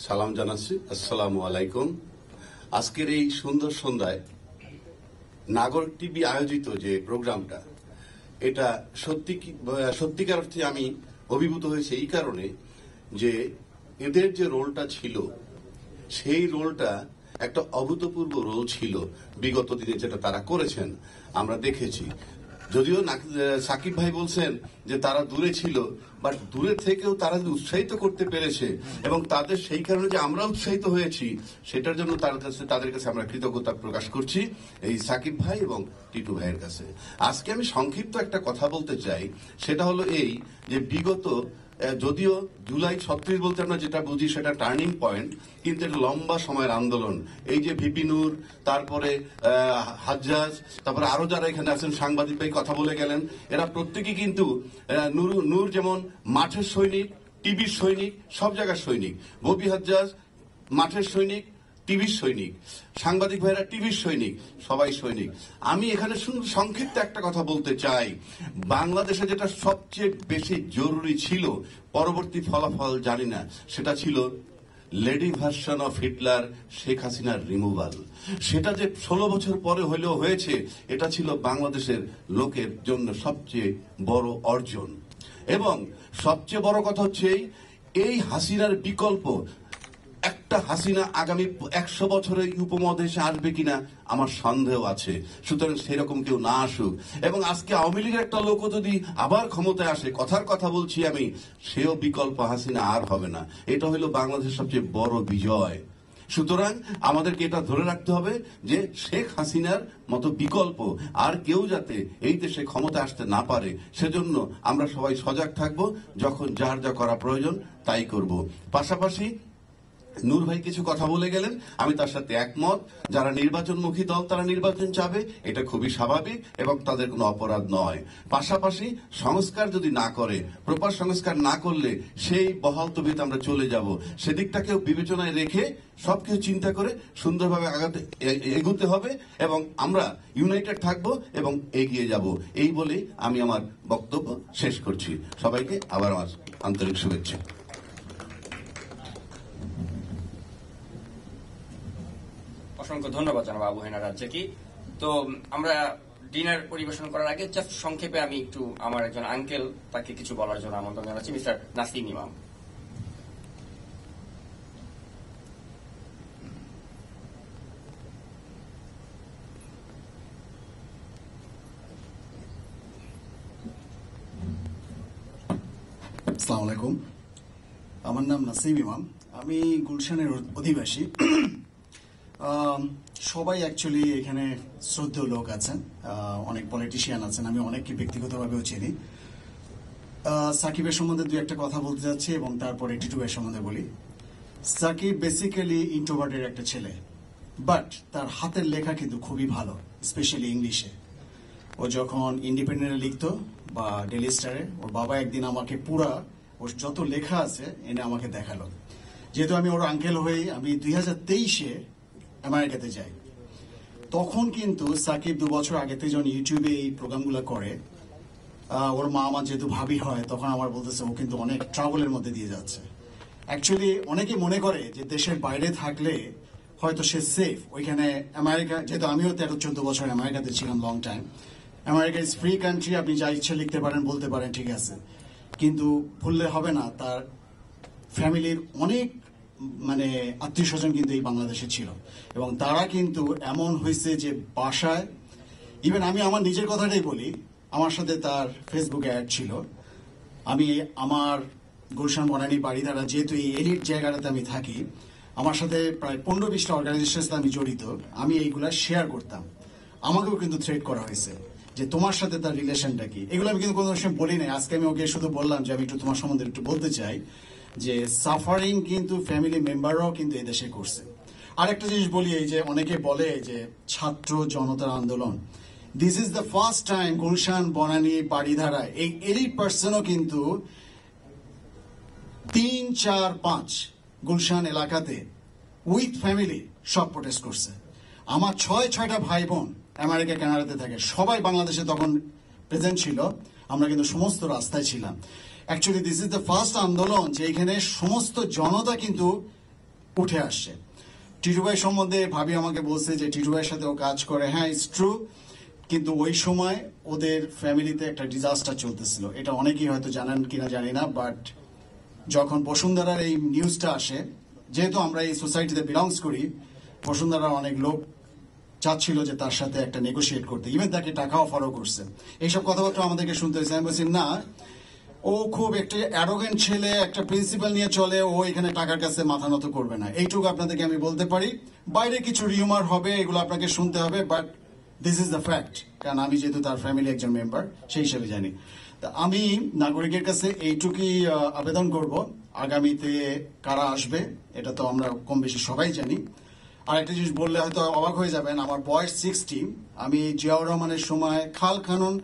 সালাম জানাচ্ছি। আসসালামু আলাইকুম। আজকের এই সুন্দর সন্ধ্যায় নাগরিক টিভি আয়োজিত যে প্রোগ্রামটা, এটা সত্যিকার অর্থে আমি অভিভূত হয়েছে এই কারণে যে এদের যে রোলটা ছিল, সেই রোলটা একটা অভূতপূর্ব রোল ছিল। বিগত দিনে যেটা তারা করেছেন আমরা দেখেছি। যদিও সাকিব ভাই বলছেন যে তারা দূরে ছিল, বাট দূরে থেকেও তারা যে উৎসাহিত করতে পেরেছে এবং তাদের সেই কারণে যে আমরা উৎসাহিত হয়েছি, সেটার জন্য তাদের কাছে আমরা কৃতজ্ঞতা প্রকাশ করছি এই সাকিব ভাই এবং টিটু ভাইয়ের কাছে। আজকে আমি সংক্ষিপ্ত একটা কথা বলতে চাই, সেটা হলো এই যে বিগত, যদিও জুলাই 36 বলতে আমরা যেটা বুঝি সেটা টার্নিং পয়েন্ট, কিন্তু এটা লম্বা সময়ের আন্দোলন। এই যে ভিপি নূর, তারপরে হাজ্জাজ, তারপরে আরো যারা এখানে আছেন, সাংবাদিক ভাই কথা বলে গেলেন, এরা প্রত্যেকেই কিন্তু নূর যেমন মাঠের সৈনিক, টিভির সৈনিক, সব জায়গার সৈনিক। ববি হাজ্জাজ মাঠের সৈনিক, টিভির সৈনিক, সাংবাদিক ভাইরা টিভির সৈনিক, সবাই সৈনিক। আমি এখানে সংক্ষিপ্ত একটা কথা বলতে চাই। বাংলাদেশে যেটা সবচেয়ে বেশি জরুরি ছিল, পরবর্তী ফলাফল জানি না, সেটা ছিল lady version of Hitler, Sheikh হাসিনার রিমুভাল। সেটা যে 16 বছর পরে হলেও হয়েছে, এটা ছিল বাংলাদেশের লোকের জন্য সবচেয়ে বড় অর্জন। এবং সবচেয়ে বড় কথা হচ্ছে এই হাসিনার বিকল্প একটা হাসিনা আগামী 100 বছরে উপমহাদেশে আসবে কিনা আমার সন্দেহ আছে। সুতরাং সেরকম কেউ না আসুক। এবং আজকে আওয়ামী লীগের একটা লোকও যদি আবার ক্ষমতায় আসে, কথার কথা বলছি আমি, সেও বিকল্প হাসিনা আর হবে না। এটা হলো বাংলাদেশের সবচেয়ে বড় বিজয়। সুতরাং আমাদেরকে এটা ধরে রাখতে হবে যে শেখ হাসিনার মতো বিকল্প আর কেউ যাতে এই দেশে ক্ষমতা আসতে না পারে, সেজন্য আমরা সবাই সজাগ থাকব। যখন যার যা করা প্রয়োজন তাই করব। পাশাপাশি নূর ভাই কিছু কথা বলে গেলেন, আমি তার সাথে একমত। যারা নির্বাচনমুখী দল তারা নির্বাচন চাবে, এটা খুবই স্বাভাবিক এবং তাদের কোনো অপরাধ নয়। পাশাপাশি সংস্কার যদি না করে, প্রপার সংস্কার না করলে সেই বহাল তবিয়তে আমরা চলে যাব। সেদিকটাকেও বিবেচনায় রেখে সবকিছু চিন্তা করে সুন্দরভাবে এগোতে হবে এবং আমরা ইউনাইটেড থাকব এবং এগিয়ে যাব। এই বলে আমি আমার বক্তব্য শেষ করছি। সবাইকে আবার আমার আন্তরিক শুভেচ্ছা। অসংখ্য ধন্যবাদ জানাবো আবু হেনা রাজ্জাকি। তো আমরা ডিনার পরিবেশন করার আগে জাস্ট সংক্ষেপে আমি একটু আমার একজন আঙ্কেল, তাকে কিছু বলার জন্য আমন্ত্রণ জানাচ্ছি, মিস্টার নাসিম ইমাম। আসসালামু আলাইকুম, আমার নাম নাসিম ইমাম, আমি গুলশানের অধিবাসী। সবাই অ্যাকচুয়ালি এখানে শ্রদ্ধেয় লোক আছেন, অনেক পলিটিশিয়ান আছেন, আমি অনেককে ব্যক্তিগতভাবেও চিনি। সাকিবের সম্বন্ধে দু একটা কথা বলতে যাচ্ছি এবং তারপরে টিটু ভাইয়ের সম্বন্ধে বলি। সাকিব বেসিক্যালি ইন্ট্রোভার্টের একটা ছেলে, বাট তার হাতের লেখা কিন্তু খুবই ভালো, স্পেশালি ইংলিশে। ও যখন ইন্ডিপেন্ডেন্টে লিখতো বা ডেইলি স্টারে, ওর বাবা একদিন আমাকে পুরা ওর যত লেখা আছে এনে আমাকে দেখালো। যেহেতু আমি ওর আঙ্কেল হয়ে আমি 2023-এ আমেরিকাতে যাই, তখন কিন্তু সাকিব 2 বছর আগে থেকে যখন ইউটিউবে এই প্রোগ্রামগুলো করে, ওর মা আমার যেহেতু ভাবি হয়, তখন আমার বলতেছে ও কিন্তু অনেক ট্রাভেলের মধ্যে দিয়ে যাচ্ছে। অ্যাকচুয়ালি অনেকে মনে করে যে দেশের বাইরে থাকলে হয়তো সে সেফ। ওইখানে আমেরিকা, যেহেতু আমিও 13-14 বছর আমেরিকাতে ছিলাম, long time. America is free country, আপনি যা ইচ্ছে লিখতে পারেন, বলতে পারেন, ঠিক আছে। কিন্তু ভুললে হবে না, তার ফ্যামিলির অনেক আত্মীয় স্বজন কিন্তু এই বাংলাদেশে ছিল এবং তারা কিন্তু এমন হয়েছে যে বাসায় ইভেন আমি আমার নিজের কথাটাই বলি, আমার সাথে তার ফেসবুকে অ্যাড ছিল। আমি আমার গুলশান বনানী বাড়িধারা, যেহেতু এই এলিট জায়গাটাতে আমি থাকি, আমার সাথে প্রায় 15-20টা অর্গানাইজেশনের সাথে আমি জড়িত, আমি এইগুলা শেয়ার করতাম। আমাকেও কিন্তু থ্রেট করা হয়েছে যে তোমার সাথে তার রিলেশনটা কি। এগুলো আমি কিন্তু কোনো সময় বলি নাই। আজকে আমি ওকে শুধু বললাম যে আমি একটু তোমার সম্বন্ধে একটু বলতে চাই যে সাফারিং কিন্তু ফ্যামিলি মেম্বাররাও কিন্তু এদেশে করছে। আরেকটা জিনিস বলি, এই যে অনেকে বলে যে ছাত্র জনতার আন্দোলন, this is the first time Gulshan Banani Baridhara এই এলিট পার্সনও কিন্তু 3, 4, 5 গুলশান এলাকাতে উইথ ফ্যামিলি সব প্রোটেস্ট করছে। আমার 6টা ভাই বোন আমেরিকা কানাডাতে থাকে, সবাই বাংলাদেশে তখন প্রেজেন্ট ছিল, আমরা কিন্তু সমস্ত রাস্তায় ছিলাম। Actually this is the first আন্দোলন যে এখানে সমস্ত জনতা কিন্তু উঠে আসছে। টিটু ভাই সম্বন্ধে ভাবি আমাকে বলছে যে টিটু ভাইয়ের সাথে ও কাজ করে, হ্যাঁ ইটস ট্রু, কিন্তু ওই সময় ওদের ফ্যামিলিতে একটা ডিজাস্টার চলতেছিল। এটা অনেকেই হয়তো জানেন কিনা জানি না, বাট যখন বসুন্ধরার এই নিউজটা আসে, যেহেতু আমরা এই সোসাইটিতে বিলংস করি, বসুন্ধরার অনেক লোক চাচ্ছিল যে তার সাথে একটা নেগোসিয়েট করতে, ইভেন তাকে টাকা অফারও করছে। এইসব কথাবার্তা আমাদেরকে শুনতে হয়েছে। আমি বলছি না, ও খুব একটা অ্যারোগেন্ট ছেলে, একটা প্রিন্সিপাল নিয়ে চলে, ও এখানে টাকার কাছে মাথা নত করবে না, এইটুকু আপনাদেরকে আমি বলতে পারি। বাইরে কিছু রিউমার হবে, এগুলো আপনাকে শুনতে হবে, but this is the fact, কারণ আমি যেহেতু তার ফ্যামিলি একজন মেম্বার সেই হিসেবে জানি। তা আমি নাগরিকের কাছে এইটুকুই আবেদন করব, আগামীতে কারা আসবে এটা তো আমরা কম বেশি সবাই জানি। আর একটা জিনিস বললে হয়তো অবাক হয়ে যাবেন, আমার বয়স 60, আমি জিয়াউর রহমানের সময় খাল খানন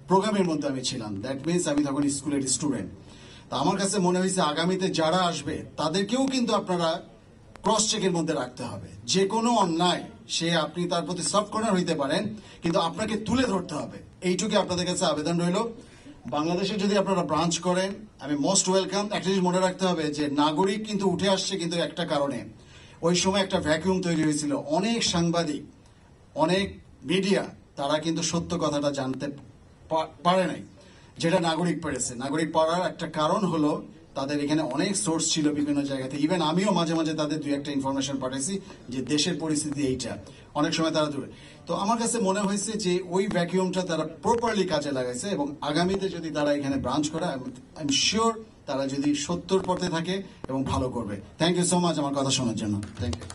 প্রোগ্রামের মধ্যে আমি ছিলাম, দ্যাট মিনস আমি তখন স্কুলের স্টুডেন্ট। তা আমার কাছে মনে হয়েছে আগামীতে যারা আসবে তাদেরকেও কিন্তু আপনারা ক্রস চেকের মধ্যে রাখতে হবে। যে কোনো অন্যায় সে আপনি তার প্রতি সফট কর্নার হইতে পারেন, কিন্তু আপনাকে তুলে ধরতে হবে। এইটুকু আপনাদের কাছে আবেদন রইল। বাংলাদেশে যদি আপনারা ব্রাঞ্চ করেন, আমি মোস্ট ওয়েলকাম। একটা জিনিস মনে রাখতে হবে যে নাগরিক কিন্তু উঠে আসছে কিন্তু একটা কারণে, ওই সময় একটা ভ্যাকুয়াম তৈরি হয়েছিল, অনেক সাংবাদিক, অনেক মিডিয়া তারা কিন্তু সত্য কথাটা জানতে পারে নাই, যেটা নাগরিক পেরেছে। নাগরিক পারার একটা কারণ হলো তাদের এখানে অনেক সোর্স ছিল বিভিন্ন জায়গাতে, ইভেন আমিও মাঝে মাঝে তাদের 2-1টা ইনফরমেশন পাঠাইছি যে দেশের পরিস্থিতি এইটা, অনেক সময় তারা দূরে। তো আমার কাছে মনে হয়েছে যে ওই ভ্যাকুয়ামটা তারা প্রপারলি কাজে লাগাইছে, এবং আগামীতে যদি তারা এখানে ব্রাঞ্চ করে, আই এম শিওর তারা যদি সত্যর পথে থাকে এবং ভালো করবে। থ্যাংক ইউ সো মাচ আমার কথা শোনার জন্য। Thank you.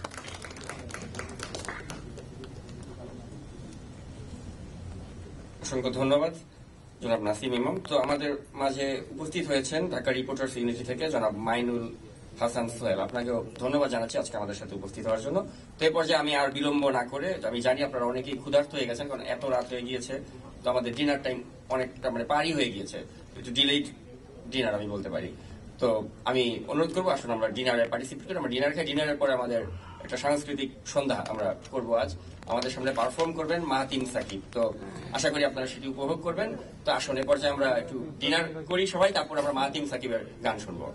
অসংখ্য ধন্যবাদ জনাব নাসিম ইমাম। তো আমাদের মাঝে উপস্থিত হয়েছেন ঢাকা রিপোর্টার্স ইউনিটি থেকে জনাব মাইনুল হাসান সোহেল। আপনাকেও ধন্যবাদ জানাচ্ছি আজকে আমাদের সাথে উপস্থিত হওয়ার জন্য। তো এই পর্যায়ে আমি আর বিলম্ব না করে, আমি জানি আপনারা অনেকেই ক্ষুধার্ত হয়ে গেছেন, কারণ এত রাত হয়ে গিয়েছে, তো আমাদের ডিনার টাইম অনেকটা পারই হয়ে গিয়েছে, একটু ডিলেড ডিনার আমি বলতে পারি। তো আমি অনুরোধ করবো আসুন আমরা ডিনারে পার্টিসিপেট করি, আমরা ডিনার খাই। ডিনারের পরে আমাদের একটা সাংস্কৃতিক সন্ধ্যা আমরা করবো আজ। আমাদের সামনে পারফর্ম করবেন মাহাতিম সাকিব। তো আশা করি আপনারা সেটি উপভোগ করবেন। তো আসুন এ পর্যায়ে আমরা একটু ডিনার করি সবাই, তারপর আমরা মাহাতিম সাকিবের গান শুনবো।